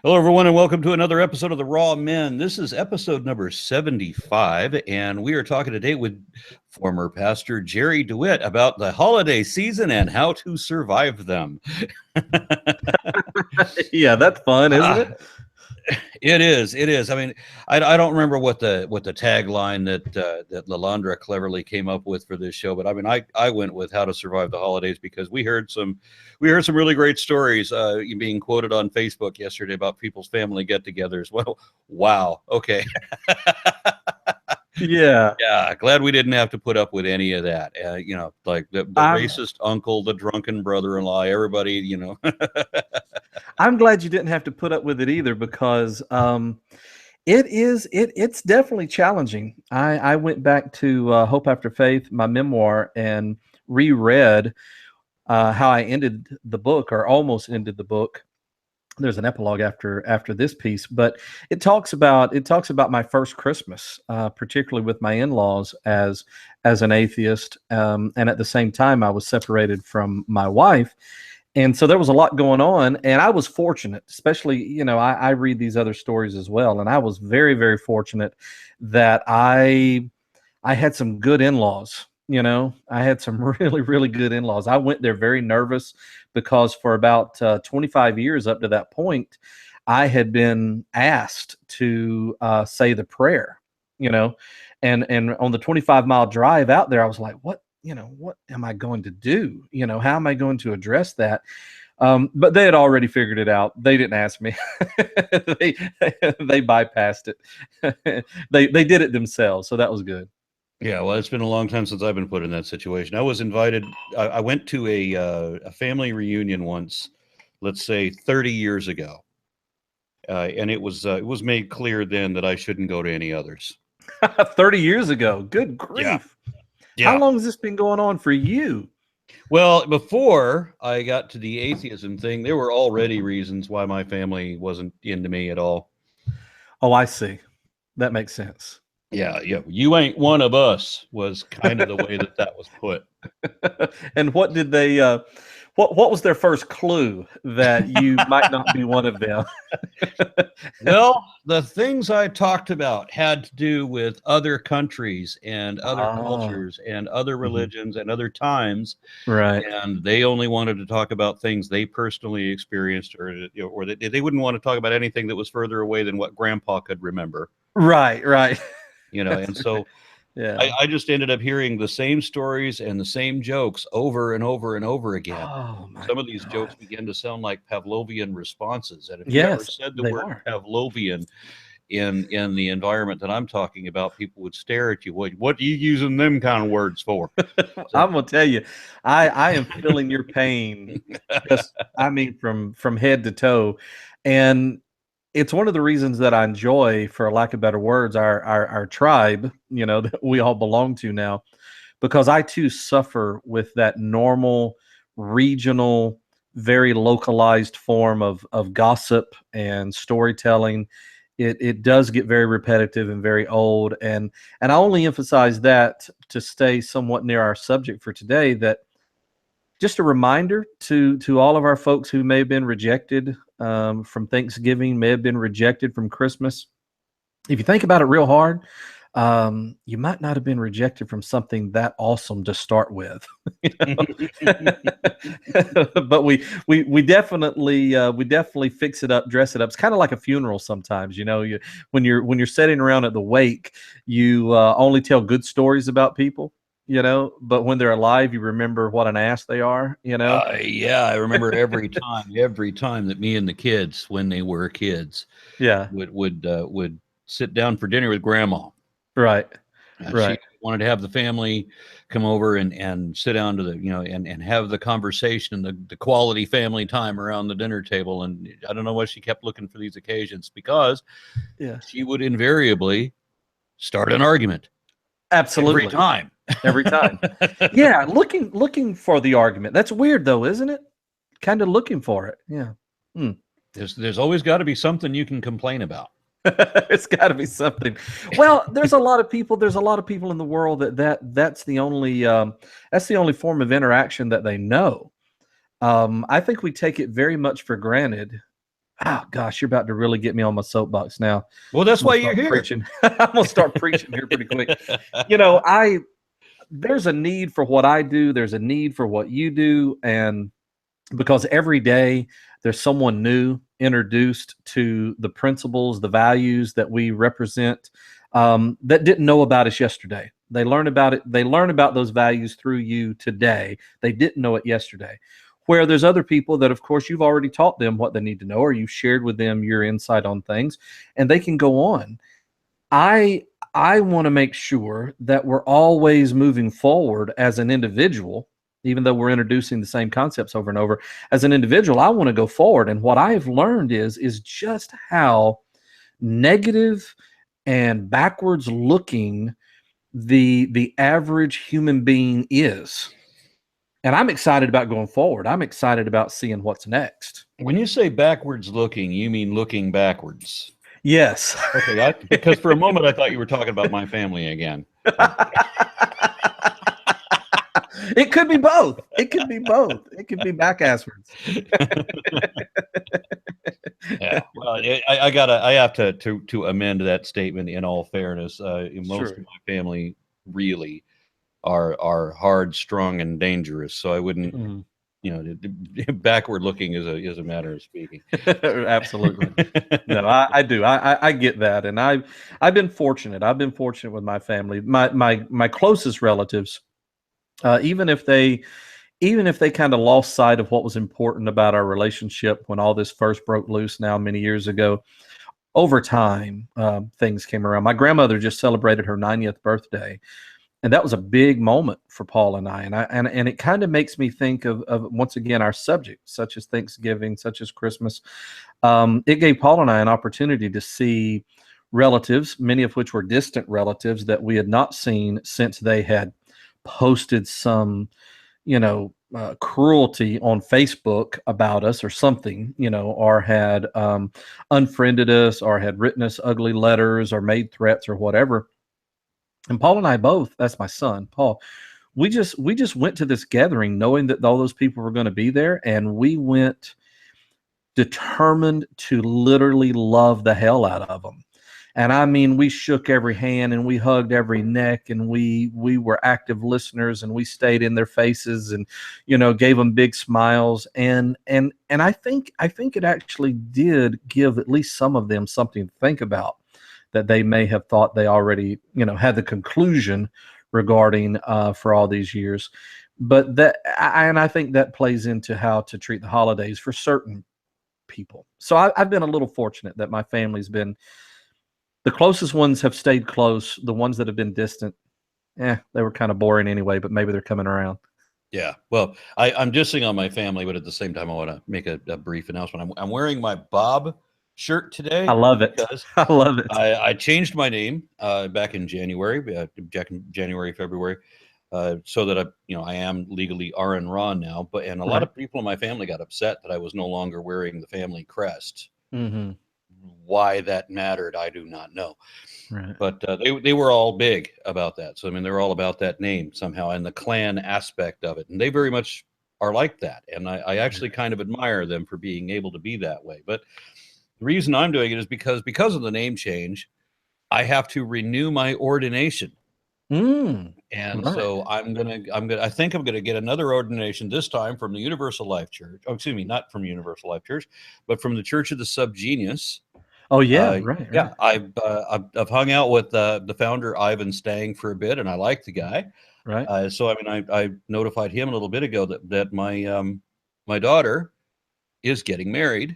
Hello, everyone, and welcome to another episode of The Raw Men. This is episode number 75, and we are talking today with former pastor Jerry DeWitt about the holiday season and how to survive them. Yeah, that's fun, isn't Ah, it? it is. It is. I mean, I don't remember what the tagline that Lalandra cleverly came up with for this show, but I mean, I went with how to survive the holidays because we heard some really great stories being quoted on Facebook yesterday about people's family get-togethers. Well, wow. Okay. Yeah. Yeah, glad we didn't have to put up with any of that. Like the I'm racist uncle, the drunken brother-in-law, everybody. I'm glad you didn't have to put up with it either because it's definitely challenging. I went back to Hope After Faith, my memoir, and reread how I ended the book or almost ended the book. There's an epilogue after this piece, but it talks about my first Christmas, particularly with my in-laws as an atheist, and at the same time I was separated from my wife, and so there was a lot going on. And I was fortunate, especially I read these other stories as well, and I was very, very fortunate that I had some good in-laws. I had some really, really good in-laws. I went there very nervous because for about 25 years up to that point, I had been asked to say the prayer, you know, and on the 25-mile drive out there, I was like, what am I going to do? How am I going to address that? But they had already figured it out. They didn't ask me. they they bypassed it. They did it themselves, so that was good. Yeah, well, it's been a long time since I've been put in that situation. I was invited. I went to a family reunion once, let's say 30 years ago, and it was made clear then that I shouldn't go to any others. 30 years ago. Good Yeah, grief. How yeah. long has this been going on for you? Well, before I got to the atheism thing, there were already reasons why my family wasn't into me at all. Oh, I see. That makes sense. Yeah, yeah. You ain't one of us was kind of the way that that was put. And what did they what was their first clue that you might not be one of them? Well, the things I talked about had to do with other countries and other Oh, cultures and other mhm. religions and other times, Right. and they only wanted to talk about things they personally experienced, or they wouldn't want to talk about anything that was further away than what Grandpa could remember. Right, right. And so Yeah. I just ended up hearing the same stories and the same jokes over and over and over again. Oh my Some of these jokes God. began to sound like Pavlovian responses, and if you ever Yes, said the they word are. Pavlovian in the environment that I'm talking about, people would stare at you. What are you using them kind of words for? So I'm gonna tell you, I am feeling your pain, just I mean from head to toe, and it's one of the reasons that I enjoy, for lack of better words, our tribe, that we all belong to now, because I too suffer with that normal, regional, very localized form of gossip and storytelling. It does get very repetitive and very old, and I only emphasize that to stay somewhat near our subject for today. That just a reminder to all of our folks who may have been rejected from Thanksgiving, may have been rejected from Christmas. If you think about it real hard, you might not have been rejected from something that awesome to start with. you but we definitely fix it up, dress it up. It's kind of like a funeral sometimes. When you're sitting around at the wake, you only tell good stories about people. But when they're alive, you remember what an ass they are. yeah, I remember every time that me and the kids, when they were kids, Yeah, would sit down for dinner with Grandma. right, She right. wanted to have the family come over and sit down to and have the conversation and the quality family time around the dinner table. And I don't know why she kept looking for these occasions, because Yeah, she would invariably start an argument every absolutely. time. Every time. Yeah, looking for the argument. That's weird though, isn't it? Kind of looking for it. Yeah. Hmm. There's always got to be something you can complain about. It's got to be something. Well, there's a lot of people. There's a lot of people in the world that's the only form of interaction that they know. I think we take it very much for granted Oh gosh, you're about to really get me on my soapbox now. Well, that's I'm why gonna you're start here. preaching. I'm gonna start preaching here pretty quick. There's a need for what I do. There's a need for what you do, and because every day there's someone new introduced to the principles, the values that we represent, that didn't know about us yesterday. They learn about it. They learn about those values through you today. They didn't know it yesterday. Where there's other people that, of course, you've already taught them what they need to know, or you've shared with them your insight on things, and they can go on. I I want to make sure that we're always moving forward as an individual, even though we're introducing the same concepts over and over. As an individual, I want to go forward, and what I've learned is just how negative and backwards looking the average human being is. And I'm excited about going forward. I'm excited about seeing what's next. When you say backwards looking, you mean looking backwards. Yes. Okay, because for a moment I thought you were talking about my family again. It could be both. It could be both. It could be back asswards. Yeah. Well, I have to amend that statement. In all fairness, most of my family really are hard, strong, and dangerous. So I wouldn't. Mm. Backward looking is a matter of speaking. Absolutely. No, I do. I get that, and I've been fortunate. I've been fortunate with my family. My closest relatives, even if they kind of lost sight of what was important about our relationship when all this first broke loose now many years ago, over time, things came around. My grandmother just celebrated her 90th birthday. And that was a big moment for Paul and I. And it kind of makes me think of once again, our subject, such as Thanksgiving, such as Christmas. It gave Paul and I an opportunity to see relatives, many of which were distant relatives that we had not seen since they had posted some, cruelty on Facebook about us or something, or had unfriended us or had written us ugly letters or made threats or whatever. And Paul and I both, that's my son, Paul, we just went to this gathering knowing that all those people were going to be there. And we went determined to literally love the hell out of them. And I mean, we shook every hand and we hugged every neck, and we were active listeners, and we stayed in their faces and, gave them big smiles. And I think it actually did give at least some of them something to think about, that they may have thought they already, had the conclusion regarding for all these years. But I think that plays into how to treat the holidays for certain people. So I've been a little fortunate that my family's been, the closest ones have stayed close. The ones that have been distant, they were kind of boring anyway, but maybe they're coming around. Yeah. Well, I'm dissing on my family, but at the same time, I want to make a brief announcement. I'm wearing my Bob shirt today. I love it. I love it. I changed my name back in January, February, so that I am legally RN Ron now. And a lot of people in my family got upset that I was no longer wearing the family crest. Mm-hmm. Why that mattered, I do not know. Right. But they were all big about that. So I mean, they're all about that name somehow and the clan aspect of it, and they very much are like that. And I actually kind of admire them for being able to be that way. But the reason I'm doing it is because of the name change, I have to renew my ordination. And so I think I'm gonna get another ordination, this time from the Universal Life Church. Oh, excuse me, not from Universal Life Church, but from the Church of the Subgenius. Oh yeah, right. Yeah, I've hung out with the founder Ivan Stang for a bit, and I like the guy. Right. So I mean, I notified him a little bit ago that my daughter is getting married,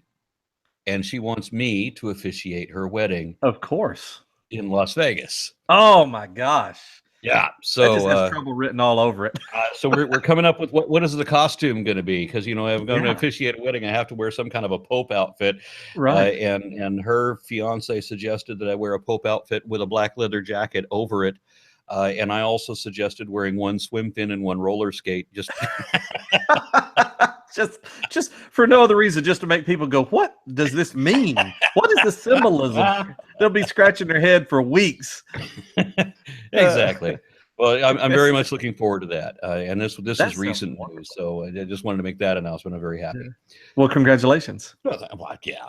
and she wants me to officiate her wedding. Of course. In Las Vegas. Oh my gosh. Yeah. So that just has trouble written all over it. So we're coming up with what is the costume going to be? Because I'm going to officiate a wedding. I have to wear some kind of a Pope outfit. Right. And her fiance suggested that I wear a Pope outfit with a black leather jacket over it. And I also suggested wearing one swim fin and one roller skate. Just for no other reason, just to make people go, what does this mean? What is the symbolism? They'll be scratching their head for weeks. Exactly. Well, I'm very much looking forward to that. And this That is sounds recent wonderful. news, so I just wanted to make that announcement. I'm very happy. Yeah. Well, congratulations. Well, yeah.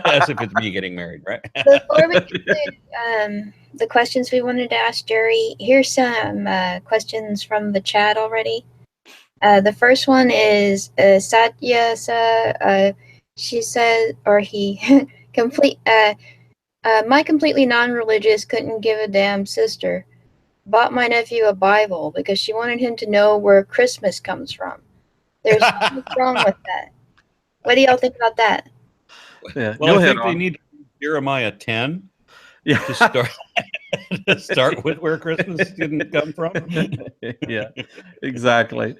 As if it's me getting married, right? Before we conclude the questions we wanted to ask Jerry, here's some questions from the chat already. The first one is Satya. She said, or he, my completely non-religious, couldn't give a damn sister bought my nephew a Bible because she wanted him to know where Christmas comes from. There's nothing wrong with that. What do y'all think about that? Yeah. Well, Go I ahead, think they Ron. need Jeremiah 10 Yeah. to start to start with where Christmas didn't come from. Yeah, exactly.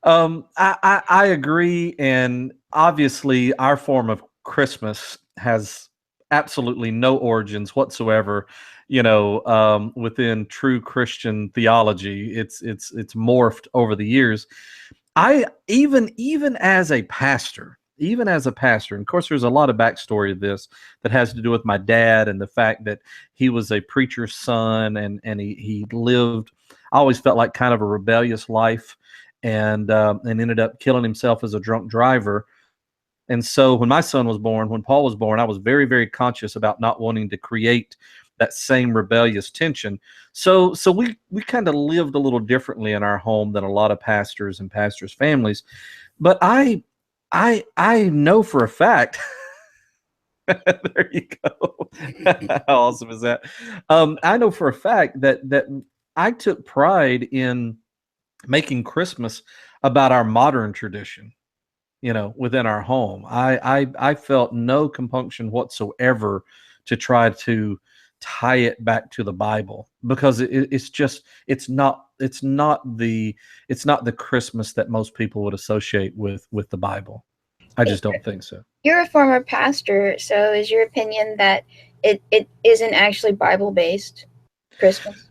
I agree, and obviously our form of Christmas has absolutely no origins whatsoever, within true Christian theology. It's morphed over the years. I even as a pastor, and of course there's a lot of backstory of this that has to do with my dad and the fact that he was a preacher's son, and he lived, I always felt like, kind of a rebellious life, and ended up killing himself as a drunk driver. And so when my son was born, when Paul was born, I was very, very conscious about not wanting to create that same rebellious tension. So we kind of lived a little differently in our home than a lot of pastors and pastors' families. But I know for a fact. There you go. How awesome is that? I know for a fact that I took pride in making Christmas about our modern tradition, within our home. I felt no compunction whatsoever to try to tie it back to the Bible, because it's not the Christmas that most people would associate with the Bible. I just don't think so. You're a former pastor, so is your opinion that it isn't actually Bible-based Christmas?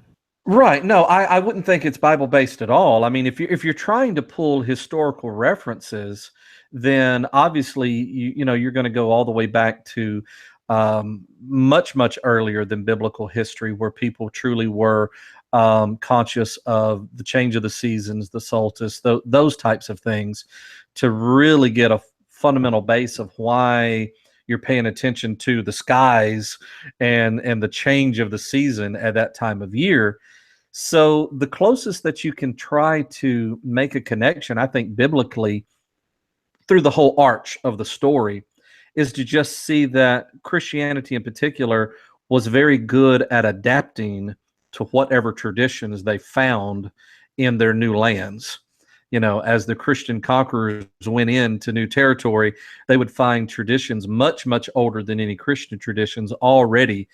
Right. No, I wouldn't think it's Bible based at all. I mean, if you're trying to pull historical references, then obviously you're going to go all the way back to much earlier than biblical history, where people truly were conscious of the change of the seasons, the solstice, those types of things, to really get a fundamental base of why you're paying attention to the skies and the change of the season at that time of year. So the closest that you can try to make a connection, I think, biblically, through the whole arch of the story, is to just see that Christianity in particular was very good at adapting to whatever traditions they found in their new lands. As the Christian conquerors went into new territory, they would find traditions much older than any Christian traditions already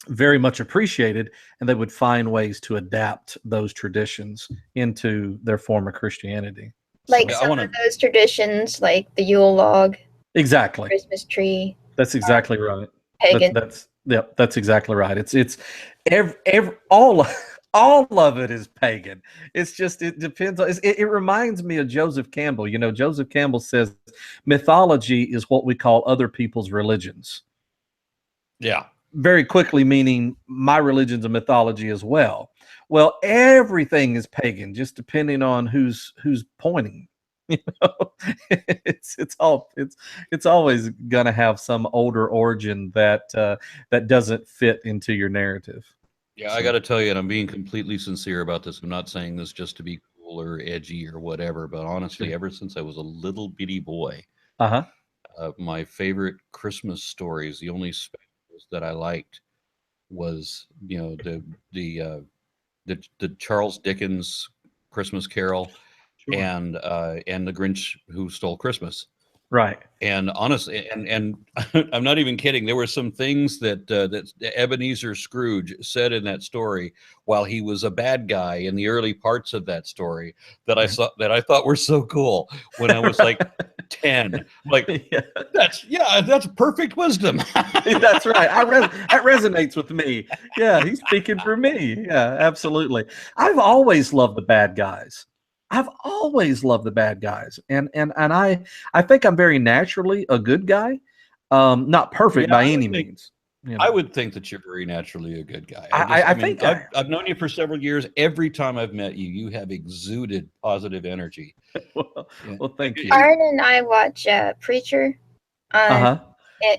very much appreciated, and they would find ways to adapt those traditions into their form of Christianity. Like some of those traditions, like the Yule log, exactly, Christmas tree. That's exactly right. Pagan. That's exactly right. It's all of it is pagan. It's just, it depends on, it reminds me of Joseph Campbell. Joseph Campbell says mythology is what we call other people's religions. Yeah. Very quickly meaning my religion's a mythology as well. Well, everything is pagan, just depending on who's pointing. It's always gonna have some older origin that doesn't fit into your narrative. Yeah, I got to tell you, and I'm being completely sincere about this. I'm not saying this just to be cool or edgy or whatever, but honestly, ever since I was a little bitty boy, my favorite Christmas stories, the only specials that I liked, was the Charles Dickens Christmas Carol, and the Grinch Who Stole Christmas. Right. And honestly, and I'm not even kidding. There were some things that Ebenezer Scrooge said in that story while he was a bad guy in the early parts of that story that I thought were so cool when I was like 10. Like, that's perfect wisdom. That's right. That resonates with me. Yeah, he's speaking for me. Yeah, absolutely. I've always loved the bad guys. And I think I'm very naturally a good guy. Not perfect by any means. You know. I would think that you're very naturally a good guy. I mean, think I've known you for several years. Every time I've met you, you have exuded positive energy. well, Yeah. well, thank you. Aaron and I watch Preacher on Uh-huh.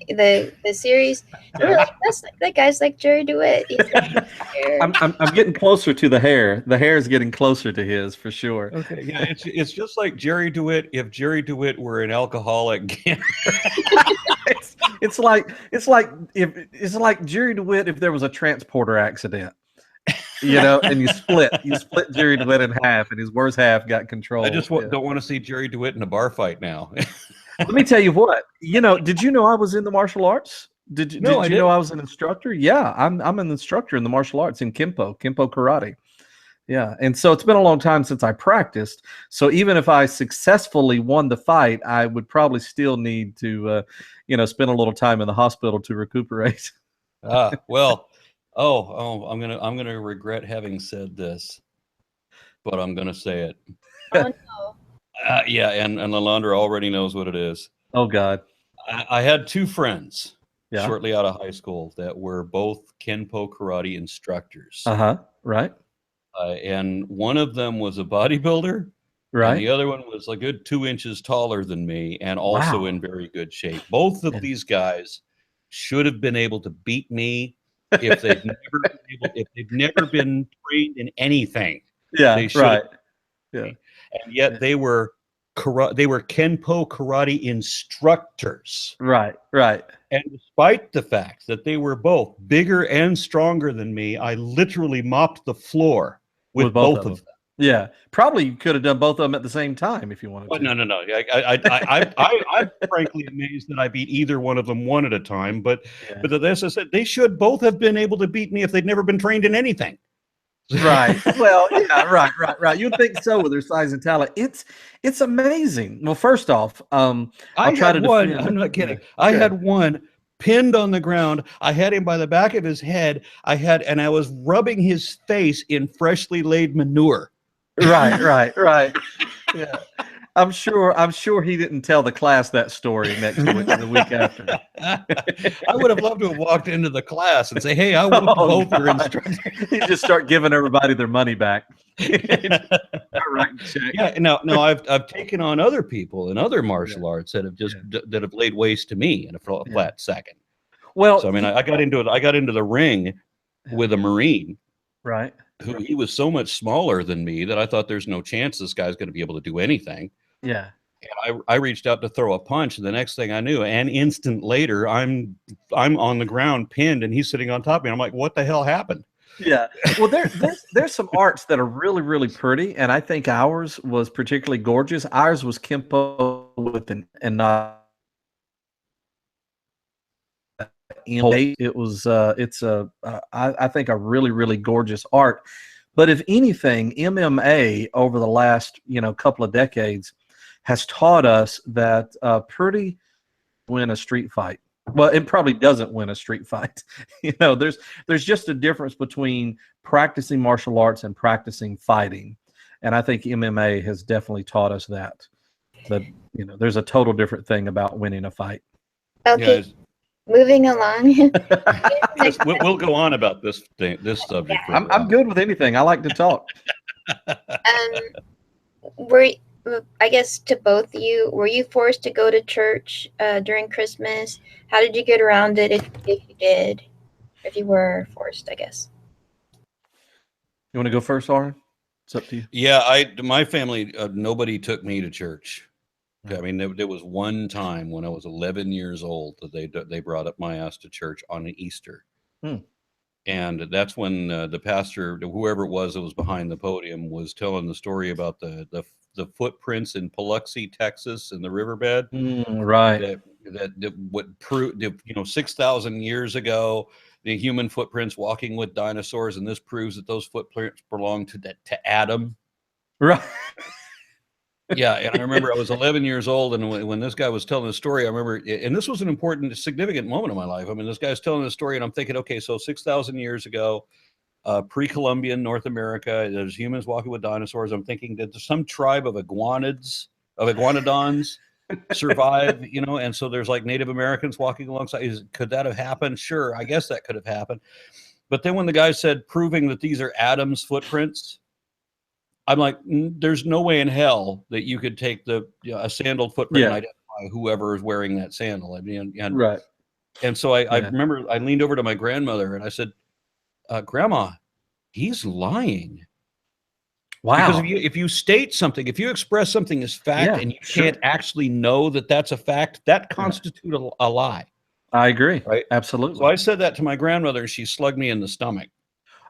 the series. And we're Yeah. like, that guy's like Jerry DeWitt. He's got hair. I'm getting closer to the hair. The hair is getting closer to his for sure. Okay, yeah, it's just like Jerry DeWitt if Jerry DeWitt were an alcoholic. it's like Jerry DeWitt if there was a transporter accident, and you split Jerry DeWitt in half, and his worst half got control. I just don't want to see Jerry DeWitt in a bar fight now. Let me tell you what. Did you know I was in the martial arts? Did you know I was an instructor? Yeah, I'm an instructor in the martial arts in Kempo karate. Yeah, and so it's been a long time since I practiced. So even if I successfully won the fight, I would probably still need to, spend a little time in the hospital to recuperate. Well, I'm gonna regret having said this, but I'm gonna say it. Oh no. Yeah, and Lalandra already knows what it is. Oh God. I had two friends Yeah. shortly out of high school that were both Kenpo karate instructors. Right. And one of them was a bodybuilder, Right. and the other one was a good 2 inches taller than me, and also in very good shape. Both of these guys should have been able to beat me if they've never been trained in anything. Yeah. They should Right. have, and yet they were Kenpo karate instructors. Right. Right. And despite the fact that they were both bigger and stronger than me, I literally mopped the floor with both of them. Yeah, probably you could have done both of them at the same time if you wanted to. No. I'm frankly amazed that I beat either one of them one at a time. But as I said, they should both have been able to beat me if they'd never been trained in anything. Right. Well, yeah. Right. You'd think so with their size and talent. It's amazing. Well, first off, I'll try to one. defend. I'm not kidding. I had one pinned on the ground. I had him by the back of his head. I was rubbing his face in freshly laid manure. Right. Yeah. I'm sure he didn't tell the class that story next week, the week after. I would have loved to have walked into the class and say, "Hey, I whooped both your instructors." You just start giving everybody their money back. Yeah. No. I've taken on other people in other martial arts that have that have laid waste to me in a flat second. Well, so I mean, I got into the ring with a Marine, right? Who he was so much smaller than me that I thought there's no chance this guy's going to be able to do anything. Yeah. And I reached out to throw a punch, and the next thing I knew, an instant later, I'm on the ground pinned, and he's sitting on top of me. I'm like, what the hell happened? Yeah. Well, there's some arts that are really, really pretty, and I think ours was particularly gorgeous. Ours was Kenpo with and not. It was I think a really, really gorgeous art. But if anything, MMA over the last couple of decades has taught us that pretty win a street fight. Well, it probably doesn't win a street fight. There's just a difference between practicing martial arts and practicing fighting, and I think MMA has definitely taught us that there's a total different thing about winning a fight. Okay. Yeah. Moving along. We'll go on about this subject. Yeah. I'm good with anything. I like to talk. I guess to both of you, were you forced to go to church during Christmas? How did you get around it if you did? If you were forced, I guess. You want to go first, Aaron? It's up to you. Yeah, my family, nobody took me to church. I mean, there was one time when I was 11 years old that they brought up my ass to church on an Easter. And that's when the pastor, whoever it was that was behind the podium, was telling the story about the footprints in Biloxi, Texas, in the riverbed. Right. That would prove, 6,000 years ago, the human footprints walking with dinosaurs, and this proves that those footprints belong to Adam. Right. Yeah, and I remember I was 11 years old, and when this guy was telling the story, I remember, and this was an important, significant moment in my life. I mean, this guy's telling the story, and I'm thinking, okay, so 6,000 years ago, pre-Columbian North America, there's humans walking with dinosaurs. I'm thinking that there's some tribe of iguanodons survive, you know, and so there's like Native Americans walking alongside. Could that have happened? Sure, I guess that could have happened. But then when the guy said proving that these are Adam's footprints, I'm like, there's no way in hell that you could take a sandaled footprint and identify whoever is wearing that sandal. I mean, Right. And so I remember I leaned over to my grandmother and I said, Grandma, he's lying. Wow. Because if you state something, if you express something as fact and you can't actually know that that's a fact, that constitutes a lie. I agree. Right? Absolutely. So I said that to my grandmother. She slugged me in the stomach.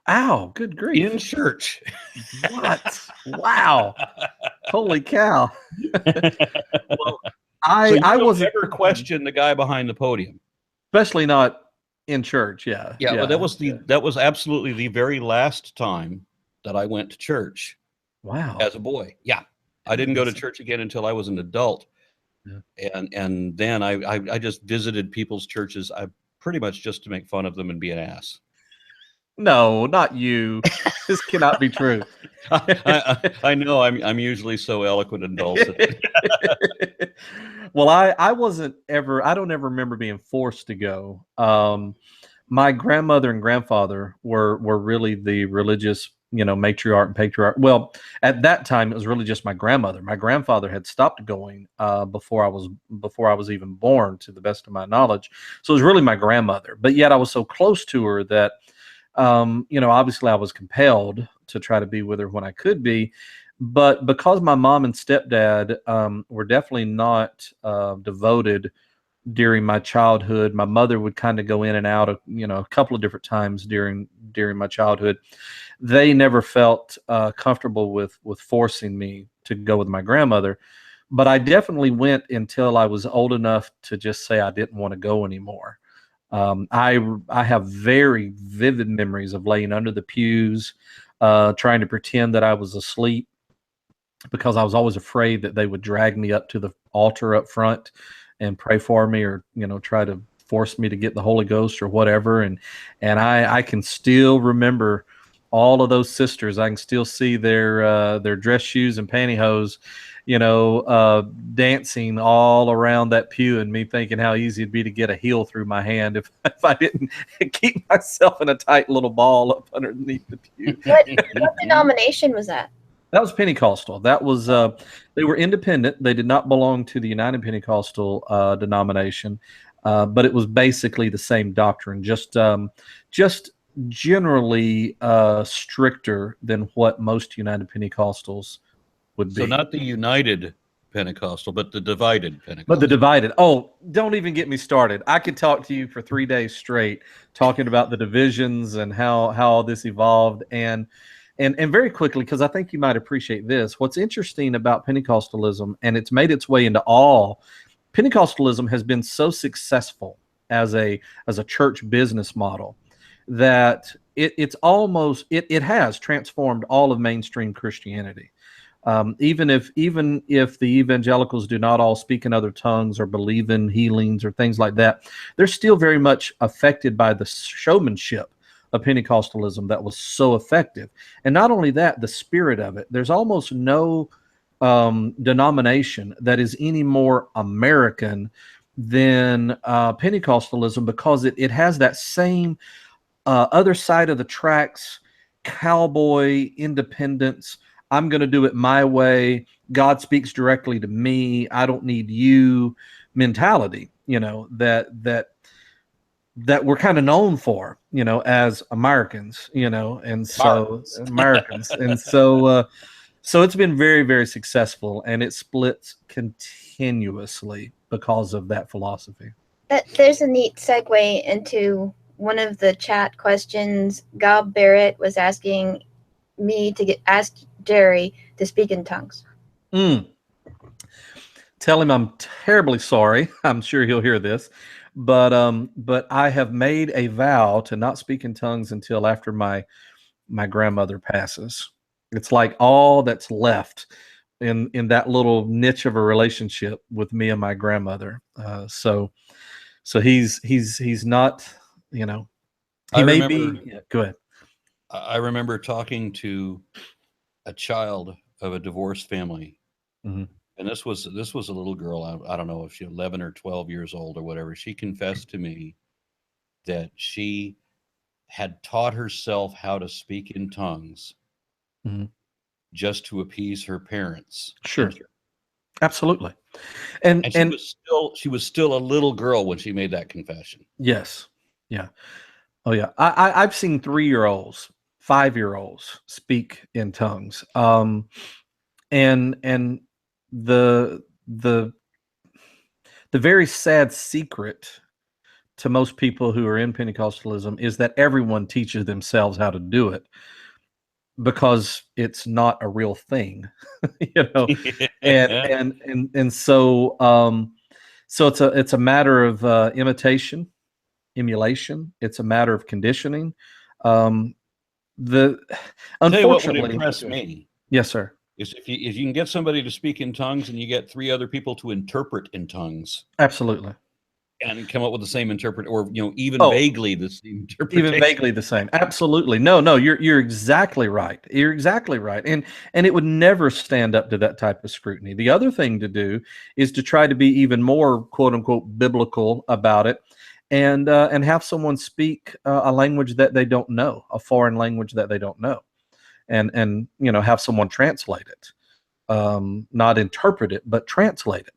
Ow, good grief. In church. What? Wow. Holy cow. Well, I wasn't ever question the guy behind the podium. Especially not in church. Yeah. Yeah, but that was absolutely the very last time that I went to church. Wow. As a boy. Yeah. I didn't go to church again until I was an adult. Yeah. And then I just visited people's churches. I pretty much just to make fun of them and be an ass. No, not you. This cannot be true. I know I'm usually so eloquent and dulcet. Well, I don't ever remember being forced to go. My grandmother and grandfather were really the religious, matriarch and patriarch. Well, at that time, it was really just my grandmother. My grandfather had stopped going before I was even born, to the best of my knowledge. So it was really my grandmother. But yet I was so close to her that, obviously I was compelled to try to be with her when I could be. But because my mom and stepdad were definitely not devoted during my childhood, my mother would kind of go in and out a couple of different times during my childhood. They never felt comfortable with forcing me to go with my grandmother. But I definitely went until I was old enough to just say I didn't want to go anymore. I have very vivid memories of laying under the pews, trying to pretend that I was asleep, because I was always afraid that they would drag me up to the altar up front and pray for me, or try to force me to get the Holy Ghost or whatever. And I can still remember all of those sisters. I can still see their dress shoes and pantyhose, dancing all around that pew, and me thinking how easy it'd be to get a heel through my hand if I didn't keep myself in a tight little ball up underneath the pew. What denomination was that? That was Pentecostal. That was they were independent. They did not belong to the United Pentecostal denomination, but it was basically the same doctrine, just generally stricter than what most United Pentecostals would be. So not the United Pentecostal, but the divided Pentecostal. But the divided. Oh, don't even get me started. I could talk to you for 3 days straight talking about the divisions and how all this evolved. And very quickly, because I think you might appreciate this, what's interesting about Pentecostalism, and it's made its way into Pentecostalism has been so successful as a church business model that it has transformed all of mainstream Christianity. Even if the evangelicals do not all speak in other tongues or believe in healings or things like that, they're still very much affected by the showmanship of Pentecostalism that was so effective. And not only that, the spirit of it. There's almost no denomination that is any more American than Pentecostalism, because it has that same other side of the tracks, cowboy independence. I'm going to do it my way. God speaks directly to me. I don't need you mentality, that we're kind of known for, as Americans, and so Americans. And so it's been very, very successful, and it splits continuously because of that philosophy. There's a neat segue into one of the chat questions. Gob Barrett was asking me to ask Jerry to speak in tongues. Tell him I'm terribly sorry. I'm sure he'll hear this. But I have made a vow to not speak in tongues until after my grandmother passes. It's like all that's left in that little niche of a relationship with me and my grandmother. So he's not, he may be. Yeah, go ahead. I remember talking to a child of a divorced family, mm-hmm. And this was a little girl. I don't know if she 11 or 12 years old or whatever. She confessed to me that she had taught herself how to speak in tongues Mhm. just to appease her parents. Sure. Absolutely. And And she was still a little girl when she made that confession. yes. Yeah. Oh yeah. I've seen 3-year-olds, 5-year-olds speak in tongues. And the the the very sad secret to most people who are in Pentecostalism is that everyone teaches themselves how to do it because it's not a real thing, you know. And so so it's a matter of imitation, emulation. It's a matter of conditioning. Um, the Tell you what would unfortunately, impress me yes, sir. is if you can get somebody to speak in tongues and you get 3 other people to interpret in tongues Absolutely. and come up with the same interpret, or even Oh, vaguely the same interpretation. even vaguely the same. Absolutely. No, you're exactly right. You're exactly right. And it would never stand up to that type of scrutiny. The other thing to do is to try to be even more quote unquote biblical about it, and have someone speak a language that they don't know, a foreign language that they don't know, and have someone translate it, not interpret it, but translate it.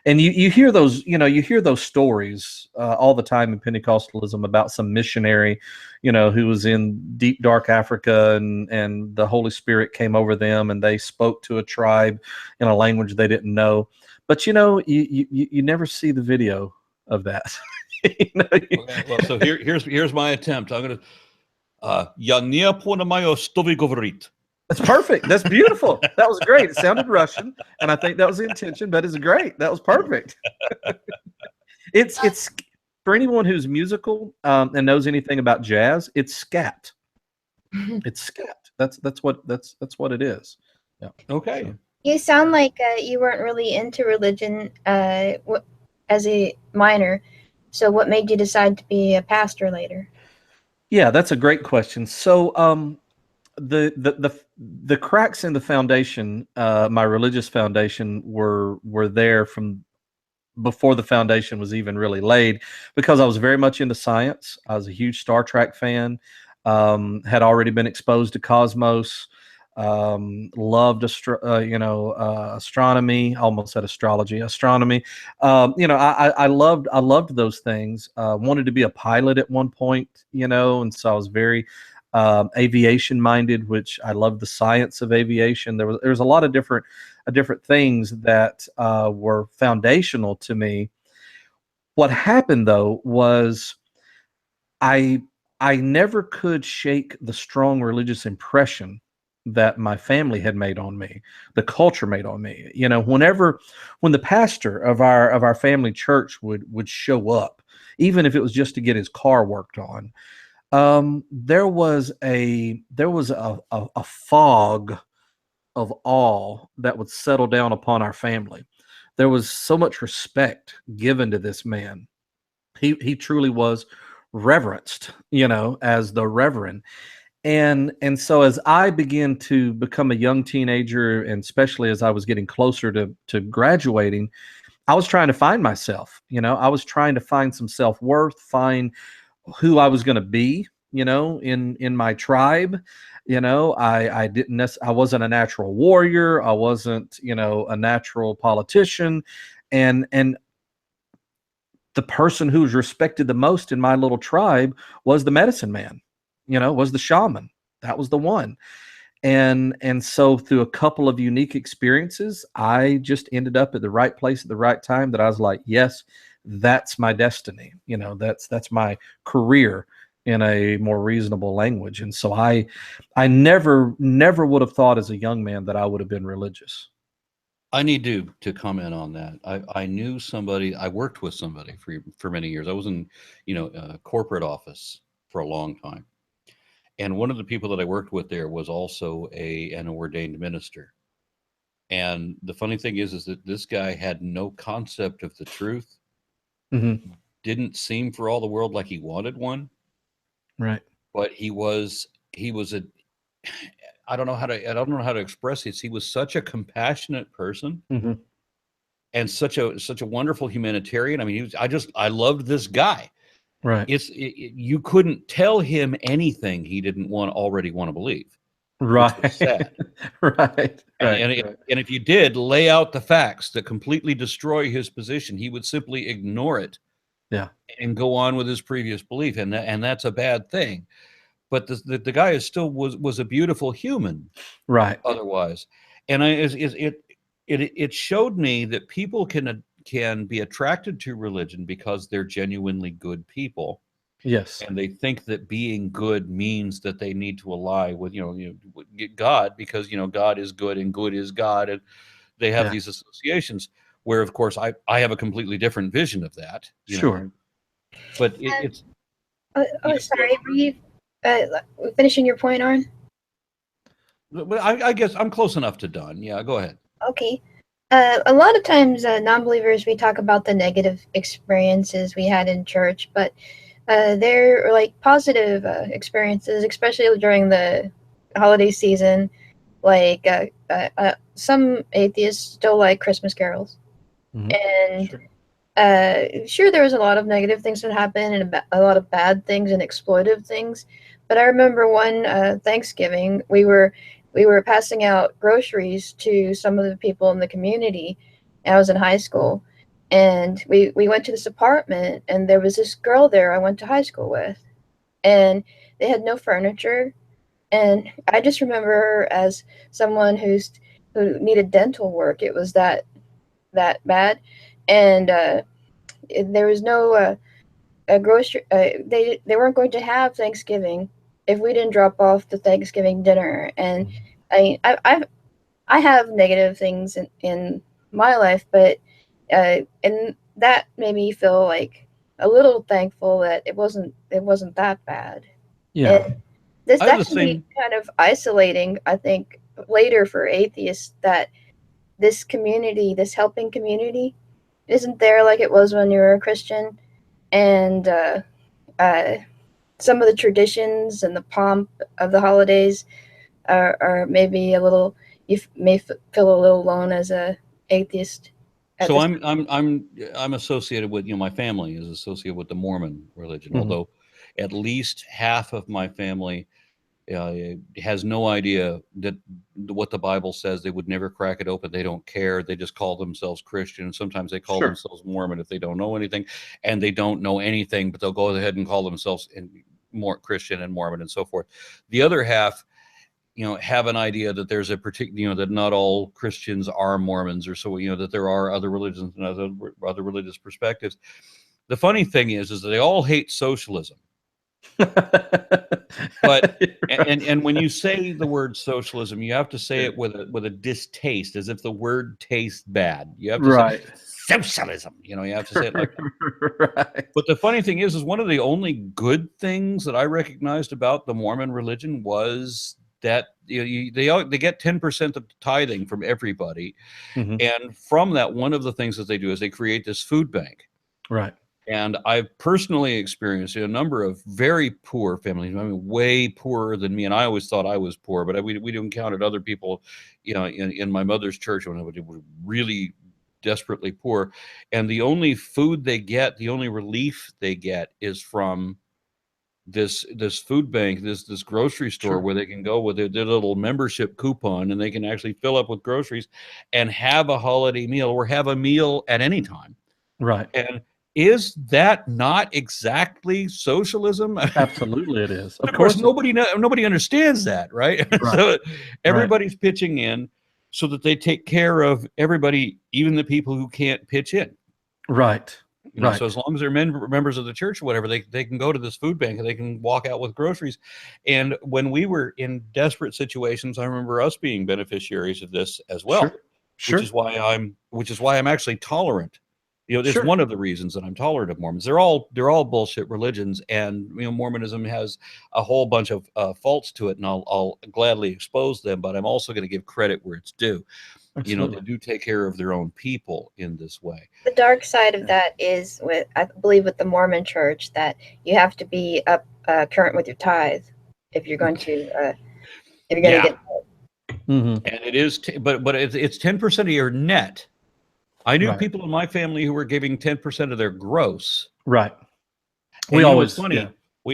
And you hear those, you hear those stories all the time in Pentecostalism about some missionary, who was in deep dark Africa, and the Holy Spirit came over them and they spoke to a tribe in a language they didn't know. But you never see the video of that. Okay, well, so here's my attempt. I'm gonna ja nie poнимаю, что вы говорите. That's perfect. That's beautiful. That was great. It sounded Russian, and I think that was the intention, but it's great. That was perfect. It's for anyone who's musical and knows anything about jazz. It's scat. It's scat. That's what it is. Yeah. Okay. So. You sound like you weren't really into religion as a minor. So what made you decide to be a pastor later? Yeah, that's a great question. So the cracks in the foundation, my religious foundation, were there from before the foundation was even really laid, because I was very much into science. I was a huge Star Trek fan, had already been exposed to cosmos, loved astronomy. Almost said astrology, astronomy. I loved those things. Wanted to be a pilot at one point, and so I was very aviation minded, which I loved the science of aviation. There was a lot of different things that were foundational to me. What happened though was I never could shake the strong religious impression that my family had made on me, the culture made on me. When the pastor of our family church would show up, even if it was just to get his car worked on, there was a fog of awe that would settle down upon our family. There was so much respect given to this man. He truly was reverenced, as the Reverend. And so as I began to become a young teenager, and especially as I was getting closer to graduating, I was trying to find myself. I was trying to find some self-worth, find who I was going to be, in my tribe. I wasn't a natural warrior. I wasn't, a natural politician. And the person who was respected the most in my little tribe was the medicine man, was the shaman. That was the one. And so through a couple of unique experiences, I just ended up at the right place at the right time, that I was like, yes, that's my destiny. That's my career in a more reasonable language. And so I never would have thought as a young man that I would have been religious. I need to comment on that. I knew somebody. I worked with somebody for many years. I was in a corporate office for a long time, and one of the people that I worked with there was also an ordained minister. And the funny thing is that this guy had no concept of the truth. Mm-hmm. Didn't seem for all the world like he wanted one. Right. But he was a I don't know how to express this. He was such a compassionate person. Mm-hmm. and such a wonderful humanitarian. I mean, I loved this guy. Right. You couldn't tell him anything he didn't already want to believe. Right. Which was sad. Right. And if you did lay out the facts that completely destroy his position, he would simply ignore it. Yeah. And go on with his previous belief, and that's a bad thing. But the guy was a beautiful human, Right. otherwise, and it showed me that people can be attracted to religion because they're genuinely good people. Yes. And they think that being good means that they need to ally with God, because God is good and good is God, and they have these associations. Where, of course, I have a completely different vision of that. Sure. But it's. Sorry, were you finishing your point, Arn? But I guess I'm close enough to done. Yeah, go ahead. Okay. A lot of times, non-believers, we talk about the negative experiences we had in church, but there are like positive experiences, especially during the holiday season. Like some atheists still like Christmas carols, and sure, there was a lot of negative things that happened and a lot of bad things and exploitive things. But I remember one Thanksgiving, we were passing out groceries to some of the people in the community. I was in high school, and we went to this apartment, and there was this girl there I went to high school with, and they had no furniture. And I just remember her as someone who needed dental work. It was that bad. And there was no a grocery. They weren't going to have Thanksgiving if we didn't drop off the Thanksgiving dinner. And I have negative things in my life, but and that made me feel like a little thankful that it wasn't that bad. Yeah. And that can be kind of isolating, I think, later for atheists, that this community, this helping community, isn't there like it was when you were a Christian. And some of the traditions and the pomp of the holidays are maybe a little, you may feel a little alone as a atheist. So I'm associated with, my family is associated with the Mormon religion, although at least half of my family has no idea that what the Bible says. They would never crack it open. They don't care. They just call themselves Christian. Sometimes they call themselves Mormon if they don't know anything, and they don't know anything, but they'll go ahead and call themselves more Christian and Mormon and so forth. The other half, have an idea that there's a particular, that not all Christians are Mormons, or so, that there are other religions and other religious perspectives. The funny thing is that they all hate socialism. But and when you say the word socialism, you have to say it with a distaste, as if the word tastes bad. You have to say socialism. You have to say it like that. Right. But the funny thing is one of the only good things that I recognized about the Mormon religion was that they get 10% of the tithing from everybody, and from that, one of the things that they do is they create this food bank. Right. And I've personally experienced a number of very poor families. I mean, way poorer than me. And I always thought I was poor, but we encountered other people, in my mother's church when it was really desperately poor. And the only food they get, the only relief they get, is from this food bank, this grocery store where they can go with their little membership coupon, and they can actually fill up with groceries and have a holiday meal, or have a meal at any time. Right. And is that not exactly socialism? Absolutely, it is. Of course, nobody understands that, right? So everybody's pitching in so that they take care of everybody, even the people who can't pitch in. Right. So as long as they're members of the church or whatever, they can go to this food bank and they can walk out with groceries. And when we were in desperate situations, I remember us being beneficiaries of this as well. Which is why I'm actually tolerant. It's one of the reasons that I'm tolerant of Mormons. They're all bullshit religions, and Mormonism has a whole bunch of faults to it, and I'll gladly expose them. But I'm also going to give credit where it's due. Absolutely. They do take care of their own people in this way. The dark side of that is, I believe, with the Mormon Church, that you have to be up current with your tithe if you're going to get. And it is, but it's 10% of your net. I knew Right. people in my family who were giving 10% of their gross. Right. And We you know always, what's funny? yeah.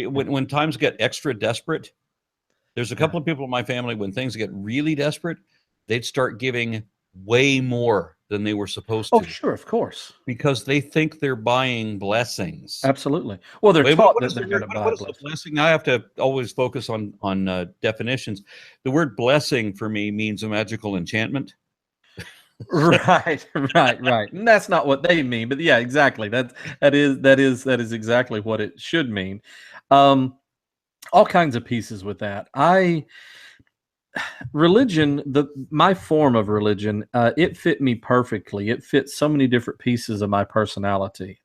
When times get extra desperate, there's a couple of people in my family, when things get really desperate, they'd start giving way more than they were supposed Oh, to sure, of course. because they think they're buying blessings. Absolutely. Well, they're Wait, taught what that is they're the going word? to buy What is the blessing. blessing? I have to always focus on definitions. The word blessing for me means a magical enchantment. Right, right. And that's not what they mean, but yeah, exactly. That is exactly what it should mean. All kinds of pieces with that. Religion, my form of religion, it fit me perfectly. It fit so many different pieces of my personality.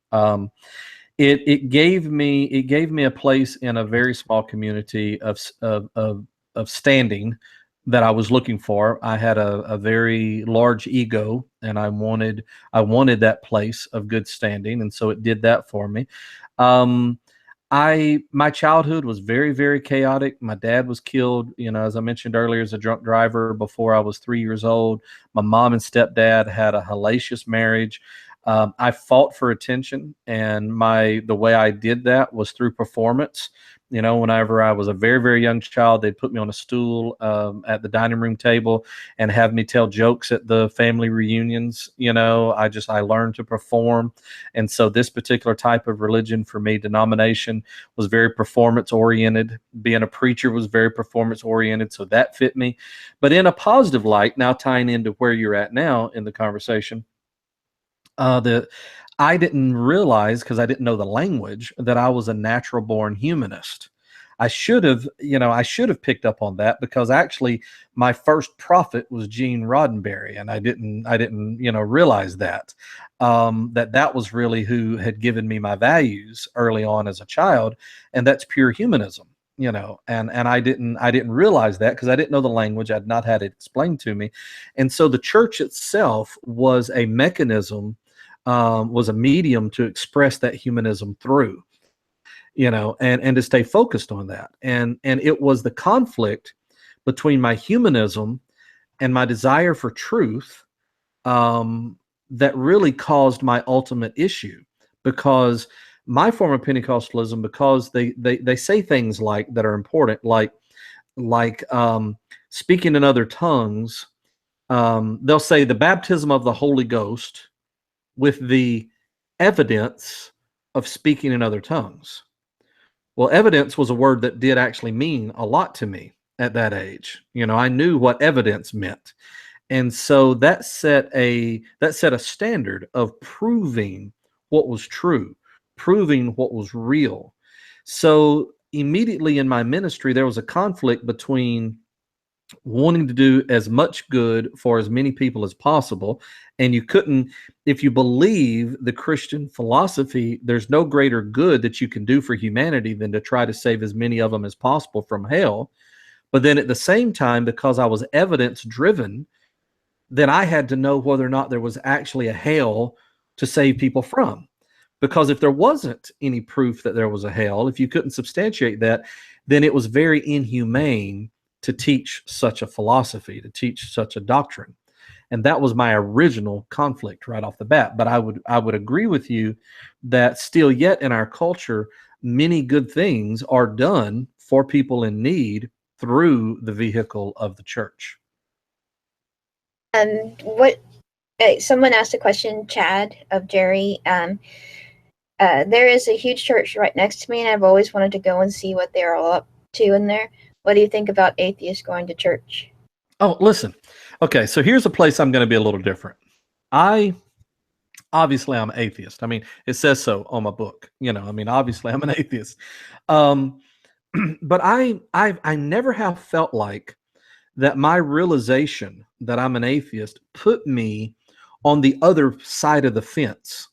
It gave me a place in a very small community of standing that I was looking for. I had a very large ego, and I wanted that place of good standing, and so it did that for me. My childhood was very, very chaotic. My dad was killed, as I mentioned earlier, as a drunk driver before I was 3 years old. My mom and stepdad had a hellacious marriage. I fought for attention, and the way I did that was through performance. Whenever I was a very, very young child, they'd put me on a stool at the dining room table and have me tell jokes at the family reunions. I learned to perform. And so this particular type of religion for me, denomination, was very performance oriented. Being a preacher was very performance oriented. So that fit me. But in a positive light, now tying into where you're at now in the conversation, that I didn't realize, because I didn't know the language, that I was a natural born humanist. I should have picked up on that, because actually my first prophet was Gene Roddenberry, and I didn't realize that that was really who had given me my values early on as a child, and that's pure humanism. And I didn't realize that because I didn't know the language. I'd not had it explained to me. And so the church itself was a mechanism, was a medium to express that humanism through, and to stay focused on that. And it was the conflict between my humanism and my desire for truth that really caused my ultimate issue, because my form of Pentecostalism, because they say things like that are important, like speaking in other tongues. They'll say the baptism of the Holy Ghost with the evidence of speaking in other tongues. Well, evidence was a word that did actually mean a lot to me at that age. I knew what evidence meant. And so that set a standard of proving what was true, proving what was real. So immediately in my ministry, there was a conflict between wanting to do as much good for as many people as possible. And you couldn't, if you believe the Christian philosophy, there's no greater good that you can do for humanity than to try to save as many of them as possible from hell. But then at the same time, because I was evidence driven, then I had to know whether or not there was actually a hell to save people from. Because if there wasn't any proof that there was a hell, if you couldn't substantiate that, then it was very inhumane to teach such a philosophy, to teach such a doctrine. And that was my original conflict right off the bat. But I would agree with you that still yet in our culture, many good things are done for people in need through the vehicle of the church. Someone asked a question, Chad of Jerry. There is a huge church right next to me, and I've always wanted to go and see what they're all up to in there. What do you think about atheists going to church? Oh, listen. Okay, so here's a place I'm going to be a little different. Obviously I'm an atheist. I mean, it says so on my book. Obviously I'm an atheist. But I never have felt like that my realization that I'm an atheist put me on the other side of the fence.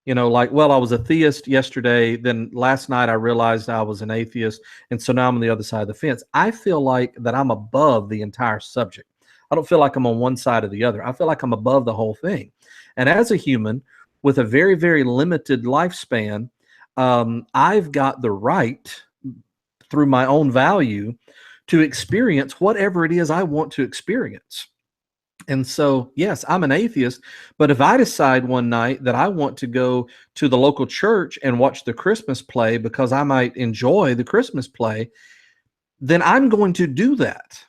Well, I was a theist yesterday, then last night I realized I was an atheist, and so now I'm on the other side of the fence. I feel like that I'm above the entire subject. I don't feel like I'm on one side or the other. I feel like I'm above the whole thing. And as a human with a very, very limited lifespan, I've got the right, through my own value, to experience whatever it is I want to experience. And so, yes, I'm an atheist, but if I decide one night that I want to go to the local church and watch the Christmas play because I might enjoy the Christmas play, then I'm going to do that.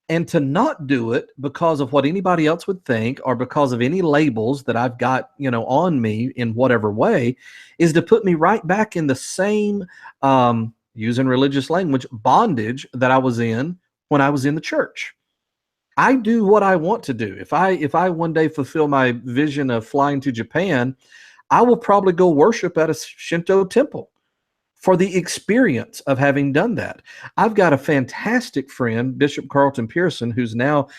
And to not do it because of what anybody else would think or because of any labels that I've got, on me in whatever way, is to put me right back in the same, using religious language, bondage that I was in when I was in the church. I do what I want to do. If I one day fulfill my vision of flying to Japan, I will probably go worship at a Shinto temple for the experience of having done that. I've got a fantastic friend, Bishop Carlton Pearson, who's now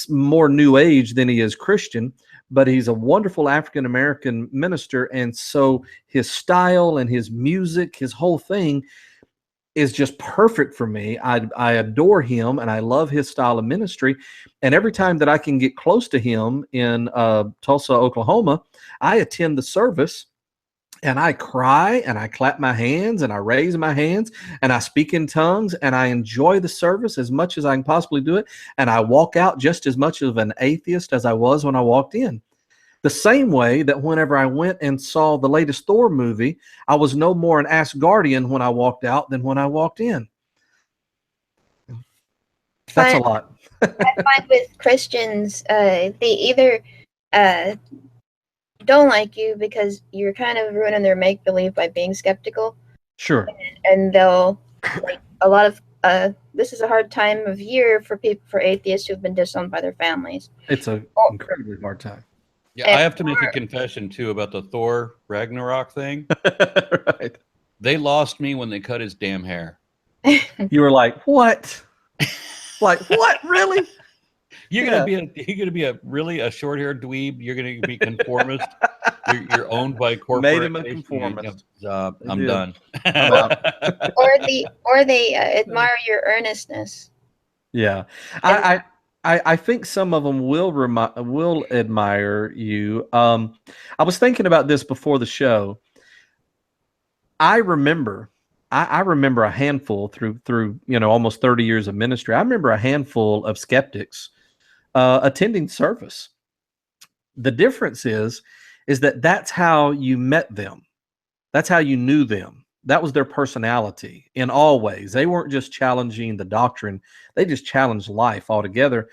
more New Age than he is Christian, but he's a wonderful African-American minister. And so his style and his music, his whole thing is just perfect for me. I adore him and I love his style of ministry. And every time that I can get close to him in Tulsa, Oklahoma, I attend the service and I cry and I clap my hands and I raise my hands and I speak in tongues and I enjoy the service as much as I can possibly do it. And I walk out just as much of an atheist as I was when I walked in. The same way that whenever I went and saw the latest Thor movie, I was no more an Asgardian when I walked out than when I walked in. That's a lot. I find with Christians, they either don't like you because you're kind of ruining their make-believe by being skeptical. Sure. And they'll, like, a lot of, this is a hard time of year for atheists who've been disowned by their families. It's an incredibly hard time. Yeah, I have to make a confession too about the Thor Ragnarok thing. Right. They lost me when they cut his damn hair. You were like, what? Like, what? Really? You're gonna be a really a short-haired dweeb. You're gonna be conformist. You're owned by corporate. Made him a conformist. I'm done. I'm out. or they admire your earnestness. Yeah, I think some of them will admire you. I was thinking about this before the show. I remember a handful through almost 30 years of ministry. I remember a handful of skeptics attending service. The difference is that that's how you met them. That's how you knew them. That was their personality in all ways. They weren't just challenging the doctrine. They just challenged life altogether.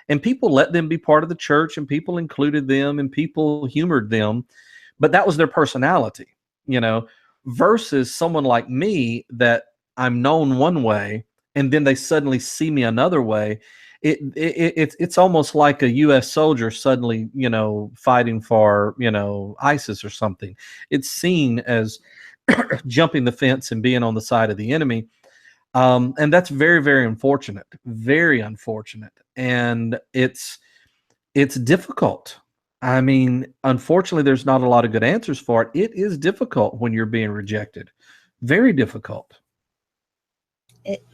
And people let them be part of the church and people included them and people humored them. But that was their personality, versus someone like me that I'm known one way and then they suddenly see me another way. It's almost like a U.S. soldier suddenly, fighting for, ISIS or something. It's seen as jumping the fence and being on the side of the enemy. And that's very, very unfortunate, very unfortunate. And it's difficult. I mean, unfortunately, there's not a lot of good answers for it. It is difficult when you're being rejected. Very difficult.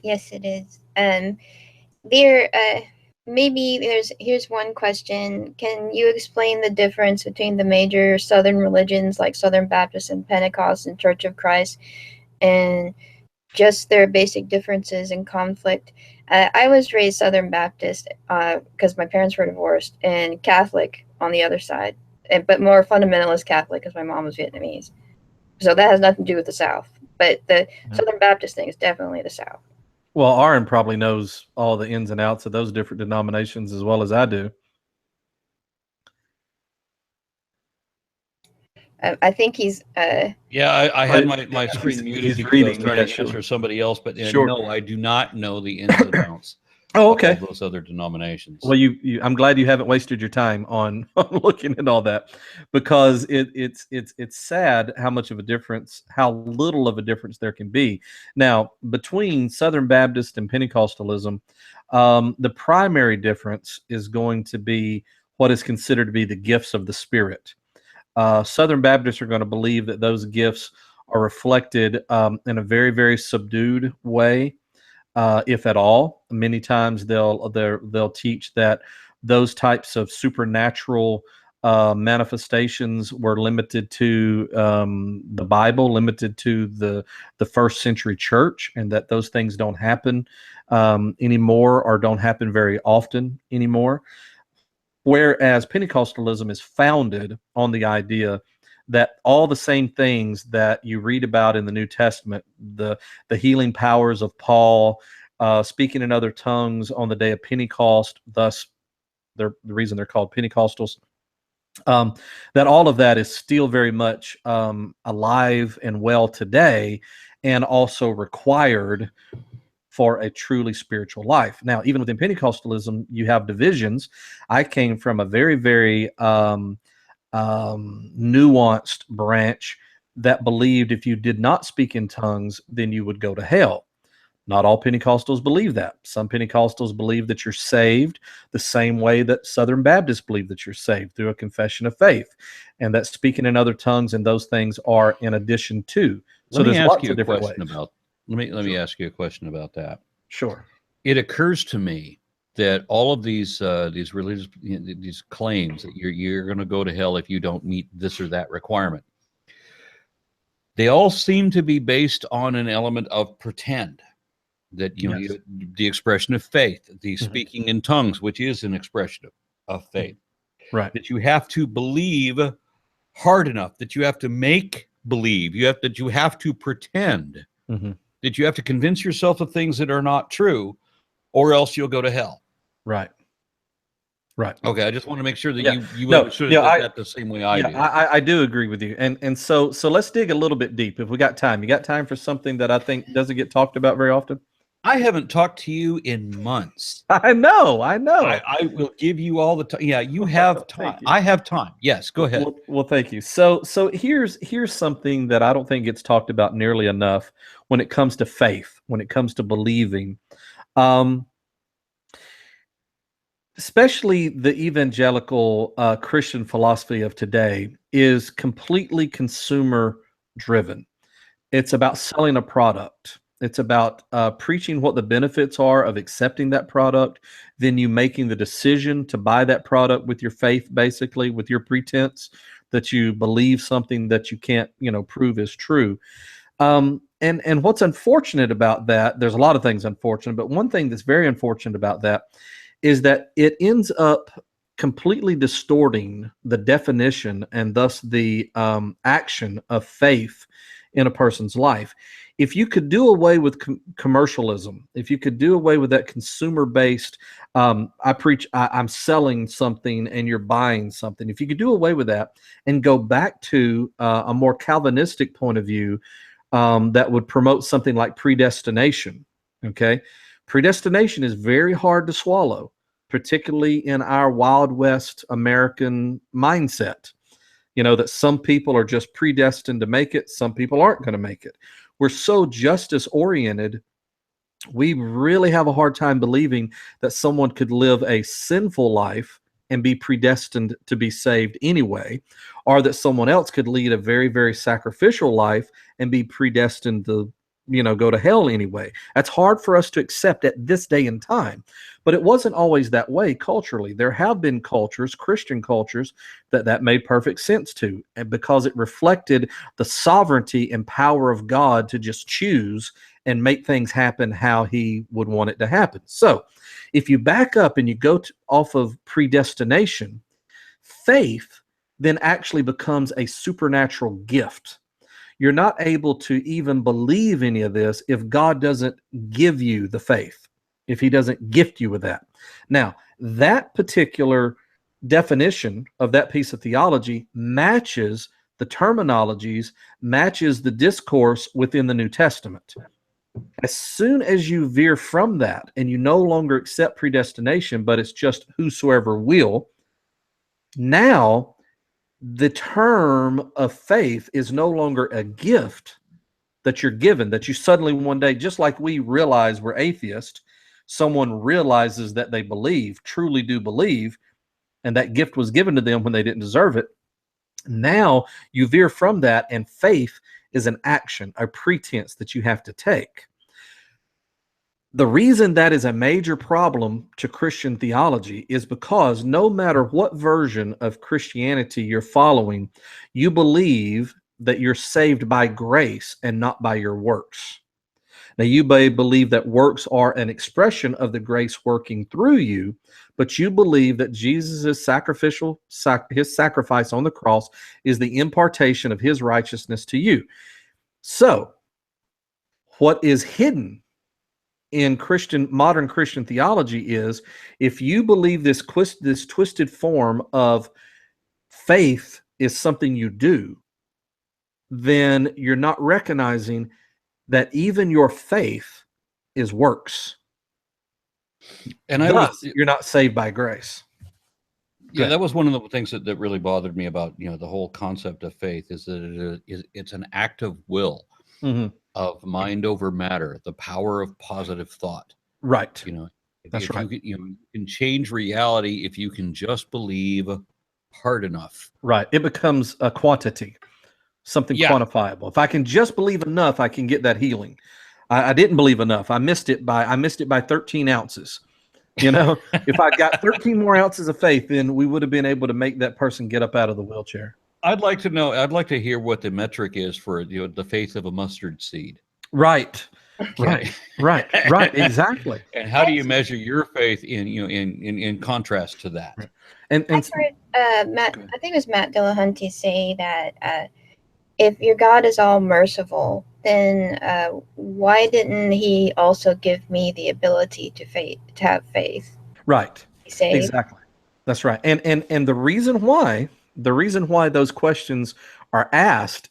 Yes, it is. Here's one question. Can you explain the difference between the major Southern religions like Southern Baptist and Pentecost and Church of Christ, and just their basic differences and conflict? I was raised Southern Baptist because my parents were divorced, and Catholic on the other side, but more fundamentalist Catholic because my mom was Vietnamese. So that has nothing to do with the South. But the Southern Baptist thing is definitely the South. Well, Aaron probably knows all the ins and outs of those different denominations as well as I do. I think he's. Yeah, I had my screen muted because I was trying to answer somebody else, but Sure. No, I do not know the ins and outs. Oh, okay. Of those other denominations. Well, I'm glad you haven't wasted your time on looking at all that, because it's sad how much of a difference, how little of a difference there can be. Now, between Southern Baptist and Pentecostalism, the primary difference is going to be what is considered to be the gifts of the Spirit. Southern Baptists are going to believe that those gifts are reflected in a very, very subdued way. If at all. Many times they'll teach that those types of supernatural manifestations were limited to the Bible, limited to the first century church, and that those things don't happen anymore or don't happen very often anymore. Whereas Pentecostalism is founded on the idea that all the same things that you read about in the New Testament, the healing powers of Paul, speaking in other tongues on the day of Pentecost, thus the reason they're called Pentecostals, that all of that is still very much alive and well today, and also required for a truly spiritual life. Now, even within Pentecostalism, you have divisions. I came from a very, very nuanced branch that believed if you did not speak in tongues, then you would go to hell. Not all Pentecostals believe that. Some Pentecostals believe that you're saved the same way that Southern Baptists believe that you're saved, through a confession of faith, and that speaking in other tongues and those things are in addition to. So there's lots of different ways. Let me ask you a question about that. Sure. It occurs to me that all of these religious, these claims that you're going to go to hell if you don't meet this or that requirement, they all seem to be based on an element of pretend. That Yes. the expression of faith, the speaking in tongues, which is an expression of faith, Right? that you have to believe hard enough, that you have to make believe, that you have to pretend, that you have to convince yourself of things that are not true, or else you'll go to hell. Right. Right. Okay, I just want to make sure that you No, understood yeah, that the same way I do. I do agree with you, and so let's dig a little bit deep if we got time. You got time for something that I think doesn't get talked about very often? I haven't talked to you in months. I know. I will give you all the time. Yeah, you have time. I have time. Yes, go ahead. Well, thank you. So here's something that I don't think gets talked about nearly enough when it comes to faith, when it comes to believing. Especially the evangelical Christian philosophy of today is completely consumer driven. It's about selling a product. It's about preaching what the benefits are of accepting that product, then you making the decision to buy that product with your faith, basically, with your pretense that you believe something that you can't, prove is true. And what's unfortunate about that, there's a lot of things unfortunate, but one thing that's very unfortunate about that is that it ends up completely distorting the definition and thus the action of faith in a person's life. If you could do away with commercialism, if you could do away with that consumer-based, I'm selling something and you're buying something. If you could do away with that and go back to a more Calvinistic point of view that would promote something like predestination, okay? Predestination is very hard to swallow, particularly in our Wild West American mindset. That some people are just predestined to make it, some people aren't going to make it. We're so justice oriented, we really have a hard time believing that someone could live a sinful life and be predestined to be saved anyway, or that someone else could lead a very, very sacrificial life and be predestined to go to hell anyway. That's hard for us to accept at this day and time, but it wasn't always that way culturally. There have been cultures, Christian cultures, that made perfect sense to, and because it reflected the sovereignty and power of God to just choose and make things happen how he would want it to happen. So if you back up and you go off of predestination, faith then actually becomes a supernatural gift. You're not able to even believe any of this if God doesn't give you the faith, if he doesn't gift you with that. Now, that particular definition of that piece of theology matches the terminologies, matches the discourse within the New Testament. As soon as you veer from that and you no longer accept predestination, but it's just whosoever will, now the term of faith is no longer a gift that you're given, that you suddenly one day, just like we realize we're atheist, someone realizes that they believe, truly do believe, and that gift was given to them when they didn't deserve it. Now you veer from that, and faith is an action, a pretense that you have to take. The reason that is a major problem to Christian theology is because no matter what version of Christianity you're following, you believe that you're saved by grace and not by your works. Now, you may believe that works are an expression of the grace working through you, but you believe that Jesus' his sacrifice on the cross is the impartation of his righteousness to you. So, what is hidden in modern Christian theology is, if you believe this twisted form of faith is something you do, then you're not recognizing that even your faith is works. And Thus, you're not saved by grace. Yeah, that was one of the things that really bothered me about, the whole concept of faith, is that it's an act of will, of mind over matter, the power of positive thought. Right. That's right. You can change reality if you can just believe hard enough. Right. It becomes a quantity, something quantifiable. If I can just believe enough, I can get that healing. I didn't believe enough. I missed it by 13 ounces. If I got 13 more ounces of faith, then we would have been able to make that person get up out of the wheelchair. I'd like to hear what the metric is for the faith of a mustard seed. Right. Exactly. And how do you measure your faith in contrast to that? Right. And I've heard Matt, I think it was Matt Dillahunty, say that if your God is all merciful, then why didn't he also give me the ability to have faith? Right. Exactly. That's right. And the reason why those questions are asked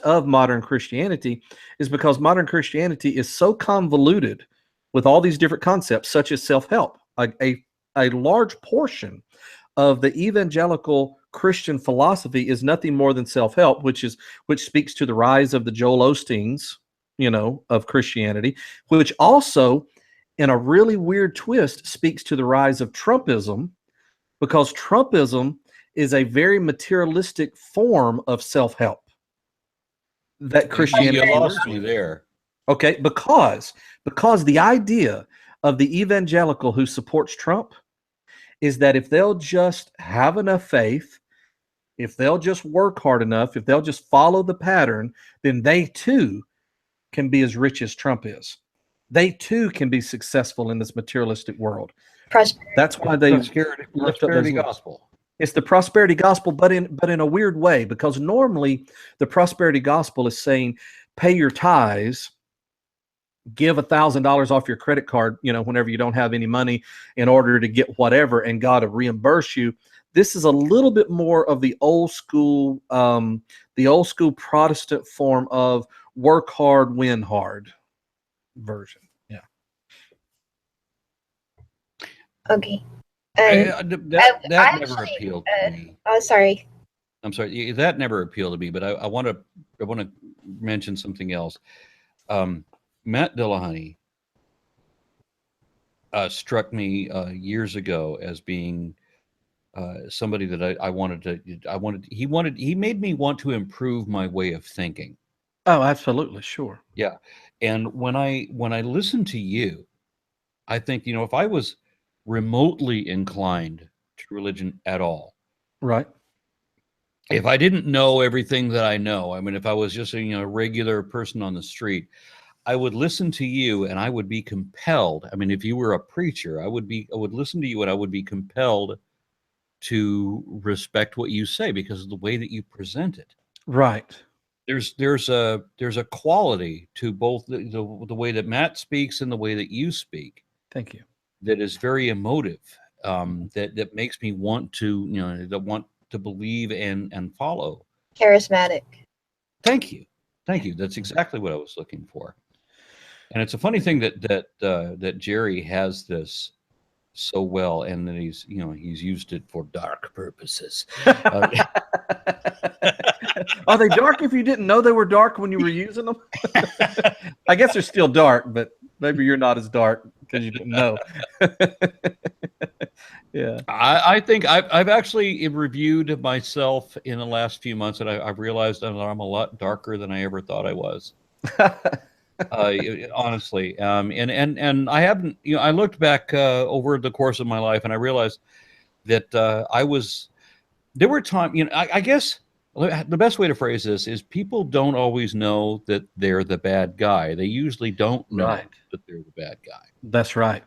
of modern Christianity is because modern Christianity is so convoluted with all these different concepts, such as self-help. A large portion of the evangelical Christian philosophy is nothing more than self-help, which speaks to the rise of the Joel Osteens, of Christianity, which also, in a really weird twist, speaks to the rise of Trumpism, because Trumpism is a very materialistic form of self-help that Christianity. You lost me there. Okay, because the idea of the evangelical who supports Trump is that if they'll just have enough faith, if they'll just work hard enough, if they'll just follow the pattern, then they too can be as rich as Trump is. They too can be successful in this materialistic world. That's why they prosperity gospel. It's the prosperity gospel, but in a weird way, because normally the prosperity gospel is saying, pay your tithes, give $1,000 off your credit card, whenever you don't have any money, in order to get whatever, and God will reimburse you. This is a little bit more of the old school Protestant form of work hard, win hard version. Yeah. Okay. That never appealed to me. Oh, sorry. I'm sorry. That never appealed to me. But I want to mention something else. Matt Dillahunty struck me years ago as being somebody that he made me want to improve my way of thinking. Oh, absolutely. Sure. Yeah. And when I listen to you, I think, if I was remotely inclined to religion at all, right, if I didn't know everything that I know, I mean, if I was just a regular person on the street, I would listen to you and I would be compelled. I mean, if you were a preacher, I would listen to you and I would be compelled to respect what you say because of the way that you present it. Right. There's a quality to both the way that Matt speaks and the way that you speak. Thank you. That is very emotive. That makes me want to believe and follow. Charismatic. Thank you. That's exactly what I was looking for. And it's a funny thing that Jerry has this so well, and that he's used it for dark purposes. Are they dark if you didn't know they were dark when you were using them? I guess they're still dark, but maybe you're not as dark because you didn't know. Yeah. I think I've actually reviewed myself in the last few months, and I've realized that I'm a lot darker than I ever thought I was. Honestly, and I haven't. I looked back over the course of my life, and I realized that there were times. I guess The best way to phrase this is people don't always know that they're the bad guy. They usually don't know Right. that they're the bad guy. That's right.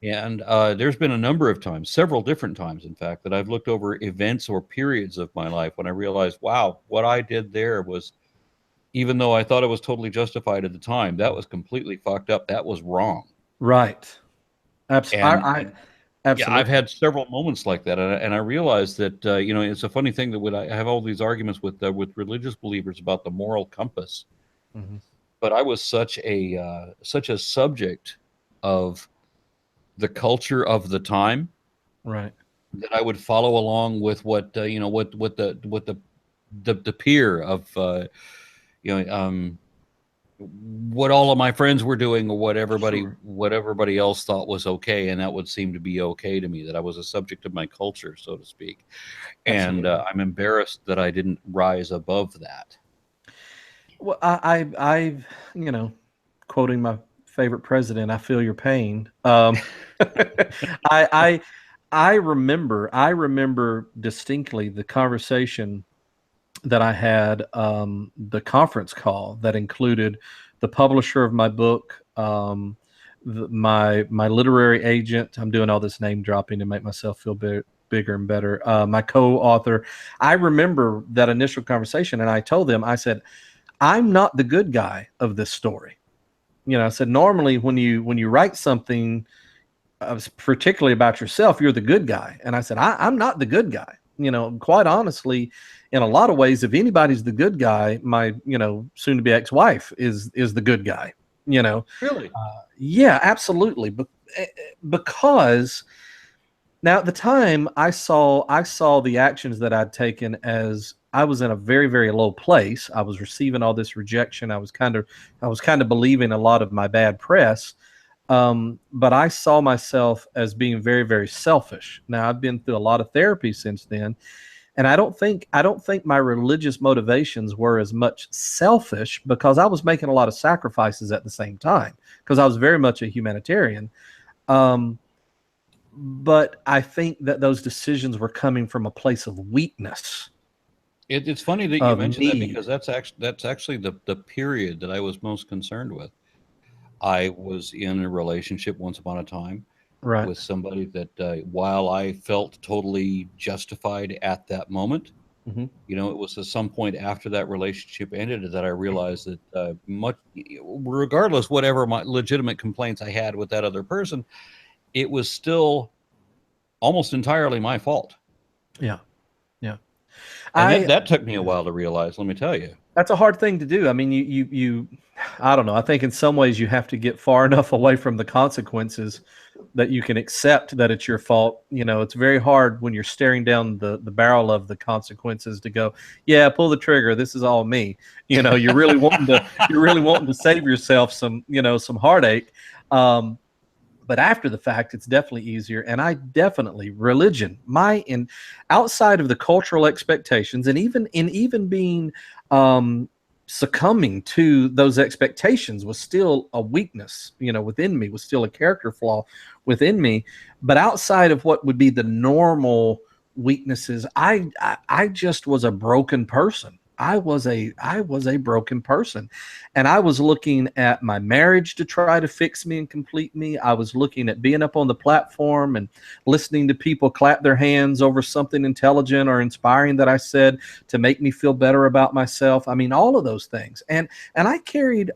And there's been a number of times, several different times, in fact, that I've looked over events or periods of my life when I realized, wow, what I did there was, even though I thought it was totally justified at the time, that was completely fucked up. That was wrong. Right. And I yeah, I've absolutely. had several moments like that, and I realized that it's a funny thing that when I have all these arguments with religious believers about the moral compass, Mhm. but I was such a subject of the culture of the time Right. that I would follow along with what the peer of what all of my friends were doing, or Sure. what everybody else thought was okay, and that would seem to be okay to me. That I was a subject of my culture, so to speak, and Absolutely. I'm embarrassed that I didn't rise above that. Well, I've, quoting my favorite president, I feel your pain. I, I remember distinctly the conversation that I had, the conference call that included the publisher of my book, my literary agent. I'm doing all this name dropping to make myself feel bigger and better. My co-author. I remember that initial conversation, and I told them, I said, I'm not the good guy of this story. I said, normally when you write something, particularly about yourself, you're the good guy. And I said, I'm not the good guy. Quite honestly, in a lot of ways, if anybody's the good guy, my soon to be ex-wife is the good guy. Really? Yeah, absolutely. Because now at the time I saw the actions that I'd taken as I was in a very, very low place. I was receiving all this rejection. I was kind of believing a lot of my bad press. But I saw myself as being very, very selfish. Now I've been through a lot of therapy since then, and I don't think my religious motivations were as much selfish, because I was making a lot of sacrifices at the same time, because I was very much a humanitarian. Um, but I think that those decisions were coming from a place of weakness, It's funny that you of mentioned that, because need. that's actually the period that I was most concerned with. I was in a relationship once upon a time Right. with somebody that, while I felt totally justified at that moment, Hmm. it was at some point after that relationship ended that I realized that, much, regardless whatever my legitimate complaints I had with that other person, it was still almost entirely my fault. Yeah. Yeah. And that I that took me a while to realize, let me tell you. That's a hard thing to do. I mean, I don't know. I think in some ways you have to get far enough away from the consequences that you can accept that it's your fault. It's very hard when you're staring down the barrel of the consequences to go, yeah, pull the trigger. This is all me. You're really wanting to save yourself some heartache. But after the fact, it's definitely easier. And I definitely religion, outside of the cultural expectations, and even being succumbing to those expectations was still a weakness, within me, was still a character flaw within me. But outside of what would be the normal weaknesses, I just was a broken person. I was a broken person, and I was looking at my marriage to try to fix me and complete me. I was looking at being up on the platform and listening to people clap their hands over something intelligent or inspiring that I said to make me feel better about myself. I mean, all of those things. And I carried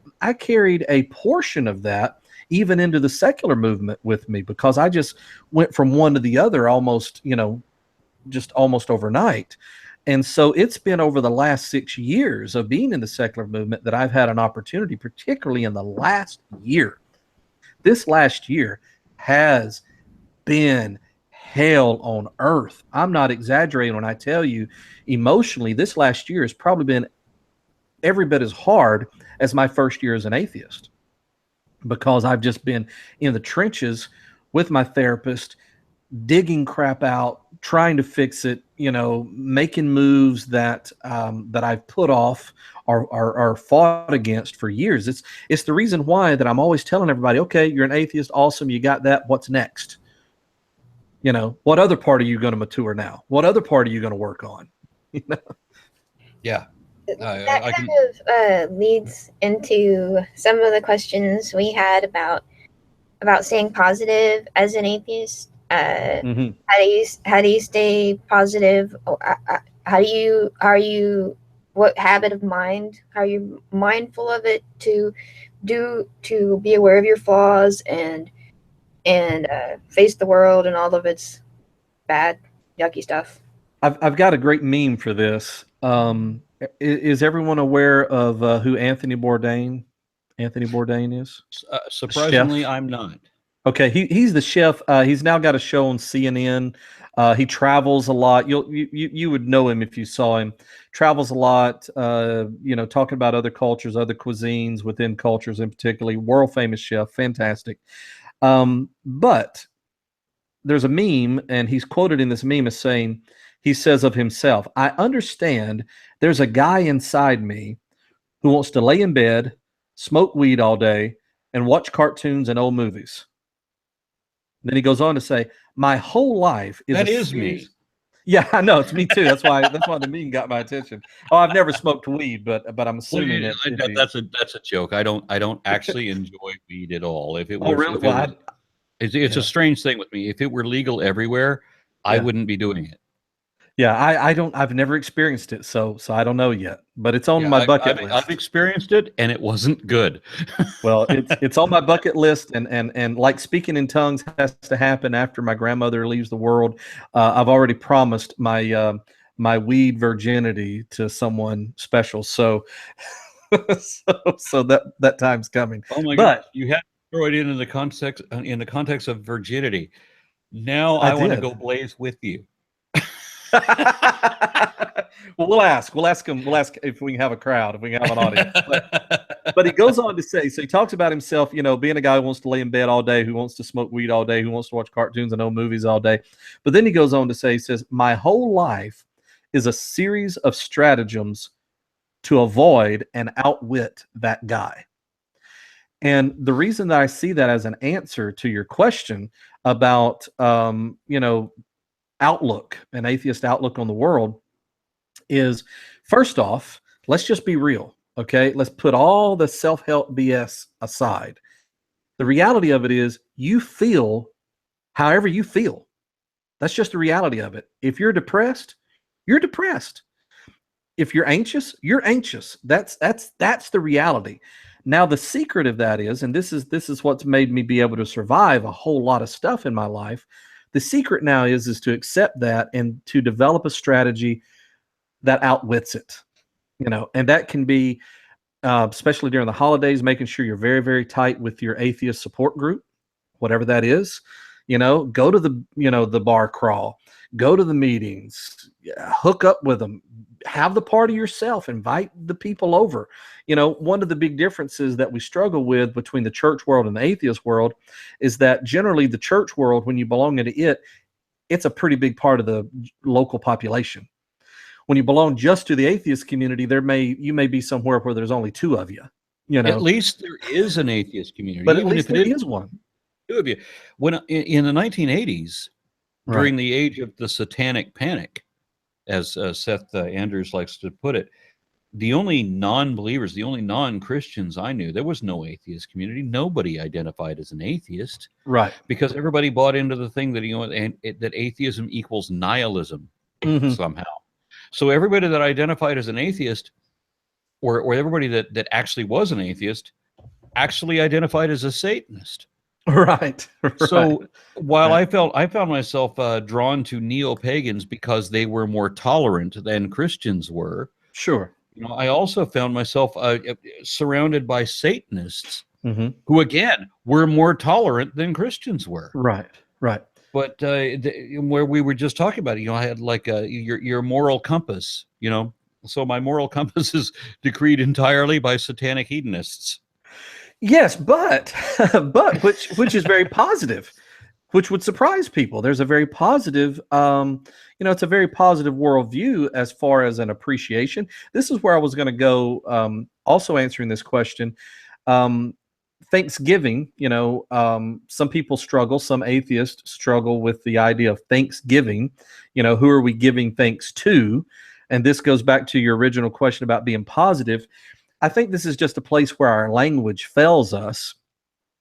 a portion of that even into the secular movement with me, because I just went from one to the other almost, just almost overnight. And so it's been over the last 6 years of being in the secular movement that I've had an opportunity, particularly in the last year. This last year has been hell on earth. I'm not exaggerating when I tell you, emotionally, this last year has probably been every bit as hard as my first year as an atheist, because I've just been in the trenches with my therapist, digging crap out, trying to fix it, making moves that I've put off or fought against for years. It's the reason why that I'm always telling everybody, okay, you're an atheist, awesome, you got that. What's next? What other part are you going to mature now? What other part are you going to work on? Yeah. That I kind can. of leads into some of the questions we had about staying positive as an atheist. Hmm. How do you stay positive? How are you what habit of mind? How are you mindful of it to be aware of your flaws and face the world and all of its bad, yucky stuff? I've got a great meme for this. Is everyone aware of who Anthony Bourdain is? Surprisingly, Chef. I'm not. Okay, he's the chef. He's now got a show on CNN. He travels a lot. You would know him if you saw him. Travels a lot. Talking about other cultures, other cuisines within cultures, in particularly. World famous chef, fantastic. But there's a meme, and he's quoted in this meme as saying, he says of himself, "I understand there's a guy inside me who wants to lay in bed, smoke weed all day, and watch cartoons and old movies." Then he goes on to say, "My whole life is That a is series." me. Yeah, I know, it's me too. That's why the meme got my attention. Oh, I've never smoked weed, but I'm Well, assuming that if he, that's a joke. I don't actually enjoy weed at all. oh really? If it was, Well, it's a yeah, strange thing with me. If it were legal everywhere, I yeah, wouldn't be doing it. yeah. I don't. I've never experienced it, so I don't know yet. But it's on Yeah, my bucket I've list. experienced it, and it wasn't good. Well, it's on my bucket list, and like speaking in tongues has to happen after my grandmother leaves the world. I've already promised my weed virginity to someone special, so so that time's coming. Oh my goodness, But you had to throw it in the context of virginity. Now I I want to did. go blaze with you. Well, we'll ask. We'll ask him. We'll ask if we can have a crowd, if we can have an audience. But he goes on to say, so he talks about himself, being a guy who wants to lay in bed all day, who wants to smoke weed all day, who wants to watch cartoons and old movies all day. But then he goes on to say, he says, "My whole life is a series of stratagems to avoid and outwit that guy." And the reason that I see that as an answer to your question about, outlook, an atheist outlook on the world, is first off, let's just be real. Okay. Let's put all the self help BS aside. The reality of it is you feel however you feel. That's just the reality of it. If you're depressed, you're depressed. If you're anxious, you're anxious. That's the reality. Now the secret of that is, and this is what's made me be able to survive a whole lot of stuff in my life. The secret now is to accept that and to develop a strategy that outwits it. And that can be, especially during the holidays, making sure you're very, very tight with your atheist support group, whatever that is. Go to the bar crawl, go to the meetings, hook up with them, have the party yourself, invite the people over. One of the big differences that we struggle with between the church world and the atheist world is that generally the church world, when you belong into it, it's a pretty big part of the local population. When you belong just to the atheist community, you may be somewhere where there's only two of you, At least there is an atheist community, but at even least if it there is is one. two of you. When in the 1980s, Right. during the age of the satanic panic, as Seth Andrews likes to put it, the only non-believers, the only non-Christians I knew, there was no atheist community. Nobody identified as an atheist Right. because everybody bought into the thing that that atheism equals nihilism Hmm. somehow. So everybody that identified as an atheist, or everybody that actually was an atheist, actually identified as a Satanist. Right. Right. So while Right. I found myself drawn to neo-pagans because they were more tolerant than Christians were, Sure. I also found myself surrounded by Satanists Hmm. who, again, were more tolerant than Christians were. Right. Right. But where we were just talking about it, I had like your moral compass, So my moral compass is decreed entirely by satanic hedonists. Yes, but but which is very positive, which would surprise people. There's a very positive, it's a very positive worldview as far as an appreciation. This is where I was going to go. Also answering this question, um, Thanksgiving. Some people struggle. Some atheists struggle with the idea of Thanksgiving. Who are we giving thanks to? and this goes back to your original question about being positive. I think this is just a place where our language fails us,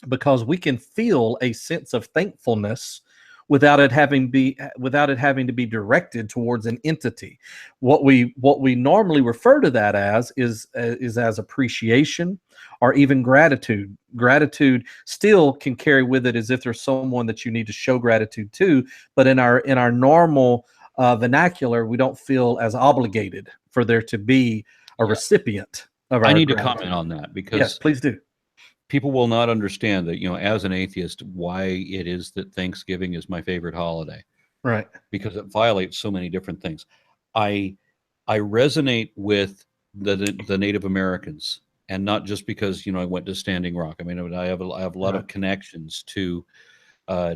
because we can feel a sense of thankfulness without it having to be directed towards an entity. What we normally refer to that as is as appreciation, or even gratitude. Gratitude still can carry with it as if there's someone that you need to show gratitude to, but in our normal vernacular, we don't feel as obligated for there to be a recipient of our I need gratitude. to comment on that, because Yes, please do. people will not understand that, as an atheist, why it is that Thanksgiving is my favorite holiday, Right. because it violates so many different things. I resonate with the Native Americans, and not just because I went to Standing Rock. I mean, I have a lot of connections to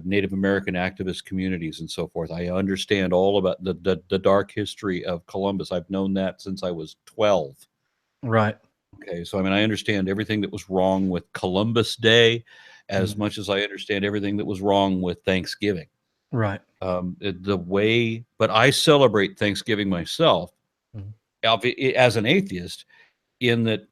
Native American activist communities and so forth. I understand all about the dark history of Columbus. I've known that since I was 12. Right. Okay, so I mean, I understand everything that was wrong with Columbus Day as much as I understand everything that was wrong with Thanksgiving. Right. But I celebrate Thanksgiving myself as an atheist, in that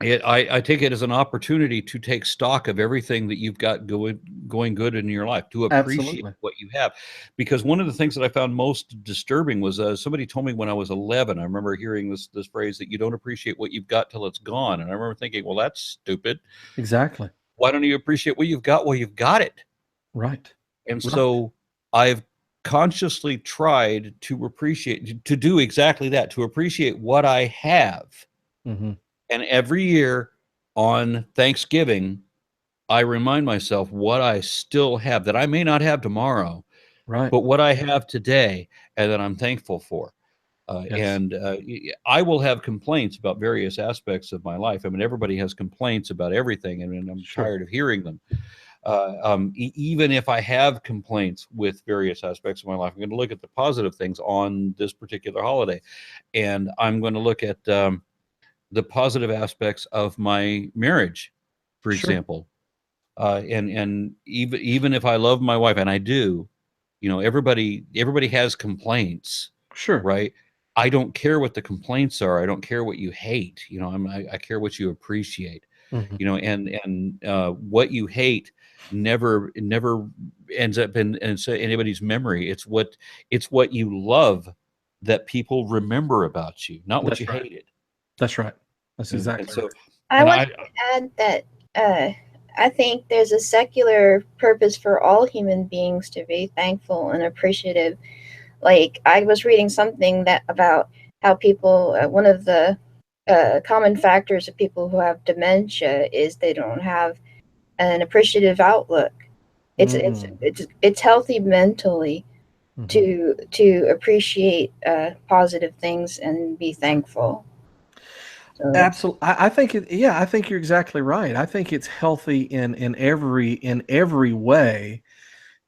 I take it as an opportunity to take stock of everything that you've got going good in your life, to appreciate Absolutely. what you have. Because one of the things that I found most disturbing was somebody told me when I was 11. I remember hearing this phrase that you don't appreciate what you've got till it's gone, and I remember thinking, well, that's stupid. Exactly. Why don't you appreciate what you've got while you've got it? Right. And Right. so I've consciously tried to do exactly that, to appreciate what I have. Mm-hmm. And every year on Thanksgiving, I remind myself what I still have that I may not have tomorrow, Right. but what I have today and that I'm thankful for. Yes. And I will have complaints about various aspects of my life. I mean, everybody has complaints about everything, and I'm Sure. tired of hearing them. Even if I have complaints with various aspects of my life, I'm going to look at the positive things on this particular holiday, and I'm going to look at the positive aspects of my marriage, for Sure. example. And even if I love my wife, and I do, everybody has complaints, Sure. right? I don't care what the complaints are. I don't care what you hate. I care what you appreciate. Mm-hmm. And what you hate never ends up in anybody's memory. It's what you love that people remember about you, not what That's you right. hated. That's right. That's And exactly so, right. I and want to add that I think there's a secular purpose for all human beings to be thankful and appreciative. Like, I was reading something that about how people, one of the common factors of people who have dementia is they don't have an appreciative outlook. It's healthy mentally to appreciate positive things and be thankful. So, Absolutely. I think I think you're exactly right. I think it's healthy in every way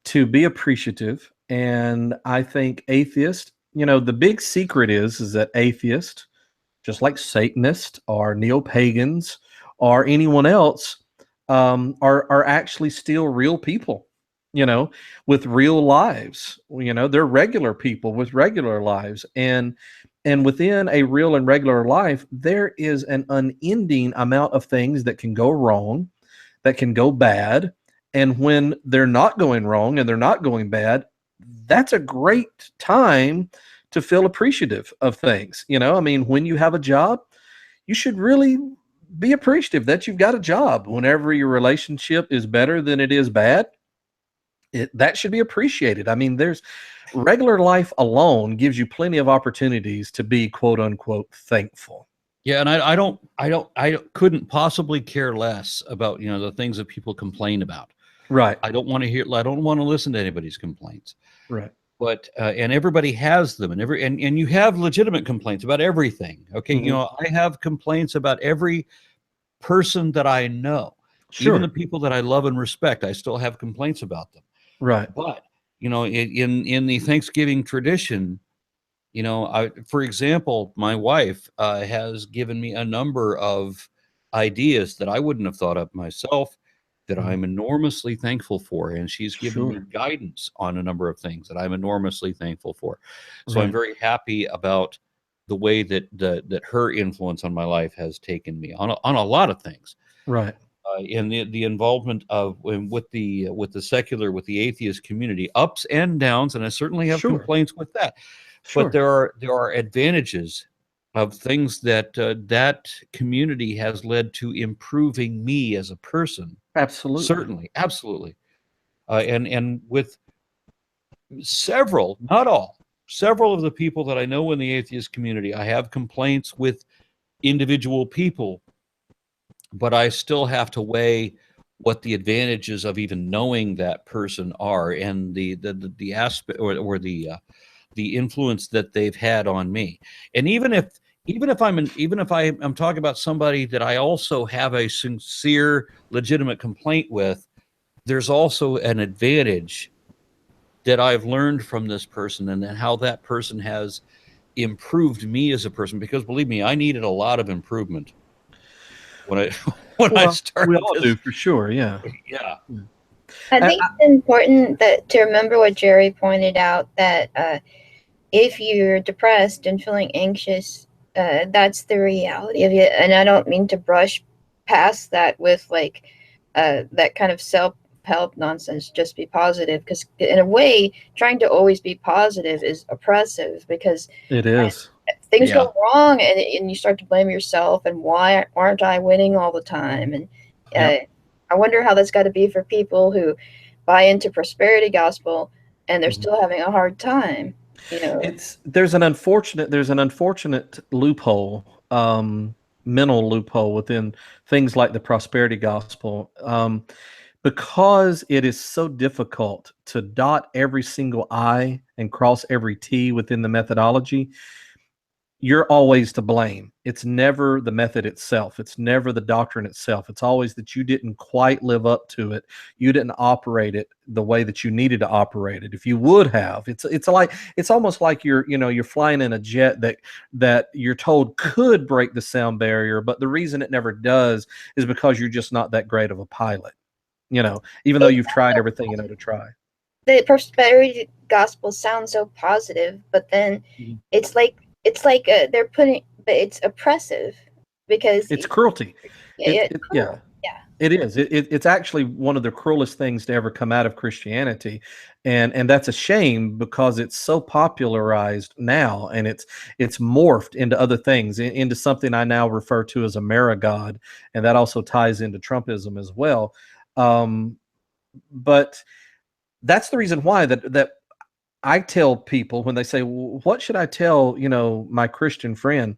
to be appreciative. And I think atheist, the big secret is that atheist, just like Satanists or neo-pagans or anyone else, are actually still real people, with real lives. They're regular people with regular lives, and within a real and regular life, there is an unending amount of things that can go wrong, that can go bad. And when they're not going wrong and they're not going bad, that's a great time to feel appreciative of things. I mean, when you have a job, you should really be appreciative that you've got a job. Whenever your relationship is better than it is bad, that should be appreciated. I mean, there's regular life alone gives you plenty of opportunities to be quote unquote thankful. Yeah, and I couldn't possibly care less about the things that people complain about. Right. I don't want to listen to anybody's complaints. Right. But and everybody has them, and you have legitimate complaints about everything. Okay, Mm-hmm. I have complaints about every person that I know, even the Sure. people that I love and respect. I still have complaints about them. Right. But in the Thanksgiving tradition, for example, my wife has given me a number of ideas that I wouldn't have thought of myself, that I'm enormously thankful for. And she's given me Sure. guidance on a number of things that I'm enormously thankful for. So I'm Right. very happy about the way that that her influence on my life has taken me on a lot of things. Right. In the involvement of with the secular, with the atheist community, ups and downs, and I certainly have Sure. complaints with that. Sure. But there are advantages of things that that community has led to improving me as a person. Absolutely. Certainly, absolutely, and with several, not all, several of the people that I know in the atheist community, I have complaints with individual people, but I still have to weigh what the advantages of even knowing that person are, and the aspect or the influence that they've had on me. And even if I'm talking about somebody that I also have a sincere, legitimate complaint with, there's also an advantage that I've learned from this person, and then how that person has improved me as a person. Because believe me, I needed a lot of improvement when I when I Well, we started all this. do, for sure. Yeah. Yeah. I think it's important to remember what Jerry pointed out, that if you're depressed and feeling anxious, that's the reality of it. And I don't mean to brush past that with like that kind of self-help nonsense. Just be positive, because in a way, trying to always be positive is oppressive, because It is. things Yeah. go wrong, and you start to blame yourself, and why aren't I winning all the time? And I wonder how that's got to be for people who buy into prosperity gospel and they're Mhm. still having a hard time. You know, There's an unfortunate loophole, mental loophole within things like the prosperity gospel, because it is so difficult to dot every single I and cross every T within the methodology. You're always to blame. It's never the method itself. It's never the doctrine itself. It's always that you didn't quite live up to it. You didn't operate it the way that you needed to operate it. If you would have, it's almost like you're flying in a jet that you're told could break the sound barrier, but the reason it never does is because you're just not that great of a pilot. Even though you've tried everything to try. the prosperity gospel sounds so positive, but then Mhm. it's like they're putting, but it's oppressive because It's cruelty. it's Yeah. cruel. Yeah. It is. It's actually one of the cruelest things to ever come out of Christianity, and that's a shame, because it's so popularized now, and it's morphed into other things, into something I now refer to as Amerigod, and that also ties into Trumpism as well. But that's the reason why that I tell people when they say, "What should I tell my Christian friend?"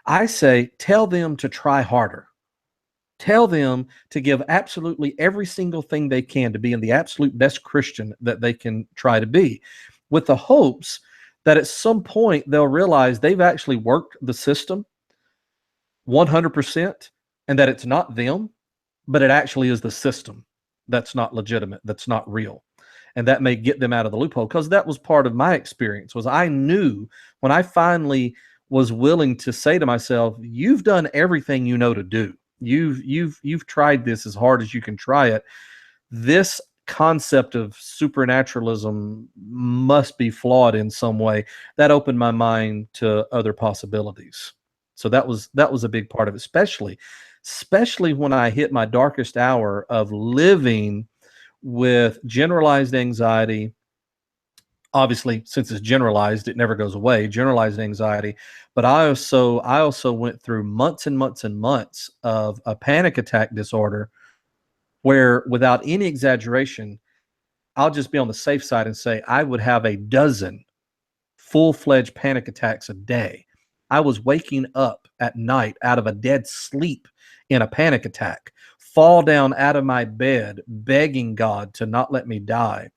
I say, tell them to try harder. Tell them to give absolutely every single thing they can to be in the absolute best Christian that they can try to be, with the hopes that at some point they'll realize they've actually worked the system 100%, and that it's not them, but it actually is the system that's not legitimate, that's not real. And that may get them out of the loophole, because that was part of my experience. Was I knew when I finally was willing to say to myself, you've done everything you know to do. You've tried this as hard as you can try it. This concept of supernaturalism must be flawed in some way. That opened my mind to other possibilities. So that was a big part of it, especially when I hit my darkest hour of living with generalized anxiety. Obviously, since it's generalized, it never goes away, generalized anxiety. But I also went through months and months and months of a panic attack disorder, where, without any exaggeration, I'll just be on the safe side and say I would have a dozen full-fledged panic attacks a day. I was waking up at night out of a dead sleep in a panic attack, fall down out of my bed, begging God to not let me die,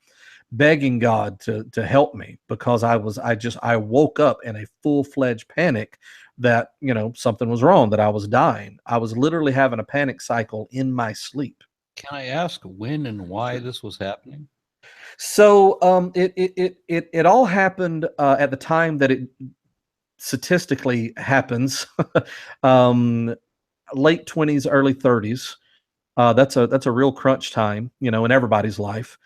begging God to help me, because I woke up in a full-fledged panic that, something was wrong, that I was dying. I was literally having a panic cycle in my sleep. Can I ask when and why this was happening? So it all happened at the time that it statistically happens, late 20s, early 30s. That's a real crunch time, in everybody's life.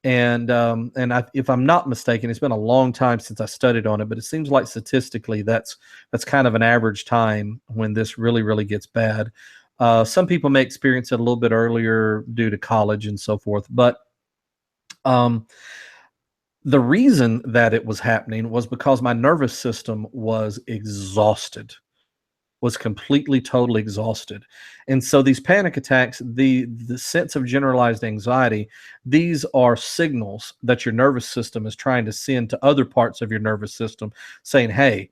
If I'm not mistaken, it's been a long time since I studied on it, but it seems like statistically that's kind of an average time when this really, really gets bad. Some people may experience it a little bit earlier due to college and so forth, but the reason that it was happening was because my nervous system was exhausted, was completely, totally exhausted. And so these panic attacks, the sense of generalized anxiety, these are signals that your nervous system is trying to send to other parts of your nervous system saying, hey,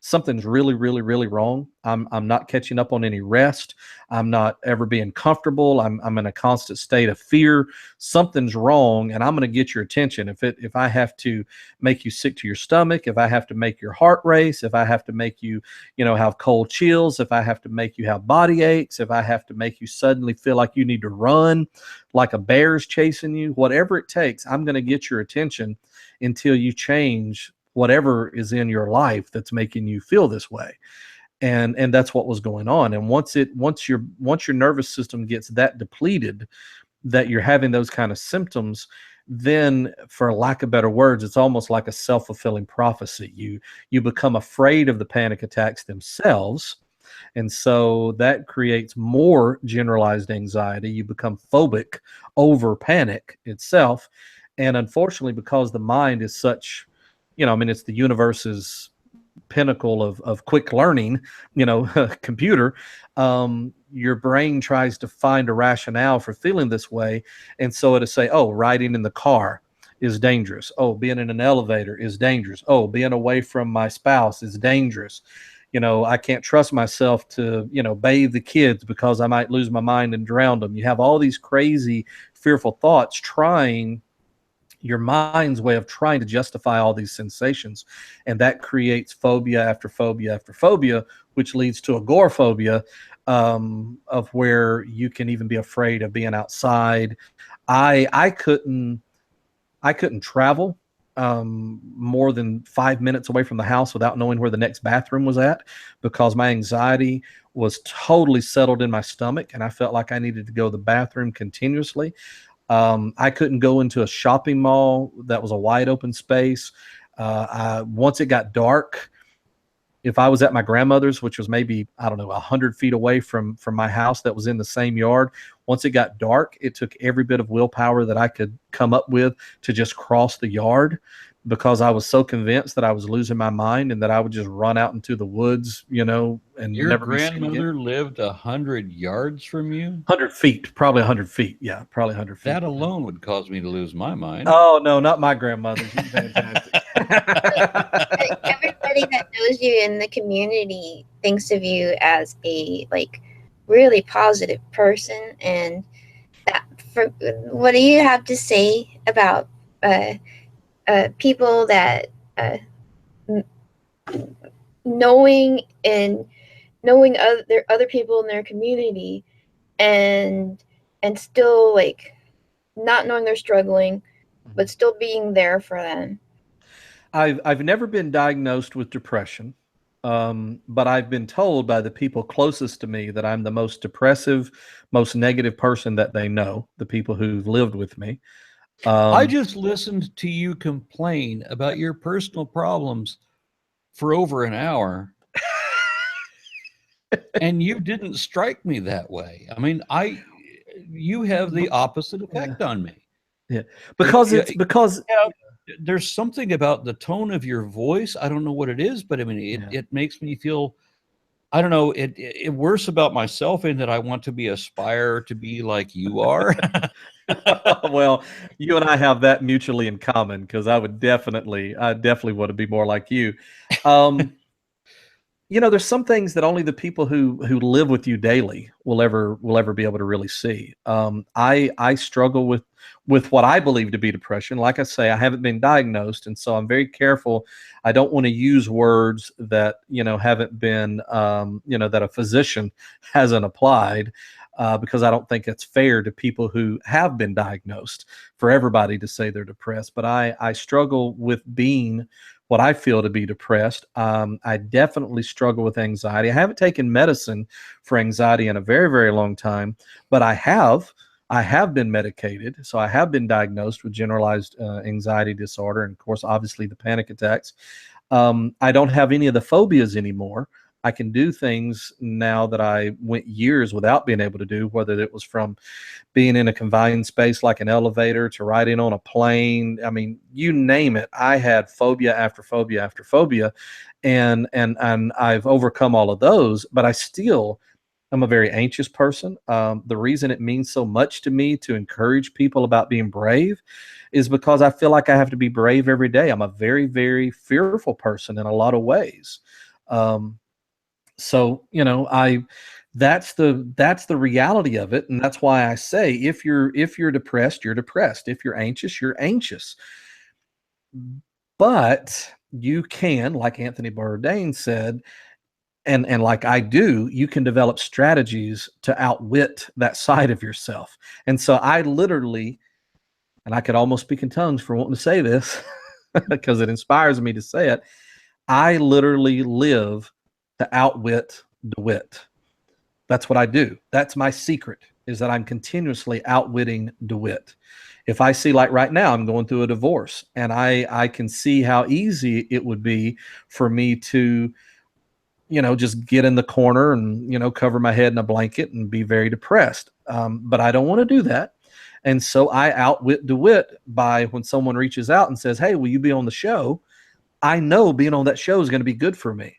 something's really, really, really wrong. I'm not catching up on any rest. I'm not ever being comfortable. I'm in a constant state of fear. Something's wrong, and I'm going to get your attention. If I have to make you sick to your stomach, if I have to make your heart race, if I have to make you, have cold chills, if I have to make you have body aches, if I have to make you suddenly feel like you need to run, like a bear's chasing you, whatever it takes, I'm going to get your attention until you change whatever is in your life that's making you feel this way. And that's what was going on. And once your nervous system gets that depleted, that you're having those kind of symptoms, then, for lack of better words, it's almost like a self-fulfilling prophecy. You become afraid of the panic attacks themselves, and so that creates more generalized anxiety. You become phobic over panic itself. And unfortunately, because the mind is such, it's the universe's pinnacle of quick learning, computer, your brain tries to find a rationale for feeling this way. And so it'll say, oh, riding in the car is dangerous. Oh, being in an elevator is dangerous. Oh, being away from my spouse is dangerous. I can't trust myself to, bathe the kids because I might lose my mind and drown them. You have all these crazy, fearful thoughts your mind's way of trying to justify all these sensations. And that creates phobia after phobia after phobia, which leads to agoraphobia, of where you can even be afraid of being outside. I couldn't travel more than 5 minutes away from the house without knowing where the next bathroom was at, because my anxiety was totally settled in my stomach and I felt like I needed to go to the bathroom continuously. I couldn't go into a shopping mall that was a wide open space. Once it got dark, if I was at my grandmother's, which was maybe, 100 feet away from my house that was in the same yard, once it got dark, it took every bit of willpower that I could come up with to just cross the yard, because I was so convinced that I was losing my mind and that I would just run out into the woods, and Your never be seen again. grandmother lived 100 yards from you? 100 feet, probably 100 feet. Yeah, probably 100 feet. That alone would cause me to lose my mind. Oh, no, not my grandmother. She's fantastic. Everybody that knows you in the community thinks of you as a really positive person. And what do you have to say about people that knowing other people in their community and still not knowing they're struggling, but still being there for them? I've never been diagnosed with depression, but I've been told by the people closest to me that I'm the most depressive, most negative person that they know, the people who've lived with me. I just listened to you complain about your personal problems for over an hour. And you didn't strike me that way. I mean, you have the opposite effect on me. Yeah, because there's something about the tone of your voice. I don't know what it is, but I mean, it makes me feel, I don't know, it worse about myself in that I want to aspire to be like you are. Well, you and I have that mutually in common, because I definitely want to be more like you. There's some things that only the people who live with you daily will ever be able to really see. I struggle with what I believe to be depression. Like I say, I haven't been diagnosed, and so I'm very careful. I don't want to use words that haven't been that a physician hasn't applied, because I don't think it's fair to people who have been diagnosed for everybody to say they're depressed. But I struggle with being what I feel to be depressed. I definitely struggle with anxiety. I haven't taken medicine for anxiety in a very, very long time, but I have I have been medicated, so I have been diagnosed with generalized anxiety disorder, and of course, obviously the panic attacks. I don't have any of the phobias anymore. I can do things now that I went years without being able to do, whether it was from being in a confined space like an elevator to riding on a plane. I mean, you name it. I had phobia after phobia after phobia, and I've overcome all of those, but I still am a very anxious person. The reason it means so much to me to encourage people about being brave is because I feel like I have to be brave every day. I'm a very, very fearful person in a lot of ways. So, you know, that's the reality of it. And that's why I say, if you're depressed, you're depressed. If you're anxious, you're anxious. But you can, like Anthony Bourdain said, and like I do, you can develop strategies to outwit that side of yourself. And so I literally, and I could almost speak in tongues for wanting to say this because it inspires me to say it, I literally live to outwit DeWitt. That's what I do. That's my secret, is that I'm continuously outwitting DeWitt. If I see, like right now, I'm going through a divorce, and I can see how easy it would be for me to, you know, just get in the corner and, you know, cover my head in a blanket and be very depressed. But I don't want to do that. And so I outwit DeWitt by, when someone reaches out and says, hey, will you be on the show? I know being on that show is going to be good for me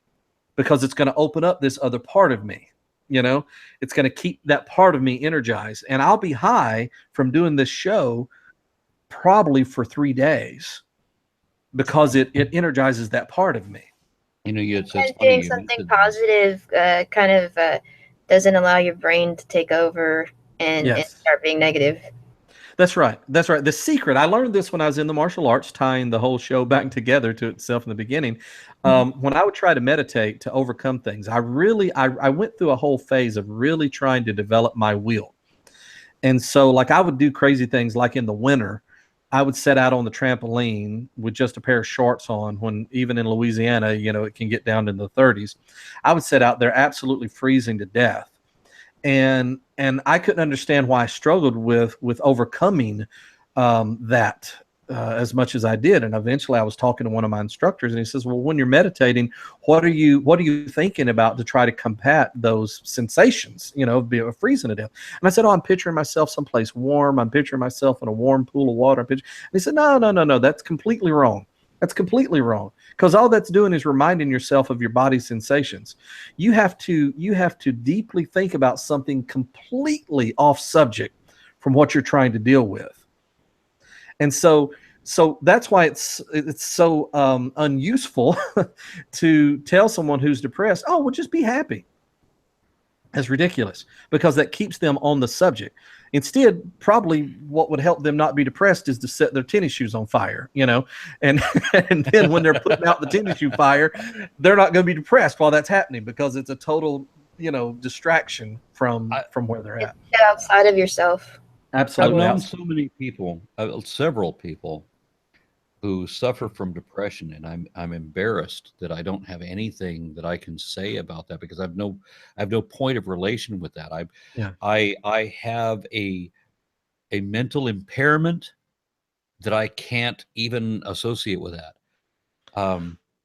because it's going to open up this other part of me. You know, it's going to keep that part of me energized. And I'll be high from doing this show probably for 3 days because it energizes that part of me. You know, it's And funny. doing something positive kind of doesn't allow your brain to take over and start being negative. That's right. That's right. The secret, I learned this when I was in the martial arts, tying the whole show back together to itself in the beginning. When I would try to meditate to overcome things, I went through a whole phase of really trying to develop my will. And so, like, I would do crazy things, like in the winter, I would set out on the trampoline with just a pair of shorts on, when even in Louisiana, you know, it can get down in the 30s. I would set out there absolutely freezing to death. And I couldn't understand why I struggled with overcoming that as much as I did. And eventually I was talking to one of my instructors, and he says, well, when you're meditating, what are you thinking about to try to combat those sensations, you know, of freezing to death? And I said, oh, I'm picturing myself someplace warm. I'm picturing myself in a warm pool of water. And he said, no, that's completely wrong. That's completely wrong, because all that's doing is reminding yourself of your body's sensations. You have to deeply think about something completely off subject from what you're trying to deal with. And so that's why it's so unuseful to tell someone who's depressed, oh, well, just be happy. That's ridiculous, because that keeps them on the subject. Instead, probably what would help them not be depressed is to set their tennis shoes on fire, you know, and then when they're putting out the tennis shoe fire, they're not going to be depressed while that's happening, because it's a total, you know, distraction from where they're at. Get outside of yourself. Absolutely. I've known so many people, several people, who suffer from depression, and I'm embarrassed that I don't have anything that I can say about that, because I have no point of relation with that. I have a mental impairment that I can't even associate with that.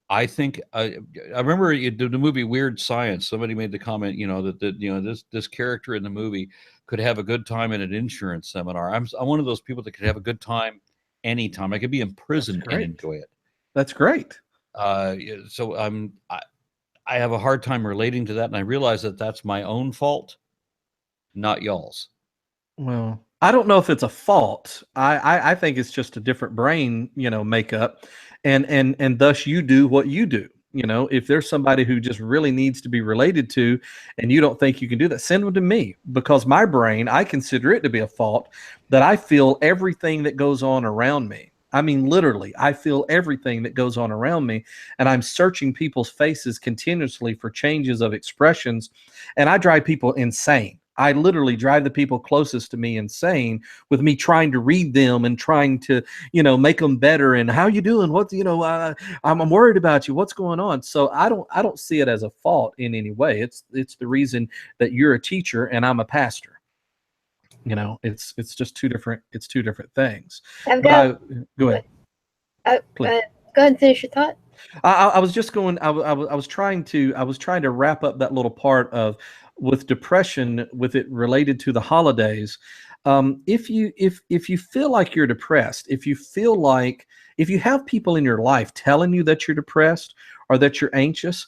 I think I remember the movie Weird Science. Somebody made the comment, you know, that you know, this character in the movie could have a good time in an insurance seminar. I'm one of those people that could have a good time anytime. I could be in prison and enjoy it. That's great. So I have a hard time relating to that, and I realize that that's my own fault, not y'all's. Well, I don't know if it's a fault. I think it's just a different brain, you know, makeup, and thus you do what you do. You know, if there's somebody who just really needs to be related to, and you don't think you can do that, send them to me, because my brain, I consider it to be a fault, that I feel everything that goes on around me. I mean, literally, I feel everything that goes on around me, and I'm searching people's faces continuously for changes of expressions, and I drive people insane. I literally drive the people closest to me insane with me trying to read them and trying to, you know, make them better. And how you doing? What, you know, I'm worried about you. What's going on? So I don't see it as a fault in any way. It's the reason that you're a teacher and I'm a pastor. You know, it's just two different things. I've But got. go ahead. Please. Go ahead and finish your thought. I was just going. I was trying to wrap up that little part of with depression, with it related to the holidays. If you feel like you're depressed, if you have people in your life telling you that you're depressed or that you're anxious,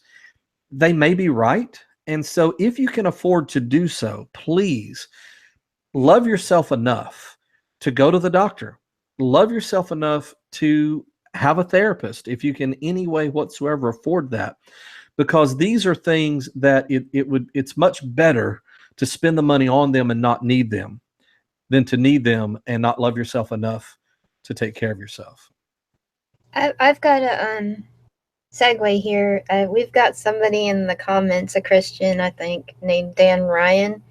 they may be right. And so, if you can afford to do so, please love yourself enough to go to the doctor. Love yourself enough to have a therapist if you can any way whatsoever afford that, because these are things that it's much better to spend the money on them and not need them than to need them and not love yourself enough to take care of yourself. I've got a segue here. We've got somebody in the comments, a Christian, I think, named Dan Ryan,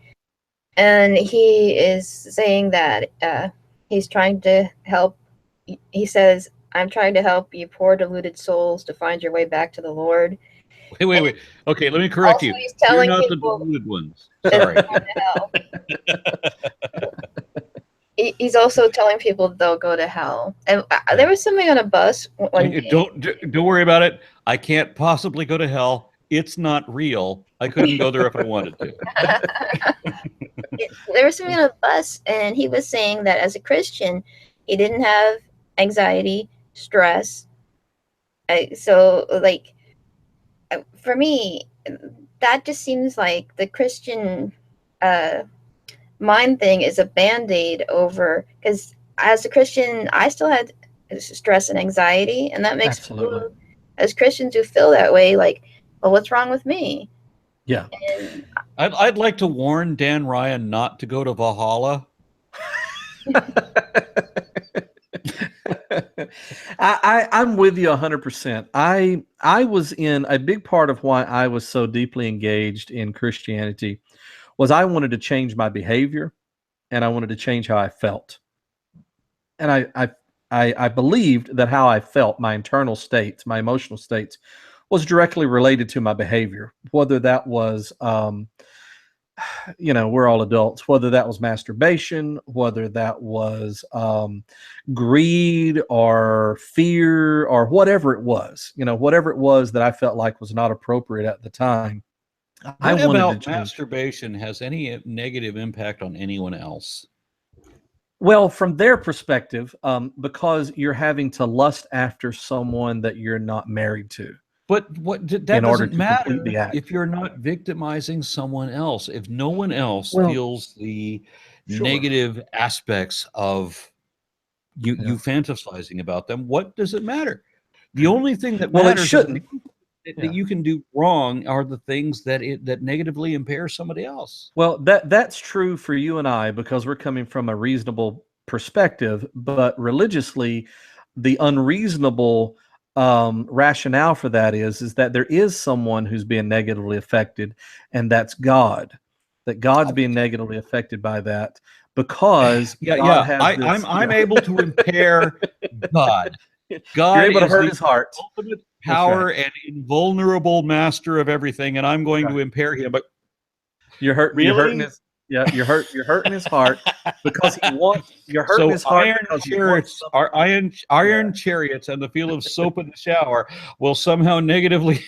and he is saying that he's trying to help. He says, "I'm trying to help you poor deluded souls to find your way back to the Lord." Wait. Okay, let me correct you. He's telling You're not people the deluded ones. Sorry. He's also telling people they'll go to hell. And there was something on a bus. Don't worry about it. I can't possibly go to hell. It's not real. I couldn't go there if I wanted to. There was something on a bus, and he was saying that as a Christian, he didn't have anxiety, stress. So, like, for me, that just seems like the Christian mind thing is a band-aid over, because as a Christian, I still had stress and anxiety, and that makes people, as Christians who feel that way, like, well, what's wrong with me? Yeah. And I'd like to warn Dan Ryan not to go to Valhalla. I'm with you 100%. I was in a big part of why I was so deeply engaged in Christianity was I wanted to change my behavior and I wanted to change how I felt. And I believed that how I felt, my internal states, my emotional states, was directly related to my behavior, whether that was we're all adults, whether that was masturbation, whether that was greed or fear or whatever it was, whatever it was that I felt like was not appropriate at the time. What about masturbation has any negative impact on anyone else? Well, from their perspective, because you're having to lust after someone that you're not married to. But that doesn't matter if you're not victimizing someone else. If no one else feels the negative aspects of you fantasizing about them, what does it matter? The only thing that matters it shouldn't. that you can do wrong are the things that negatively impair somebody else. Well, that's true for you and I because we're coming from a reasonable perspective, but religiously, the unreasonable rationale for that is that there is someone who's being negatively affected, and that's God. That God's being negatively affected by that because I'm able to impair God. God You're able to hurt is his heart. Ultimate power and invulnerable master of everything, and I'm going to impair him. But you're hurting his. Yeah, you're hurting his heart because he wants. You're hurting his heart. Iron chariots and the feel of soap in the shower will somehow negatively.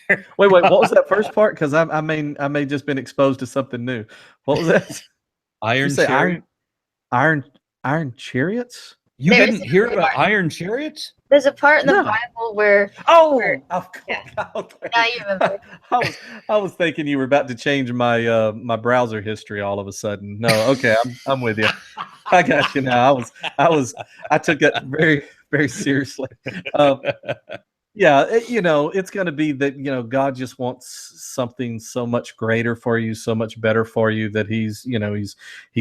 Wait, what was that first part? Because I may just been exposed to something new. What was that? Iron chariots. You didn't hear about iron chariots? There's a part in the Bible where now you remember. I was thinking you were about to change my my browser history all of a sudden. No, okay, I'm with you. I got you now. I took that very, very seriously. Yeah, it's going to be that, God just wants something so much greater for you, so much better for you that he's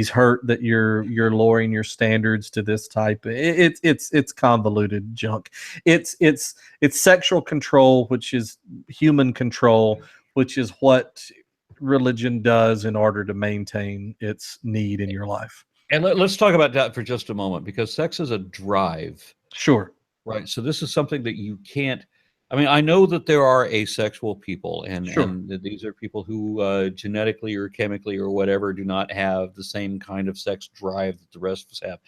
hurt that you're lowering your standards to this type. It's convoluted junk. It's sexual control, which is human control, which is what religion does in order to maintain its need in your life. And let's talk about that for just a moment, because sex is a drive. Sure. Right. So this is something that you can't I mean, I know that there are asexual people, and Sure. and that these are people who genetically or chemically or whatever do not have the same kind of sex drive that the rest of us have.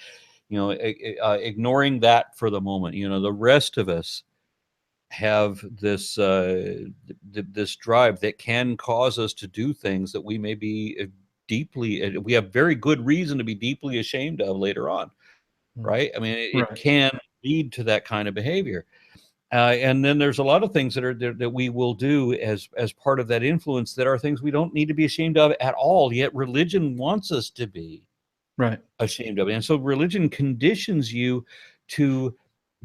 You know, ignoring that for the moment, you know, the rest of us have this this drive that can cause us to do things that we may be deeply, we have very good reason to be deeply ashamed of later on, right? I mean, it Right. can lead to that kind of behavior. And then there's a lot of things that are that we will do as part of that influence that are things we don't need to be ashamed of at all. Yet religion wants us to be Right. ashamed of it. And so religion conditions you to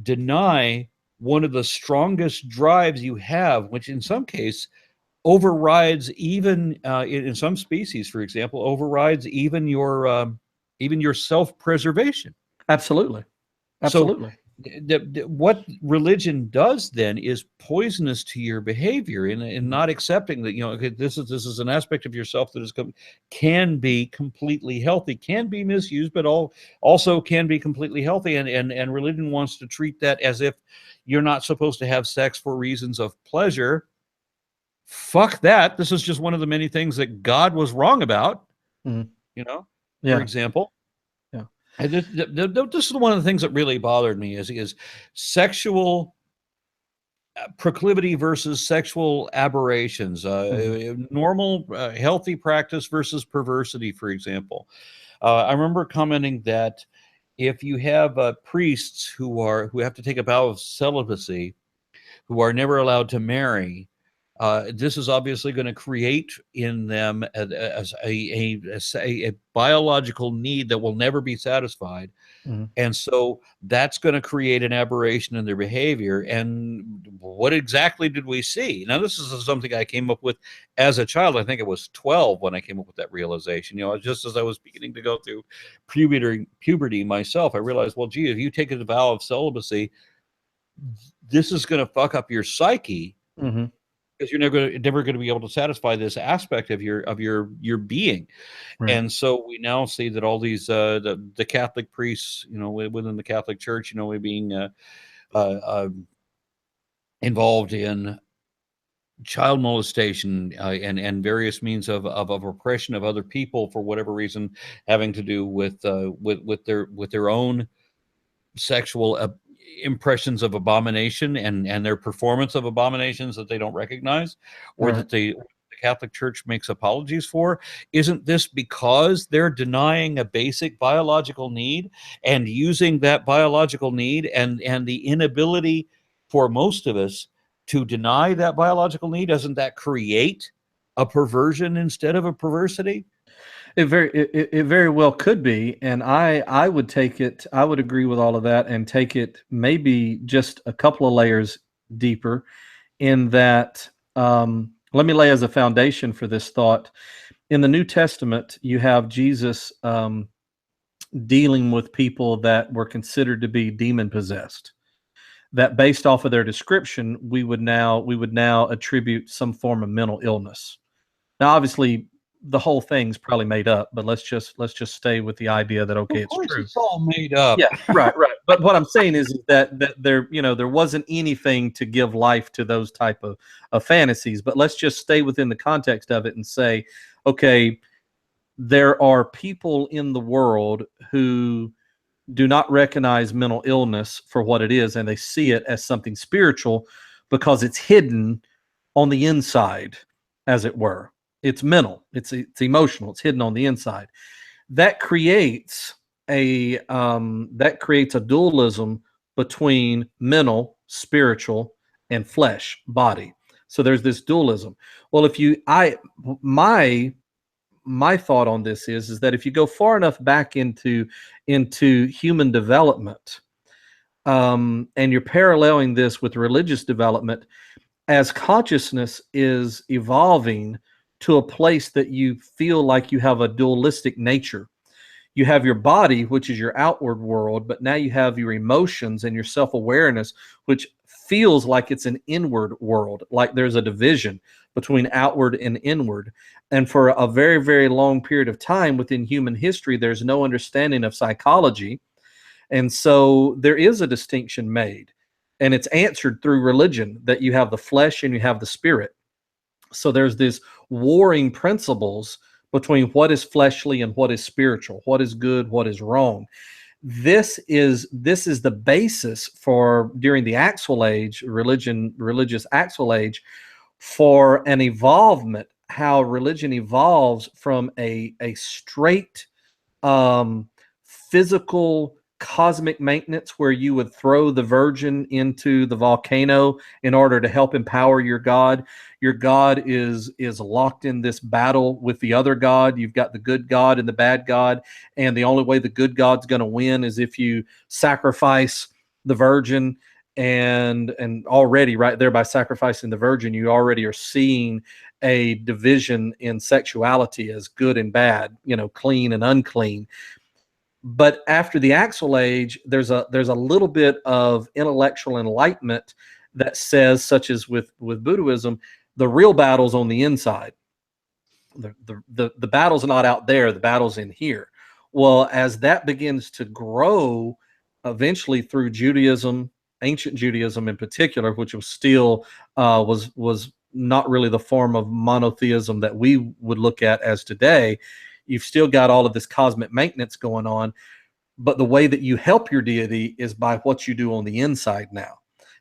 deny one of the strongest drives you have, which in some case overrides even in some species, for example, overrides even your self-preservation. Absolutely. So Absolutely. what religion does then is poisonous to your behavior in not accepting that, you know, okay, this is an aspect of yourself that is can be completely healthy, can be misused, but also can be completely healthy, and religion wants to treat that as if you're not supposed to have sex for reasons of pleasure. Fuck that. This is just one of the many things that God was wrong about, Mhm. you know, for Yeah. example. Yeah. And this is one of the things that really bothered me is sexual proclivity versus sexual aberrations, normal healthy practice versus perversity, for example. I remember commenting that if you have priests who have to take a vow of celibacy, who are never allowed to marry, this is obviously going to create in them as a biological need that will never be satisfied. Mhm. And so that's going to create an aberration in their behavior. And what exactly did we see? Now, this is something I came up with as a child. I think it was 12 when I came up with that realization. You know, just as I was beginning to go through puberty myself, I realized, well, gee, if you take a vow of celibacy, this is going to fuck up your psyche Mhm. because you're never going to be able to satisfy this aspect of your being. Right. And so we now see that all these the Catholic priests, you know, within the Catholic Church, you know, we're being involved in child molestation and various means of oppression of other people for whatever reason, having to do with their own sexual impressions of abomination and their performance of abominations that they don't recognize, or Right. that the Catholic Church makes apologies for. Isn't this because they're denying a basic biological need and using that biological need and the inability for most of us to deny that biological need? Doesn't that create a perversion instead of a perversity? It very well could be, and I would take it. I would agree with all of that, and take it maybe just a couple of layers deeper. In that, let me lay as a foundation for this thought. In the New Testament, you have Jesus dealing with people that were considered to be demon possessed. That, based off of their description, we would now attribute some form of mental illness. Now, obviously, the whole thing's probably made up, but let's just stay with the idea that, okay, Of it's course, true. it's all made up. Yeah, right, right. But what I'm saying is that there, there wasn't anything to give life to those type of fantasies. But let's just stay within the context of it and say, okay, there are people in the world who do not recognize mental illness for what it is, and they see it as something spiritual because it's hidden on the inside, as it were. It's mental, it's emotional, it's hidden on the inside. That creates a dualism between mental, spiritual, and flesh, body. So there's this dualism. Well, if you I my thought on this is that if you go far enough back into human development, and you're paralleling this with religious development, as consciousness is evolving to a place that you feel like you have a dualistic nature. You have your body, which is your outward world, but now you have your emotions and your self-awareness, which feels like it's an inward world, like there's a division between outward and inward. And for a very, very long period of time within human history, there's no understanding of psychology. And so there is a distinction made. and it's answered through religion, that you have the flesh and you have the spirit. So there's this warring principles between what is fleshly and what is spiritual, what is good, what is wrong. This is the basis for, during the Axel Age, religious Axel Age, for an evolvement, how religion evolves from a straight physical cosmic maintenance, where you would throw the virgin into the volcano in order to help empower your god. Your god is locked in this battle with the other god. You've got the good god and the bad god, and the only way the good god's going to win is if you sacrifice the virgin. And already right there, by sacrificing the virgin, you already are seeing a division in sexuality as good and bad, clean and unclean. But after the Axel Age, there's a little bit of intellectual enlightenment that says, such as with Buddhism, the real battle's on the inside. The battle's not out there, the battle's in here. Well, as that begins to grow, eventually through Judaism, ancient Judaism in particular, which was still was not really the form of monotheism that we would look at as today. You've still got all of this cosmic maintenance going on, but the way that you help your deity is by what you do on the inside now.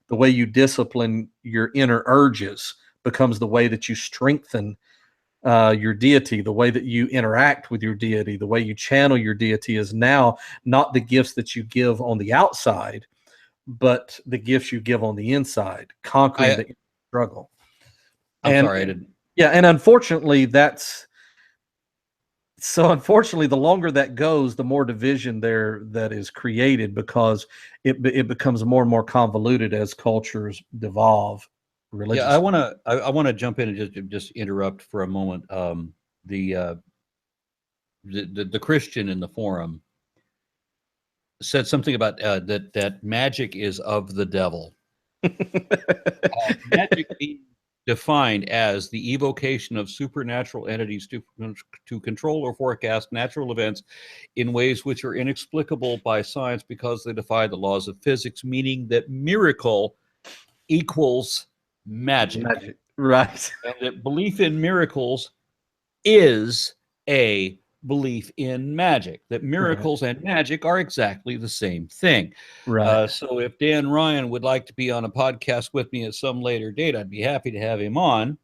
The way you discipline your inner urges becomes the way that you strengthen your deity. The way that you interact with your deity, the way you channel your deity, is now not the gifts that you give on the outside, but the gifts you give on the inside, conquering the struggle. I'm sorry, I didn't. Yeah, and unfortunately, unfortunately, the longer that goes, the more division that is created, because it becomes more and more convoluted as cultures devolve. Yeah, I want to jump in and just interrupt for a moment. The Christian in the forum said something about that magic is of the devil. Magic being defined as the evocation of supernatural entities to control or forecast natural events in ways which are inexplicable by science because they defy the laws of physics, meaning that miracle equals magic. Right. And that belief in miracles is a belief in magic, that miracles and magic are exactly the same thing. Right. So if Dan Ryan would like to be on a podcast with me at some later date, I'd be happy to have him on.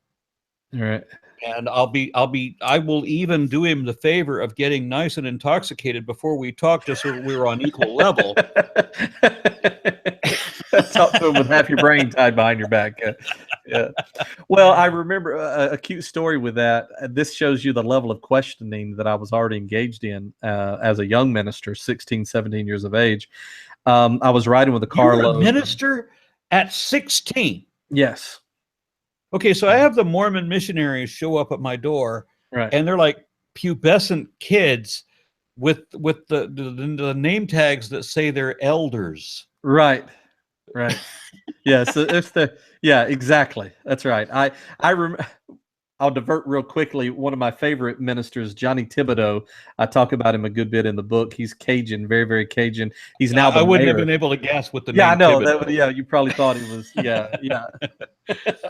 All right. And I will even do him the favor of getting nice and intoxicated before we talk, just so we're on equal level. Talk to him with half your brain tied behind your back. Yeah. Well, I remember a cute story with that. This shows you the level of questioning that I was already engaged in as a young minister, 16, 17 years of age. I was riding with a carload. You were a minister at 16? Yes. Okay, so I have the Mormon missionaries show up at my door, right, and they're like pubescent kids with the name tags that say they're elders. Right. Right. Yeah. So exactly. That's right. I'll divert real quickly. One of my favorite ministers, Johnny Thibodeau, I talk about him a good bit in the book. He's Cajun, very, very Cajun. He's now I wouldn't have been able to guess what the name. Yeah, I know. Thibodeau. You probably thought he was,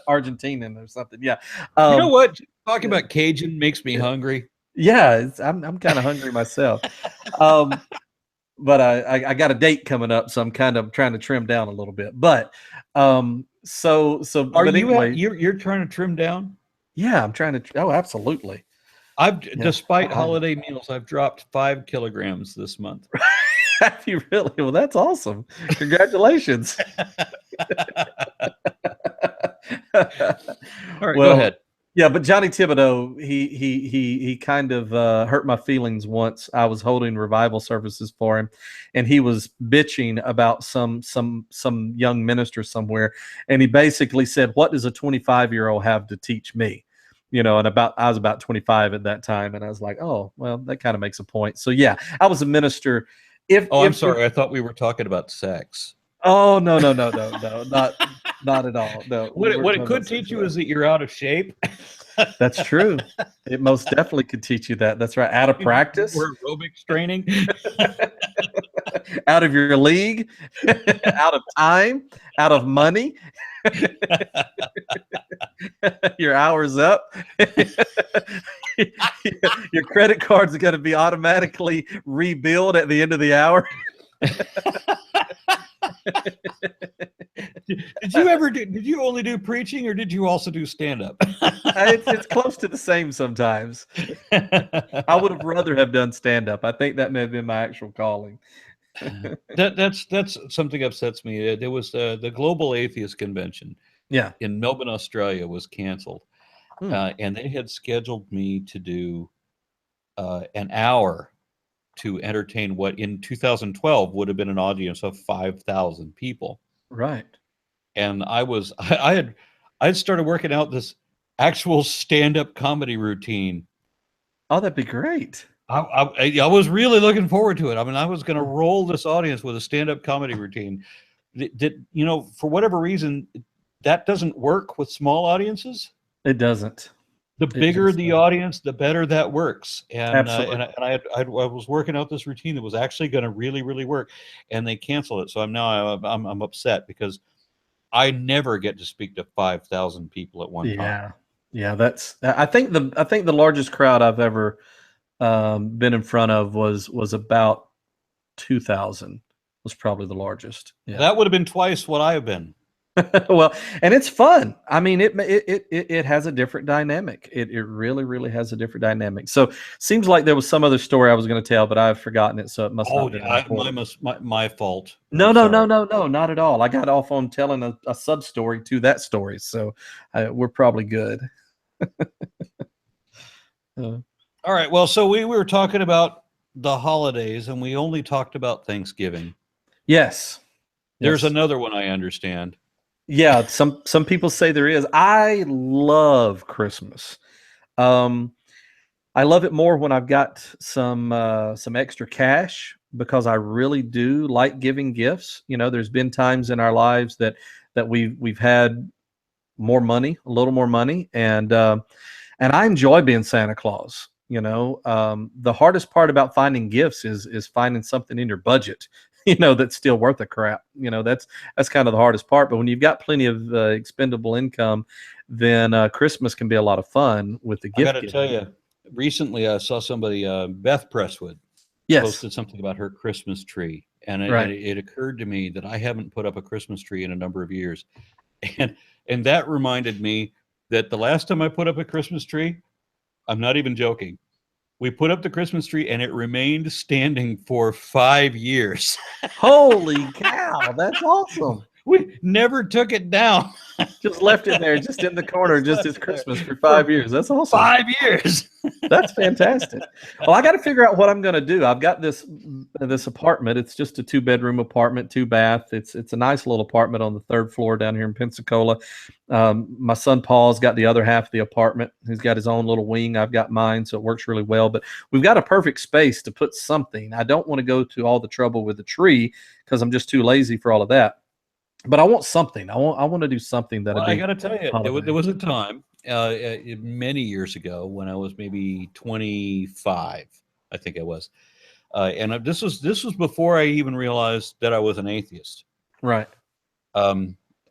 Argentinian or something. Yeah. You know what? Talking about Cajun makes me hungry. Yeah, I'm kind of hungry myself. But I got a date coming up, so I'm kind of trying to trim down a little bit. But so you're trying to trim down? Yeah, I'm trying to. Oh, absolutely. Despite holiday meals, I've dropped 5 kilograms this month. Have you really? Well, that's awesome. Congratulations. All right, go ahead. Yeah, but Johnny Thibodeau, he kind of hurt my feelings once. I was holding revival services for him, and he was bitching about some young minister somewhere, and he basically said, "What does a 25-year-old have to teach me?" And I was about 25 at that time, and I was like, "Oh, well, that kind of makes a point." So yeah, I was a minister. I'm sorry, I thought we were talking about sex. Oh no, not at all. No. What we're what talking it could about teach you sexuality. is that you're out of shape. That's true. It most definitely could teach you that. That's right. Out of practice, Or aerobics training. out of your league, out of time, out of money. Your hour's up. Your credit cards are going to be automatically rebilled at the end of the hour. Did you only do preaching, or did you also do stand-up? It's close to the same sometimes. I would have rather have done stand-up. I think that may have been my actual calling. That's something upsets me. There was the Global Atheist Convention Yeah. in Melbourne, Australia, was canceled, and they had scheduled me to do an hour to entertain what in 2012 would have been an audience of 5,000 people. Right. And I had started working out this actual stand-up comedy routine. Oh, that'd be great. I was really looking forward to it. I mean, I was going to roll this audience with a stand-up comedy routine. That, you know, for whatever reason, that doesn't work with small audiences. It doesn't. The bigger the audience, the better that works. And Absolutely. I was working out this routine that was actually going to really, really work, and they canceled it. So I'm upset because I never get to speak to 5,000 people at one time. Yeah. I think the largest crowd I've ever been in front of was about 2,000. Was probably the largest. Yeah. That would have been twice what I have been. Well, and it's fun. I mean, it has a different dynamic. It really, really has a different dynamic. So seems like there was some other story I was going to tell, but I've forgotten it. So it must not be my fault. No, not at all. I got off on telling a sub story to that story. So we're probably good. All right. Well, so we were talking about the holidays, and we only talked about Thanksgiving. Yes. There's another one, I understand. Yeah, some people say there is. I love Christmas. I love it more when I've got some extra cash, because I really do like giving gifts. You know, there's been times in our lives that we've had more money, a little more money, and I enjoy being Santa Claus. You know, the hardest part about finding gifts is finding something in your budget, you know, that's still worth a crap. You know, that's kind of the hardest part. But when you've got plenty of expendable income, then Christmas can be a lot of fun with the gift. I got to tell you, recently I saw somebody, Beth Presswood, posted something about her Christmas tree, and it occurred to me that I haven't put up a Christmas tree in a number of years, and that reminded me that the last time I put up a Christmas tree, I'm not even joking, we put up the Christmas tree and it remained standing for 5 years. Holy cow, that's awesome. We never took it down. Just left it there, just in the corner, just as Christmas for 5 years. That's awesome. 5 years. That's fantastic. Well, I got to figure out what I'm going to do. I've got this apartment. It's just a 2-bedroom apartment, 2-bath. It's a nice little apartment on the 3rd floor down here in Pensacola. My son Paul's got the other half of the apartment. He's got his own little wing. I've got mine, so it works really well. But we've got a perfect space to put something. I don't want to go to all the trouble with the tree because I'm just too lazy for all of that. But I want something. I want to do something that. Well, I got to tell you, there was a time many years ago when I was maybe 25, I think I was, and this was before I even realized that I was an atheist. Right.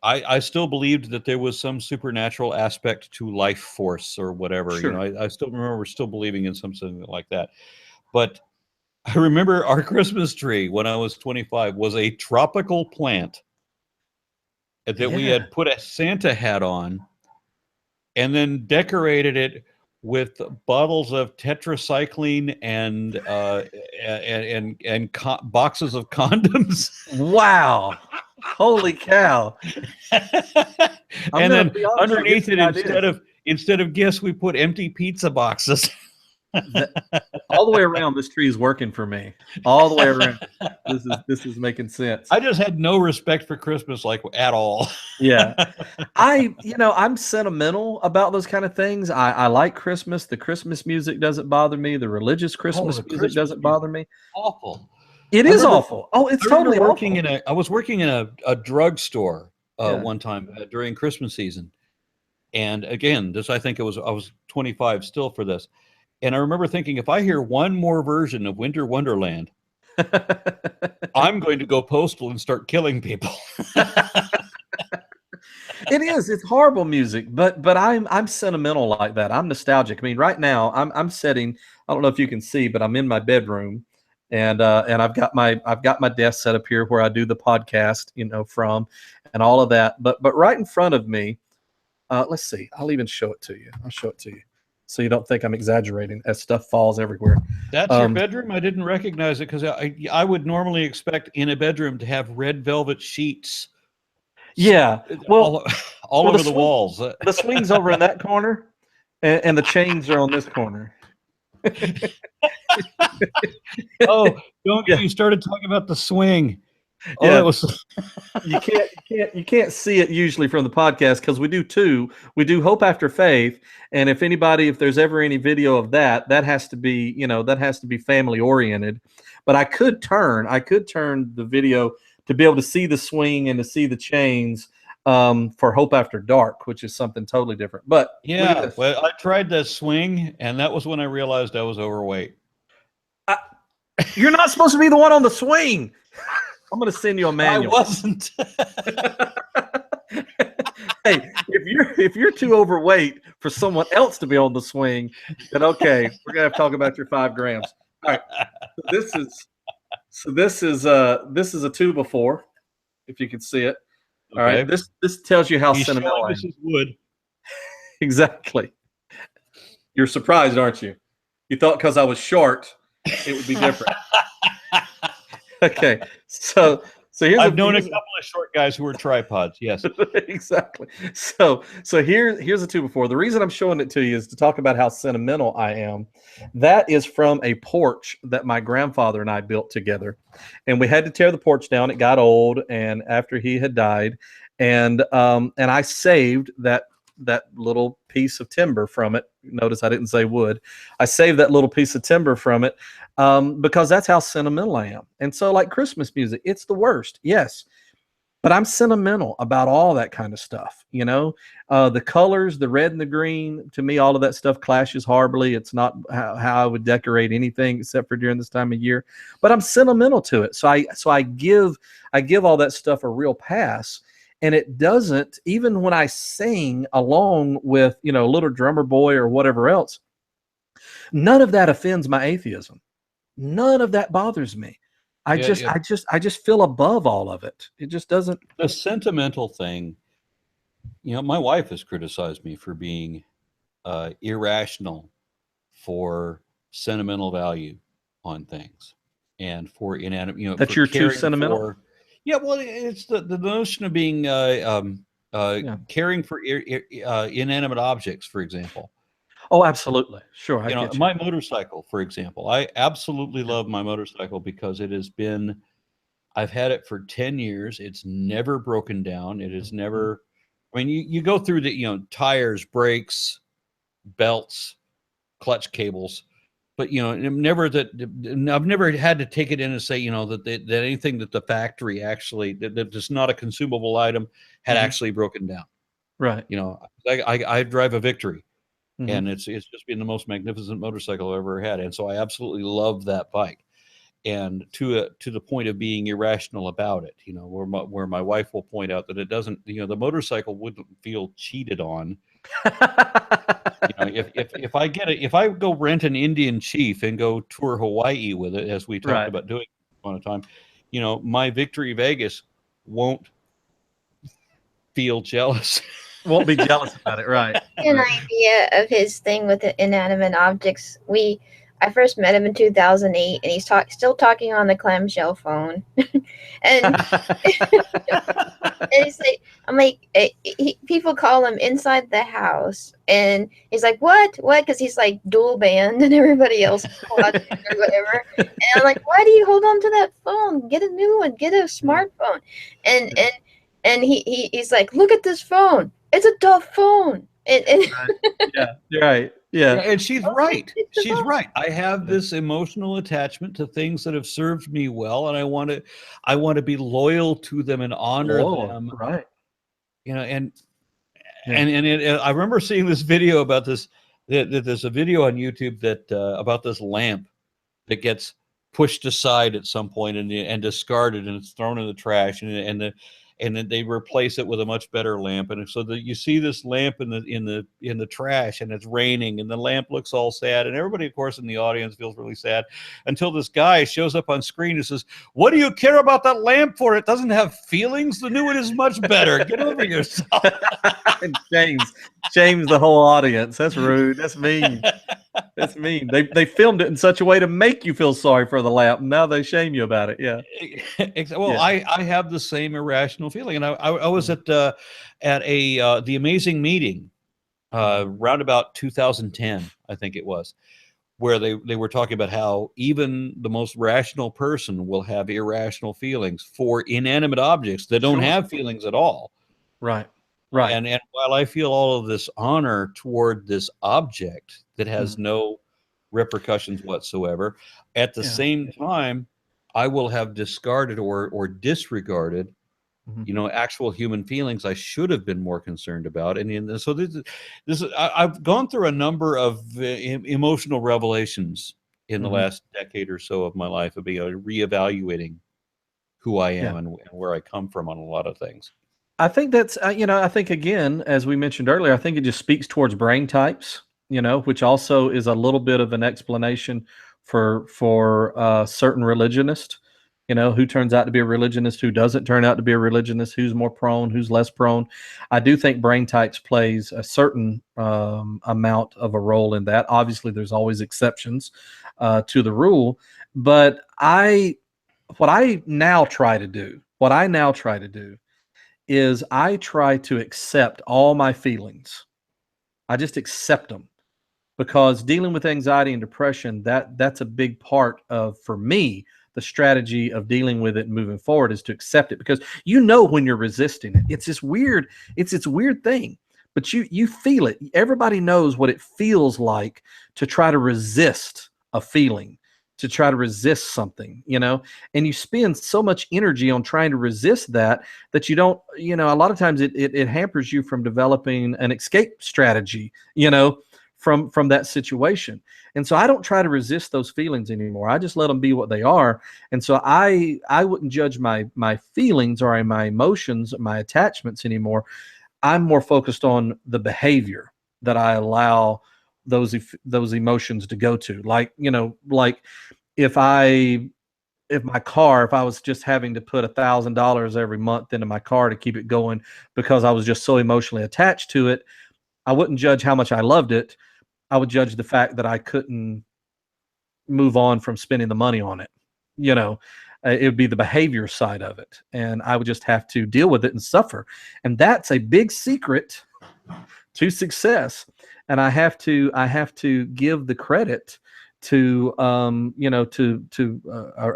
I still believed that there was some supernatural aspect to life force or whatever. Sure. You know, I still remember believing in something like that. But I remember our Christmas tree when I was 25 was a tropical plant that we had put a Santa hat on and then decorated it with bottles of tetracycline and boxes of condoms. Wow. Holy cow. And then underneath it, instead of gifts, we put empty pizza boxes. All the way around, this tree is working for me. All the way around. This is making sense. I just had no respect for Christmas, like, at all. Yeah. I'm sentimental about those kind of things. I like Christmas. The Christmas music doesn't bother me. The religious Christmas music doesn't bother me. Awful. It I is remember- awful. Oh, it's I remember totally working awful. I was working in a drugstore Yeah. one time during Christmas season, and again, I think I was 25 still for this, and I remember thinking, if I hear one more version of Winter Wonderland, I'm going to go postal and start killing people. It is. It's horrible music, but I'm sentimental like that. I'm nostalgic. I mean, right now I'm sitting. I don't know if you can see, but I'm in my bedroom, and I've got my desk set up here where I do the podcast, from, and all of that. But right in front of me, let's see. I'll even show it to you. I'll show it to you, so you don't think I'm exaggerating as stuff falls everywhere. That's your bedroom? I didn't recognize it because I would normally expect in a bedroom to have red velvet sheets. Yeah, well, all over the walls. The swing's over in that corner, and the chains are on this corner. Oh, don't get you started talking about the swing. Oh, Yeah. that was you can't see it usually from the podcast because we do two. We do Hope After Faith, and if there's ever any video of that has to be family oriented. But I could turn the video to be able to see the swing and to see the chains for Hope After Dark, which is something totally different. But yeah, well, I tried the swing, and that was when I realized I was overweight. You're not supposed to be the one on the swing. I'm going to send you a manual. I wasn't. Hey, if you're too overweight for someone else to be on the swing, then okay, we're gonna have to talk about your 5 grams. All right, this is a 2x4, if you can see it. All right, this tells you how sentimental I am. This is wood. Exactly. You're surprised, aren't you? You thought because I was short, it would be different. Okay, so here's I've known a couple of short guys who were tripods. Yes, exactly. So here's a 2x4. The reason I'm showing it to you is to talk about how sentimental I am. That is from a porch that my grandfather and I built together, and we had to tear the porch down. It got old, and after he had died, and I saved that little piece of timber from it. Notice I didn't say wood. I saved that little piece of timber from it because that's how sentimental I am. And so, like Christmas music, it's the worst, yes, but I'm sentimental about all that kind of stuff. The colors, the red and the green, to me, all of that stuff clashes horribly. It's not how I would decorate anything except for during this time of year, but I'm sentimental to it. So I give all that stuff a real pass. And it doesn't, even when I sing along with, Little Drummer Boy or whatever else, none of that offends my atheism. None of that bothers me. I just feel above all of it. It just doesn't. The sentimental thing, my wife has criticized me for being irrational for sentimental value on things and for inanimate, that you're too sentimental. Yeah, well, it's the notion of being caring for inanimate objects, for example. Oh, absolutely. Sure. My motorcycle, for example. I absolutely love my motorcycle because I've had it for 10 years. It's never broken down. It is never, you go through the, tires, brakes, belts, clutch cables. But I've never had to take it in and say that anything that the factory actually that is not a consumable item had actually broken down. Right. I drive a Victory, Mm-hmm. and it's just been the most magnificent motorcycle I've ever had, and so I absolutely love that bike. And to the point of being irrational about it, where my wife will point out that it doesn't, the motorcycle wouldn't feel cheated on. If I go rent an Indian Chief and go tour Hawaii with it, as we talked about doing on a time, my Victory Vegas won't feel jealous. Won't be jealous about it, right? An idea of his thing with the inanimate objects. I first met him in 2008, and he's still talking on the clamshell phone. And I'm like, people call him inside the house, and he's like, what? Because he's like dual band, and everybody else watching or whatever. And I'm like, why do you hold on to that phone? Get a new one. Get a smartphone. And he's like, look at this phone. It's a tough phone. Yeah, you're right. Yeah. And she's Okay, right. it's the She's boss. right. I have this emotional attachment to things that have served me well, and I want to be loyal to them and honor them. Right. You know, and Yeah. I remember seeing this video about this. There's a video on YouTube that about this lamp that gets pushed aside at some point and discarded, and it's thrown in the trash, and then they replace it with a much better lamp, and so that you see this lamp in the trash, and it's raining, and the lamp looks all sad, and everybody, of course, in the audience feels really sad until this guy shows up on screen and says, "What do you care about that lamp for? It doesn't have feelings. The new one is much better. Get over yourself." And shames the whole audience. That's rude. That's mean. That's mean. They filmed it in such a way to make you feel sorry for the lamp. Now they shame you about it. Yeah. Well, Yeah. I have the same irrational feeling, and I was at a the Amazing Meeting around about 2010, I think it was, where they were talking about how even the most rational person will have irrational feelings for inanimate objects that don't Sure. have feelings at all. Right. Right. And while I feel all of this honor toward this object that has no repercussions whatsoever, at the same time, I will have discarded or disregarded, actual human feelings I should have been more concerned about. And so I've gone through a number of emotional revelations in the last decade or so of my life of being reevaluating who I am and where I come from on a lot of things. I think that's, I think, again, as we mentioned earlier, I think it just speaks towards brain types, which also is a little bit of an explanation for certain religionists, who turns out to be a religionist, who doesn't turn out to be a religionist, who's more prone, who's less prone. I do think brain types plays a certain amount of a role in that. Obviously, there's always exceptions to the rule, but what I now try to do is I try to accept all my feelings. I just accept them, because dealing with anxiety and depression, that's a big part of, for me, the strategy of dealing with it and moving forward is to accept it, because when you're resisting it. It's this weird thing, but you feel it. Everybody knows what it feels like to try to resist a feeling, to try to resist something, and you spend so much energy on trying to resist that you don't, a lot of times it hampers you from developing an escape strategy, from that situation. And so I don't try to resist those feelings anymore. I just let them be what they are. And so I wouldn't judge my feelings or my emotions, my attachments anymore. I'm more focused on the behavior that I allow those emotions to go to. Like if I was just having to put $1,000 every month into my car to keep it going because I was just so emotionally attached to it, I wouldn't judge how much I loved it. I would judge the fact that I couldn't move on from spending the money on it. It would be the behavior side of it, and I would just have to deal with it and suffer. And that's a big secret to success. And I have to give the credit to a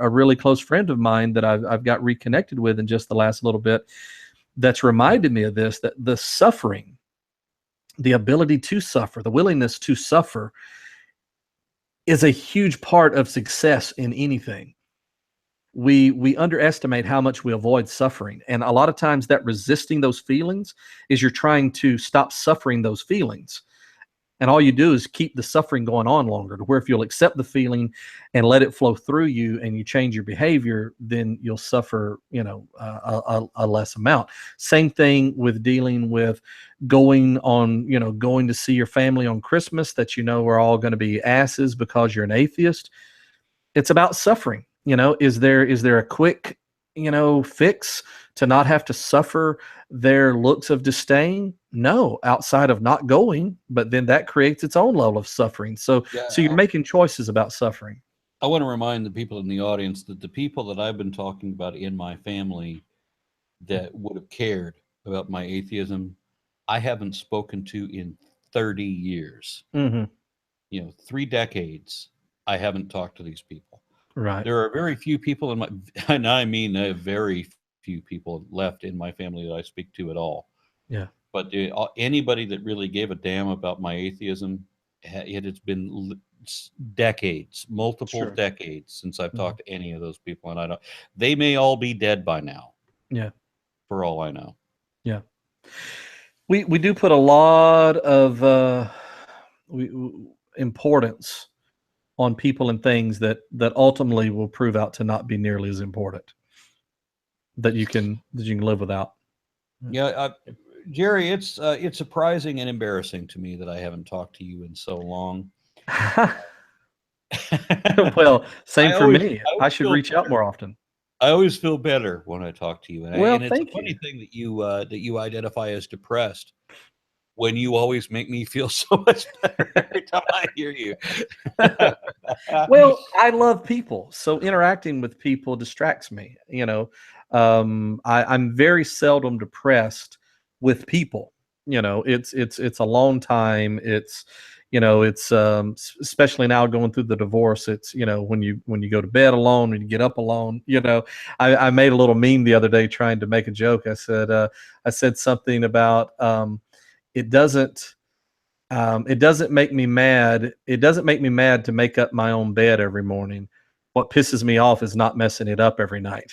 really close friend of mine that I've got reconnected with in just the last little bit, that's reminded me of this, that the suffering, the ability to suffer, the willingness to suffer, is a huge part of success in anything. We underestimate how much we avoid suffering, and a lot of times that resisting those feelings is you're trying to stop suffering those feelings. And all you do is keep the suffering going on longer, to where if you'll accept the feeling and let it flow through you and you change your behavior, then you'll suffer, a less amount. Same thing with dealing with going to see your family on Christmas that we're all going to be asses because you're an atheist. It's about suffering. Is there a quick, fix to not have to suffer their looks of disdain? No, outside of not going, but then that creates its own level of suffering. So you're making choices about suffering. I want to remind the people in the audience that the people that I've been talking about in my family that would have cared about my atheism, I haven't spoken to in 30 years. 3 decades, I haven't talked to these people. Right. There are very few people and I mean very few people left in my family that I speak to at all. Yeah. But anybody that really gave a damn about my atheism it has been decades, multiple Sure. decades since I've Mhm. talked to any of those people, and I don't. They may all be dead by now. Yeah. For all I know. Yeah. We do put a lot of importance on people and things that ultimately will prove out to not be nearly as important that you can live without. Yeah, Jerry, it's surprising and embarrassing to me that I haven't talked to you in so long. Well, same for me. I always should feel reach out better. more often. I always feel better when I talk to you, and, Well, and it's a thank funny you. thing that you identify as depressed when you always make me feel so much better every time I hear you. Well, I love people, so interacting with people distracts me. I'm very seldom depressed with people. It's a long time. It's especially now going through the divorce. It's when you go to bed alone, when you get up alone. I made a little meme the other day trying to make a joke. I said something about it doesn't. It doesn't make me mad. It doesn't make me mad to make up my own bed every morning. What pisses me off is not messing it up every night.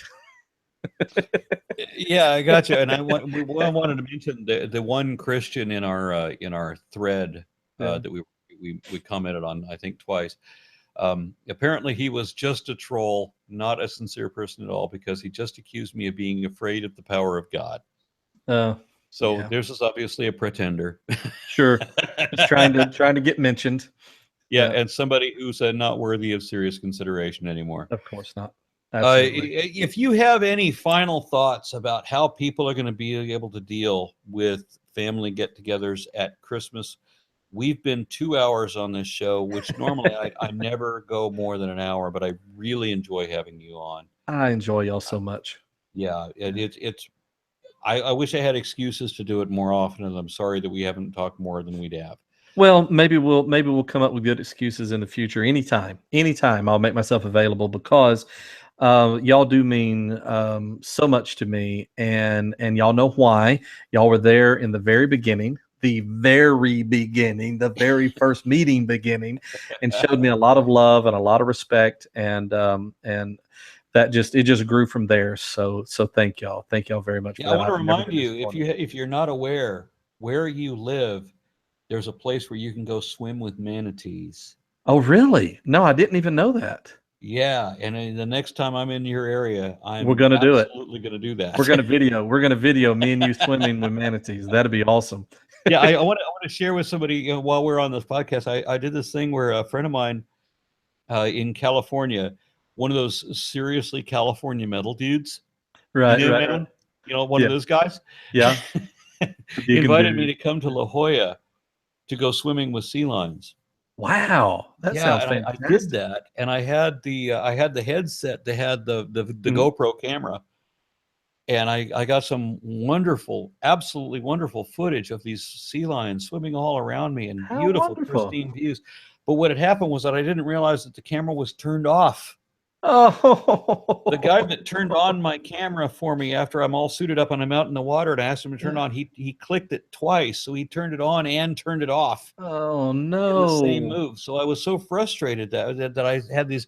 Yeah, I got you. And I wanted to mention the one Christian in our thread that we commented on, I think twice. Apparently, he was just a troll, not a sincere person at all, because he just accused me of being afraid of the power of God. So Yeah. this is obviously a pretender. Sure, just trying to get mentioned. Yeah, and somebody who's not worthy of serious consideration anymore. Of course not. Absolutely. If you have any final thoughts about how people are going to be able to deal with family get-togethers at Christmas, we've been 2 hours on this show, which normally I never go more than an hour, but I really enjoy having you on. I enjoy y'all so much. Yeah, it's. I wish I had excuses to do it more often, and I'm sorry that we haven't talked more than we'd have. Well, maybe we'll come up with good excuses in the future. Anytime I'll make myself available because y'all do mean so much to me, and y'all know why. Y'all were there in the very beginning, the very first meeting beginning, and showed me a lot of love and a lot of respect, and that just grew from there. So thank y'all very much for Yeah, that. I want to I've never remind been you, disappointed. if you're not aware where you live, there's a place where you can go swim with manatees. Oh, really? No, I didn't even know that. Yeah, and the next time I'm in your area, We're I'm gonna do it. absolutely going to do that. We're gonna video me and you swimming with manatees. That'd be awesome. Yeah, I want to share with somebody while we're on this podcast. I did this thing where a friend of mine in California, one of those seriously California metal dudes, Right. man, one of those guys. Yeah. Invited me to come to La Jolla to go swimming with sea lions. Wow, that sounds and fantastic. I did that, and I had the headset that had the GoPro camera, and I got some wonderful, absolutely wonderful footage of these sea lions swimming all around me and How beautiful, wonderful. pristine views. But what had happened was that I didn't realize that the camera was turned off. Oh, The guy that turned on my camera for me after I'm all suited up and I'm out in the water and I asked him to turn it on, he clicked it twice. So he turned it on and turned it off. Oh In the same no. move. So I was so frustrated that I had these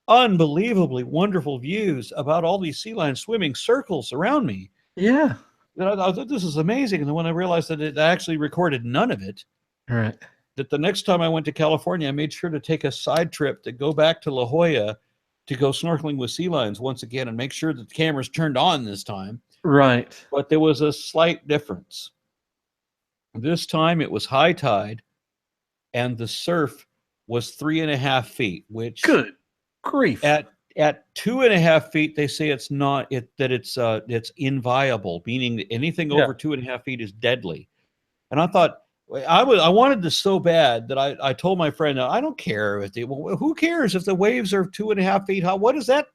unbelievably wonderful views about all these sea lions swimming circles around me. Yeah. And I thought this is amazing. And then when I realized that it actually recorded none of it, All right. that the next time I went to California, I made sure to take a side trip to go back to La Jolla to go snorkeling with sea lions once again and make sure that the camera's turned on this time. Right. But there was a slight difference. This time it was high tide and the surf was 3.5 feet, which Good grief. at 2.5 feet, they say it's not it's inviolable, meaning that anything over 2.5 feet is deadly. And I thought I wanted this so bad that I told my friend, I don't care if who cares if the waves are 2.5 feet high? What does that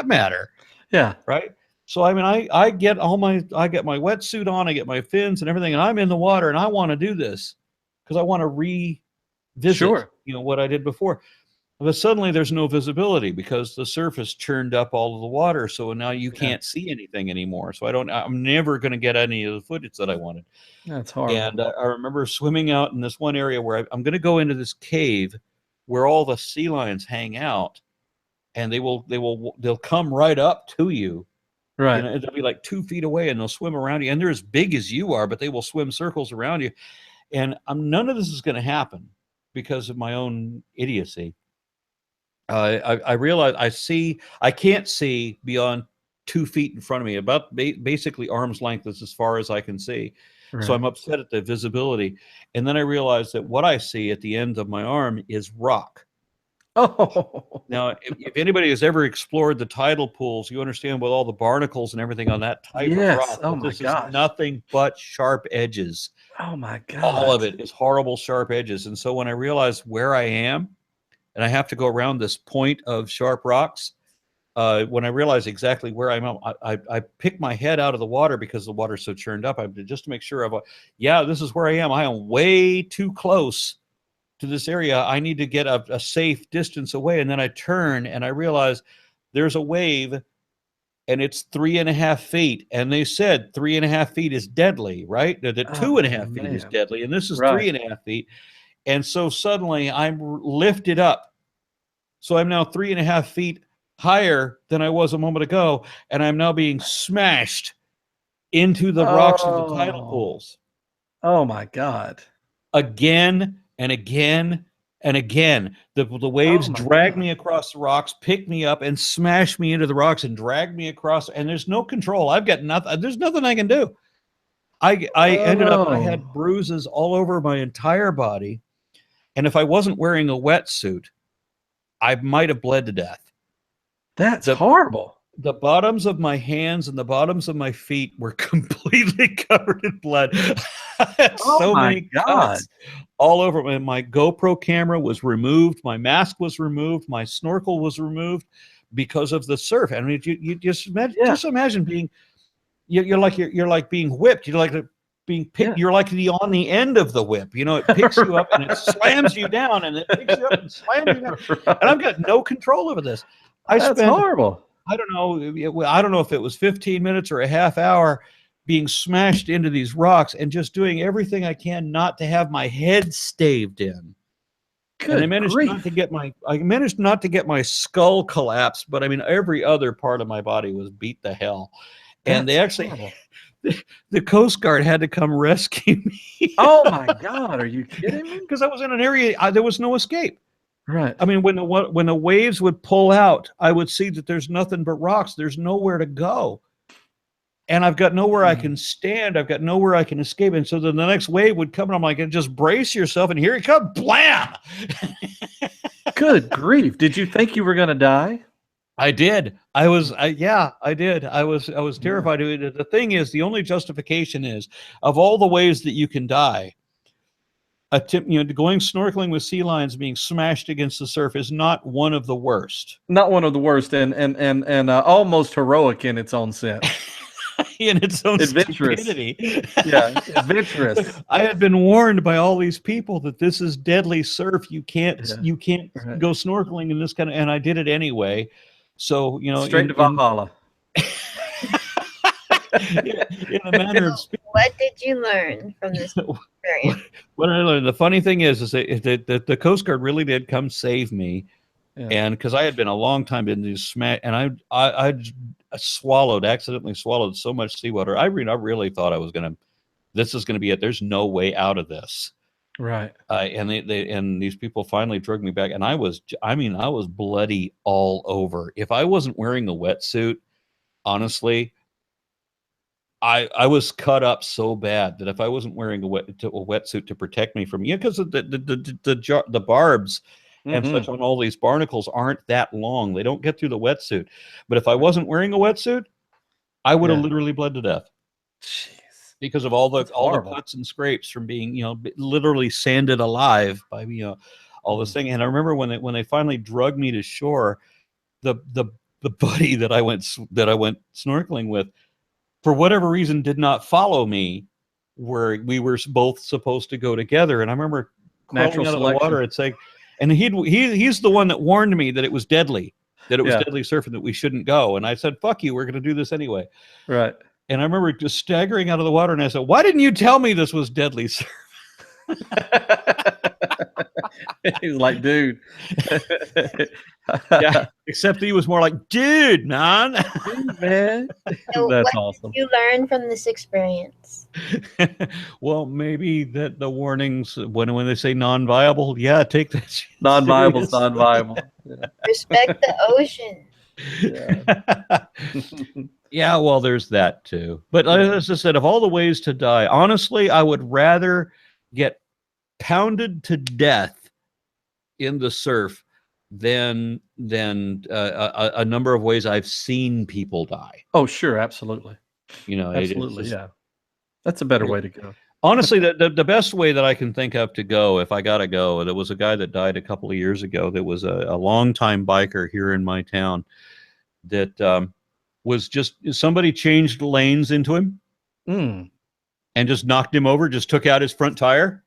matter? Yeah. Right. So I mean, I get my wetsuit on, I get my fins and everything, and I'm in the water, and I want to do this because I want to revisit, what I did before. But suddenly there's no visibility because the surface churned up all of the water. So now you Yeah. can't see anything anymore. So I'm never going to get any of the footage that I wanted. That's horrible. And I remember swimming out in this one area where I'm going to go into this cave where all the sea lions hang out, and they'll come right up to you. Right. You know, they'll be like 2 feet away, and they'll swim around you. And they're as big as you are, but they will swim circles around you. And none of this is going to happen because of my own idiocy. I realize I can't see beyond 2 feet in front of me, about basically arm's length is as far as I can see. Right. So I'm upset at the visibility. And then I realized that what I see at the end of my arm is rock. Oh. Now, if anybody has ever explored the tidal pools, you understand with all the barnacles and everything on that type of rock, Oh my this gosh. is nothing but sharp edges. Oh my God. All of it is horrible sharp edges. And so when I realized where I am, and I have to go around this point of sharp rocks, when I realized exactly where I'm, I pick my head out of the water because the water's so churned up. Just to make sure this is where I am. I am way too close to this area. I need to get a safe distance away. And then I turn and I realize there's a wave, and it's 3.5 feet. And they said 3.5 feet is deadly, right? That 2.5 feet is deadly. And this is 3.5 feet. And so suddenly I'm lifted up. So I'm now 3.5 feet higher than I was a moment ago. And I'm now being smashed into the rocks of the tidal pools. Oh my God. Again and again and again. The waves drag me across the rocks, pick me up, and smash me into the rocks and drag me across. And there's no control. I've got nothing. There's nothing I can do. I ended up, I had bruises all over my entire body. And if I wasn't wearing a wetsuit, I might have bled to death. That's horrible. The bottoms of my hands and the bottoms of my feet were completely covered in blood. I had so many cuts all over. My GoPro camera was removed. My mask was removed. My snorkel was removed because of the surf. I mean, you just imagine being, you're like being whipped. You're like being picked. You're like on the end of the whip. You know, it picks you up and it slams you down, and it picks you up and slams you down. And I've got no control over this. That's horrible. I don't know if it was 15 minutes or a half hour being smashed into these rocks and just doing everything I can not to have my head staved in. And I managed not to get my skull collapsed, but I mean, every other part of my body was beat to hell. And they actually, the Coast Guard had to come rescue me. Oh my God. Are you kidding me? Because I was in an area, there was no escape. Right. I mean, when the waves would pull out, I would see that there's nothing but rocks. There's nowhere to go. And I've got nowhere I can stand. I've got nowhere I can escape. And so then the next wave would come, and I'm like, just brace yourself. And here it comes. Blam! Good grief. Did you think you were going to die? I did. I did. I was terrified. The thing is, the only justification is, of all the ways that you can die, going snorkeling with sea lions, being smashed against the surf is not one of the worst. Not one of the worst, and almost heroic in its own sense. In its own adventurous stupidity. Yeah, adventurous. I had been warned by all these people that this is deadly surf. You can't go snorkeling in this kind of, and I did it anyway. So, straight to Valhalla. In a manner of speaking. What did you learn from this experience? What I learned, the funny thing is that the Coast Guard really did come save me. Yeah. And because I had been a long time in these smash, and I accidentally swallowed so much seawater. I really thought this is going to be it. There's no way out of this. Right. And these people finally dragged me back, and I was bloody all over. If I wasn't wearing a wetsuit, honestly, I was cut up so bad that if I wasn't wearing a wetsuit to protect me from, because the barbs and such on all these barnacles aren't that long. They don't get through the wetsuit. But if I wasn't wearing a wetsuit, I would have literally bled to death. Jeez. Because of all the cuts and scrapes from being, literally sanded alive by, all this thing. And I remember when they finally drugged me to shore, the buddy that I went snorkeling with, for whatever reason, did not follow me where we were both supposed to go together. And I remember crawling out of the water and saying, And he's the one that warned me that it was deadly, that it was Yeah. deadly surfing, that we shouldn't go. And I said, fuck you, we're going to do this anyway. Right. And I remember just staggering out of the water, and I said, why didn't you tell me this was deadly surf? He was like, dude. Yeah, except he was more like, dude, man. Dude, man. So That's what awesome. did you learn from this experience? Well, maybe that the warnings when they say non-viable, yeah, take that shit Non-viable is serious. non-viable. Yeah. Respect the ocean. Yeah. Yeah, well, there's that too. But as I said, of all the ways to die, honestly, I would rather get pounded to death in the surf than a number of ways I've seen people die. Oh, sure, absolutely. You know, Absolutely, yeah. That's a better way to go. Honestly, the best way that I can think of to go, if I gotta go, there was a guy that died a couple of years ago that was a longtime biker here in my town that was just, somebody changed lanes into him Mm. and just knocked him over, just took out his front tire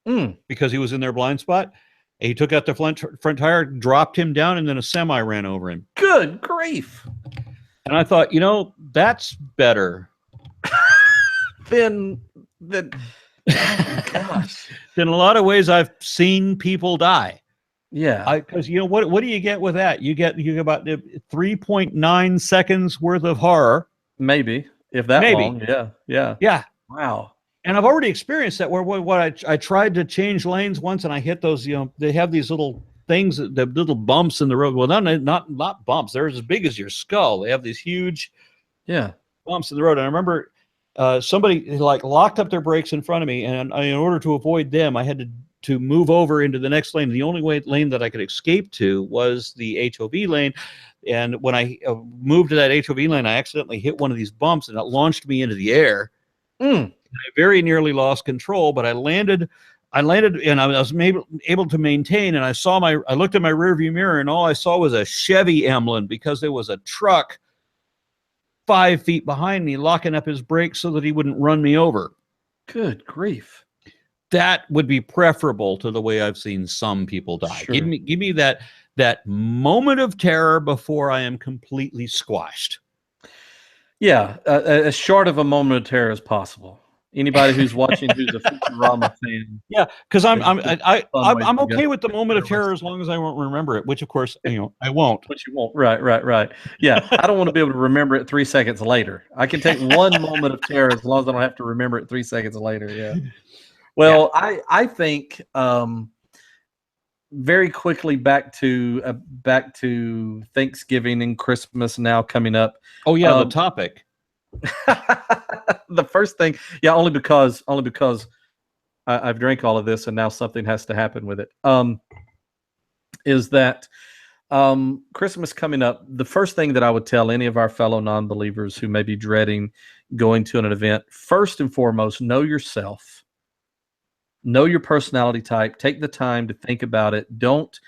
Mm. because he was in their blind spot. And he took out the front tire, dropped him down, and then a semi ran over him. Good grief. And I thought, you know, that's better Then gosh, in a lot of ways I've seen people die. yeah. Because you know what do you get with that? You get about 3.9 seconds worth of horror. Maybe. If that Maybe. long. Yeah. Yeah. Yeah. Wow. And I've already experienced that where what I tried to change lanes once and I hit those, you know, they have these little things, the little bumps in the road. Well, not bumps. They're as big as your skull. They have these huge bumps in the road. And I remember somebody like locked up their brakes in front of me, and in order to avoid them, I had to move over into the next lane. The only lane that I could escape to was the HOV lane. And when I moved to that HOV lane, I accidentally hit one of these bumps, and it launched me into the air. Mm. I very nearly lost control, but I landed, and I was able to maintain. And I looked at my rearview mirror, and all I saw was a Chevy emblem because there was a truck 5 feet behind me, locking up his brakes so that he wouldn't run me over. Good grief. That would be preferable to the way I've seen some people die. Sure. Give me that moment of terror before I am completely squashed. Yeah, as short of a moment of terror as possible. Anybody who's watching who's a Futurama fan. Yeah, because I'm way okay to with the moment of terror as long as I won't remember it, which of course, you know, I won't. But you won't. Right. Yeah, I don't want to be able to remember it 3 seconds later. I can take one moment of terror as long as I don't have to remember it 3 seconds later. Yeah. Well, yeah. I think very quickly back to Thanksgiving and Christmas now coming up. Oh yeah, the topic. The first thing, yeah, only because I've drank all of this and now something has to happen with it. Is that Christmas coming up? The first thing that I would tell any of our fellow non-believers who may be dreading going to an event, first and foremost, know yourself, know your personality type. Take the time to think about it. Don't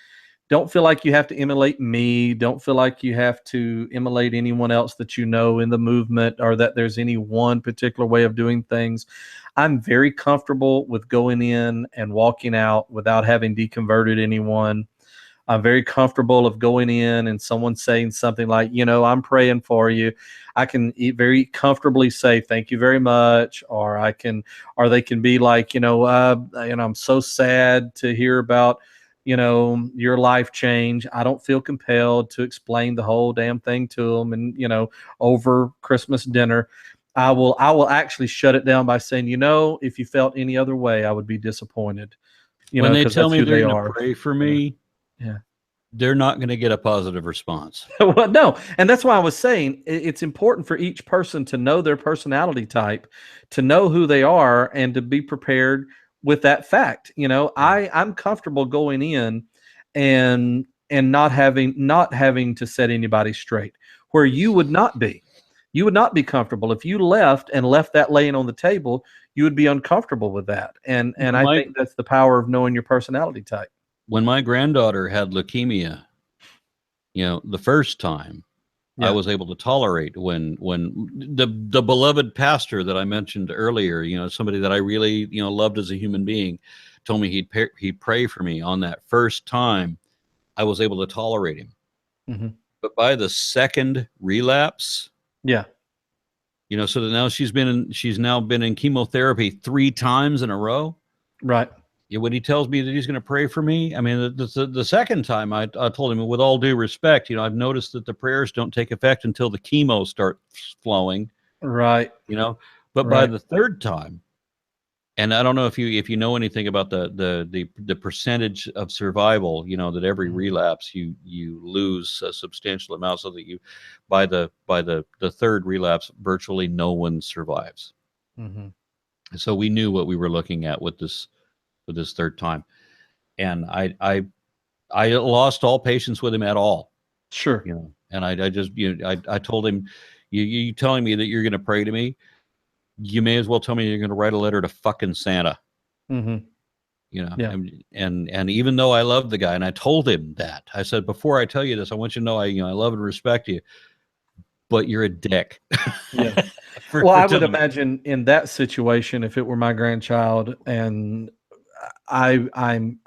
feel like you have to emulate me. Don't feel like you have to emulate anyone else that you know in the movement, or that there's any one particular way of doing things. I'm very comfortable with going in and walking out without having deconverted anyone. I'm very comfortable of going in and someone saying something like, you know, I'm praying for you. I can very comfortably say, thank you very much. Or they can be like, I'm so sad to hear about, your life change. I don't feel compelled to explain the whole damn thing to them. And, over Christmas dinner, I will actually shut it down by saying, if you felt any other way, I would be disappointed. When they tell me they're going to pray for me, yeah, they're not going to get a positive response. Well, no. And that's why I was saying it's important for each person to know their personality type, to know who they are, and to be prepared with that fact. I'm comfortable going in and not having to set anybody straight, where you would not be. You would not be comfortable if you left that laying on the table. You would be uncomfortable with that. And I think that's the power of knowing your personality type. When my granddaughter had leukemia, the first time, I was able to tolerate when the beloved pastor that I mentioned earlier, somebody that I really, loved as a human being, told me he'd pray for me on that first time. I was able to tolerate him. Mm-hmm. But by the second relapse, Yeah. So that now she's now been in chemotherapy 3 times in a row. Right. When he tells me that he's going to pray for me, I mean, the second time I told him, with all due respect, I've noticed that the prayers don't take effect until the chemo starts flowing. Right. But by the third time, and I don't know if you know anything about the percentage of survival, that every relapse you lose a substantial amount, so that by the third relapse, virtually no one survives. Mm-hmm. So we knew what we were looking at with this third time, and I lost all patience with him at all. Sure. And I just I told him, you telling me that you're going to pray to me, you may as well tell me you're going to write a letter to fucking Santa. Mm-hmm. Yeah. And even though I love the guy, and I told him that, I said, before I tell you this, I want you to know I love and respect you, but you're a dick. Yeah. Well, I would imagine in that situation, if it were my grandchild, and I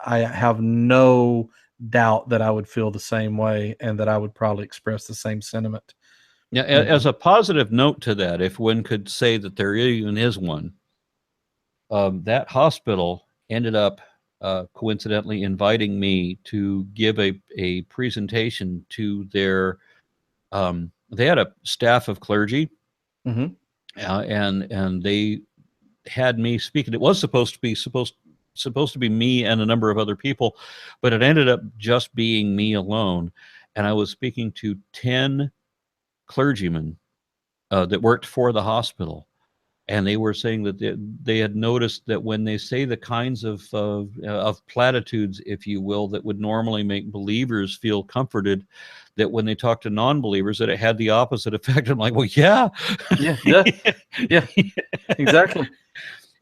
have no doubt that I would feel the same way, and that I would probably express the same sentiment. Yeah. As a positive note to that, if one could say that there even is one, that hospital ended up coincidentally inviting me to give a presentation to their. They had a staff of clergy, Mm-hmm. and they had me speaking. It was supposed to be me and a number of other people, but it ended up just being me alone, and I was speaking to 10 clergymen that worked for the hospital. And they were saying that they had noticed that when they say the kinds of platitudes, if you will, that would normally make believers feel comforted, that when they talk to non-believers, that it had the opposite effect. I'm like, well, yeah, Exactly.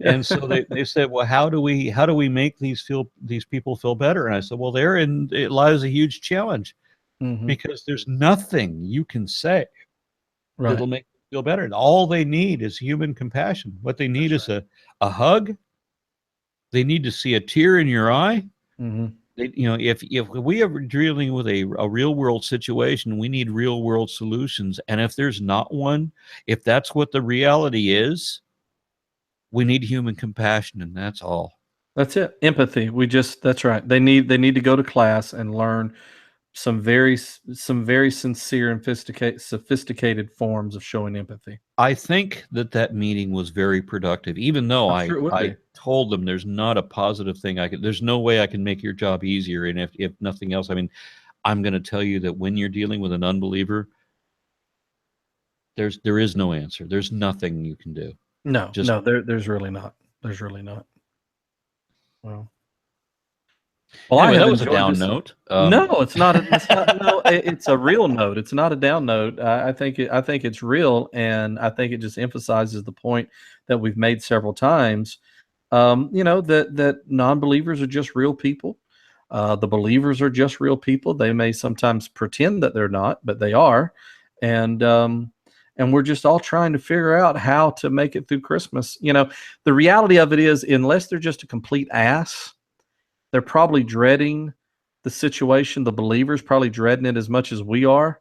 And so they said, well, how do we make these people feel better? And I said, well, therein it lies a huge challenge, because there's nothing you can say that'll make feel better. And all they need is human compassion. What they need is a hug. They need to see a tear in your eye. Mm-hmm. If we are dealing with a real world situation, we need real world solutions. And if there's not one, if that's what the reality is, we need human compassion, and that's all. That's it. Empathy. That's right. They need to go to class and learn some very sincere and sophisticated forms of showing empathy. I think that meeting was very productive, even though I told them there's not a positive thing there's no way I can make your job easier. And if nothing else, I mean, I'm going to tell you that when you're dealing with an unbeliever, there is no answer. There's nothing you can do. No, there's really not. There's really not. Well, anyway, that was a down note. No, it's not. No, it's a real note. It's not a down note. I think it's real, and I think it just emphasizes the point that we've made several times. That non-believers are just real people. The believers are just real people. They may sometimes pretend that they're not, but they are, and we're just all trying to figure out how to make it through Christmas. The reality of it is, unless they're just a complete ass, they're probably dreading the situation. The believers probably dreading it as much as we are,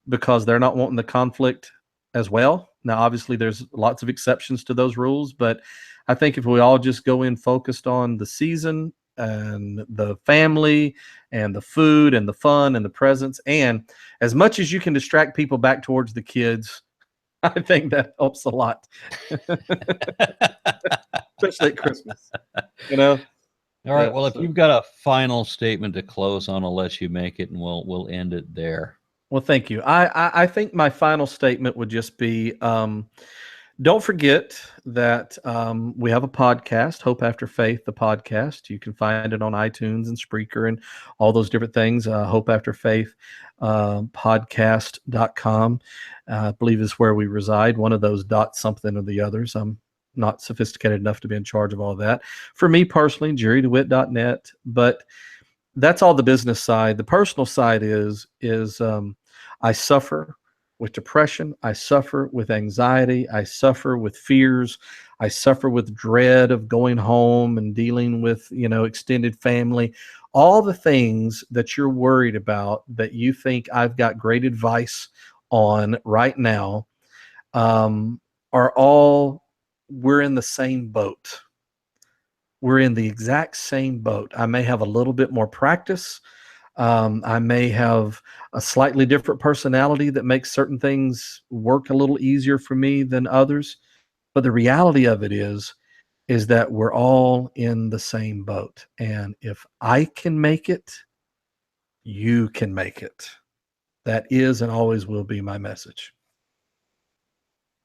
because they're not wanting the conflict as well. Now, obviously, there's lots of exceptions to those rules, but I think if we all just go in focused on the season and the family and the food and the fun and the presents, and as much as you can distract people back towards the kids, I think that helps a lot, especially at Christmas. All right. Well, if you've got a final statement to close on, I'll let you make it, and we'll end it there. Well, thank you. I think my final statement would just be, don't forget that we have a podcast, Hope After Faith, the podcast. You can find it on iTunes and Spreaker and all those different things. Hope After Faith podcast.com, I believe is where we reside. One of those dot something or the others. I'm not sophisticated enough to be in charge of all that. For me personally, jerrydewitt.net. But that's all the business side. The personal side is I suffer with depression. I suffer with anxiety. I suffer with fears. I suffer with dread of going home and dealing with, extended family. All the things that you're worried about that you think I've got great advice on right now are all, we're in the same boat. We're in the exact same boat. I may have a little bit more practice. I may have a slightly different personality that makes certain things work a little easier for me than others. But the reality of it is that we're all in the same boat. And if I can make it, you can make it. That is and always will be my message.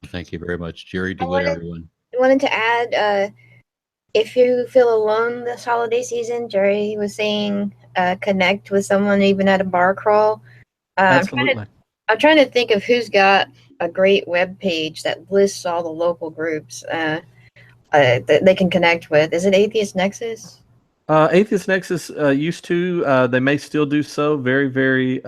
Thank you very much, Jerry DeWitt, everyone. I wanted to add, if you feel alone this holiday season, Jerry was saying connect with someone even at a bar crawl. Absolutely. I'm trying to think of who's got a great web page that lists all the local groups that they can connect with. Is it Atheist Nexus? Atheist Nexus used to. They may still do so. Very, very.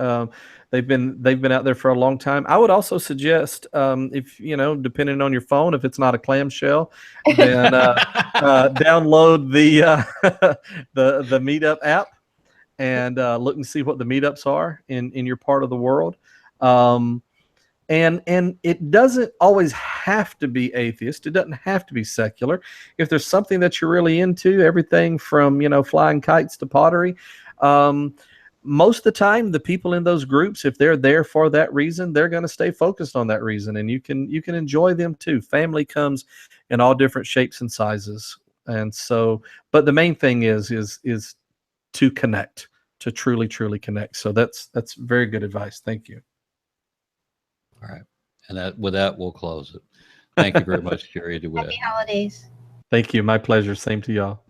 They've been out there for a long time. I would also suggest, if depending on your phone, if it's not a clamshell, then download the Meetup app and look and see what the meetups are in your part of the world. And it doesn't always have to be atheist. It doesn't have to be secular. If there's something that you're really into, everything from flying kites to pottery, most of the time the people in those groups, if they're there for that reason, they're going to stay focused on that reason, and you can enjoy them too. Family comes in all different shapes and sizes, and so. But the main thing is to connect, to truly connect. So that's very good advice. Thank you. All right. And with that, we'll close it. Thank you very much, Jerry DeWitt. Happy holidays. Thank you. My pleasure. Same to y'all.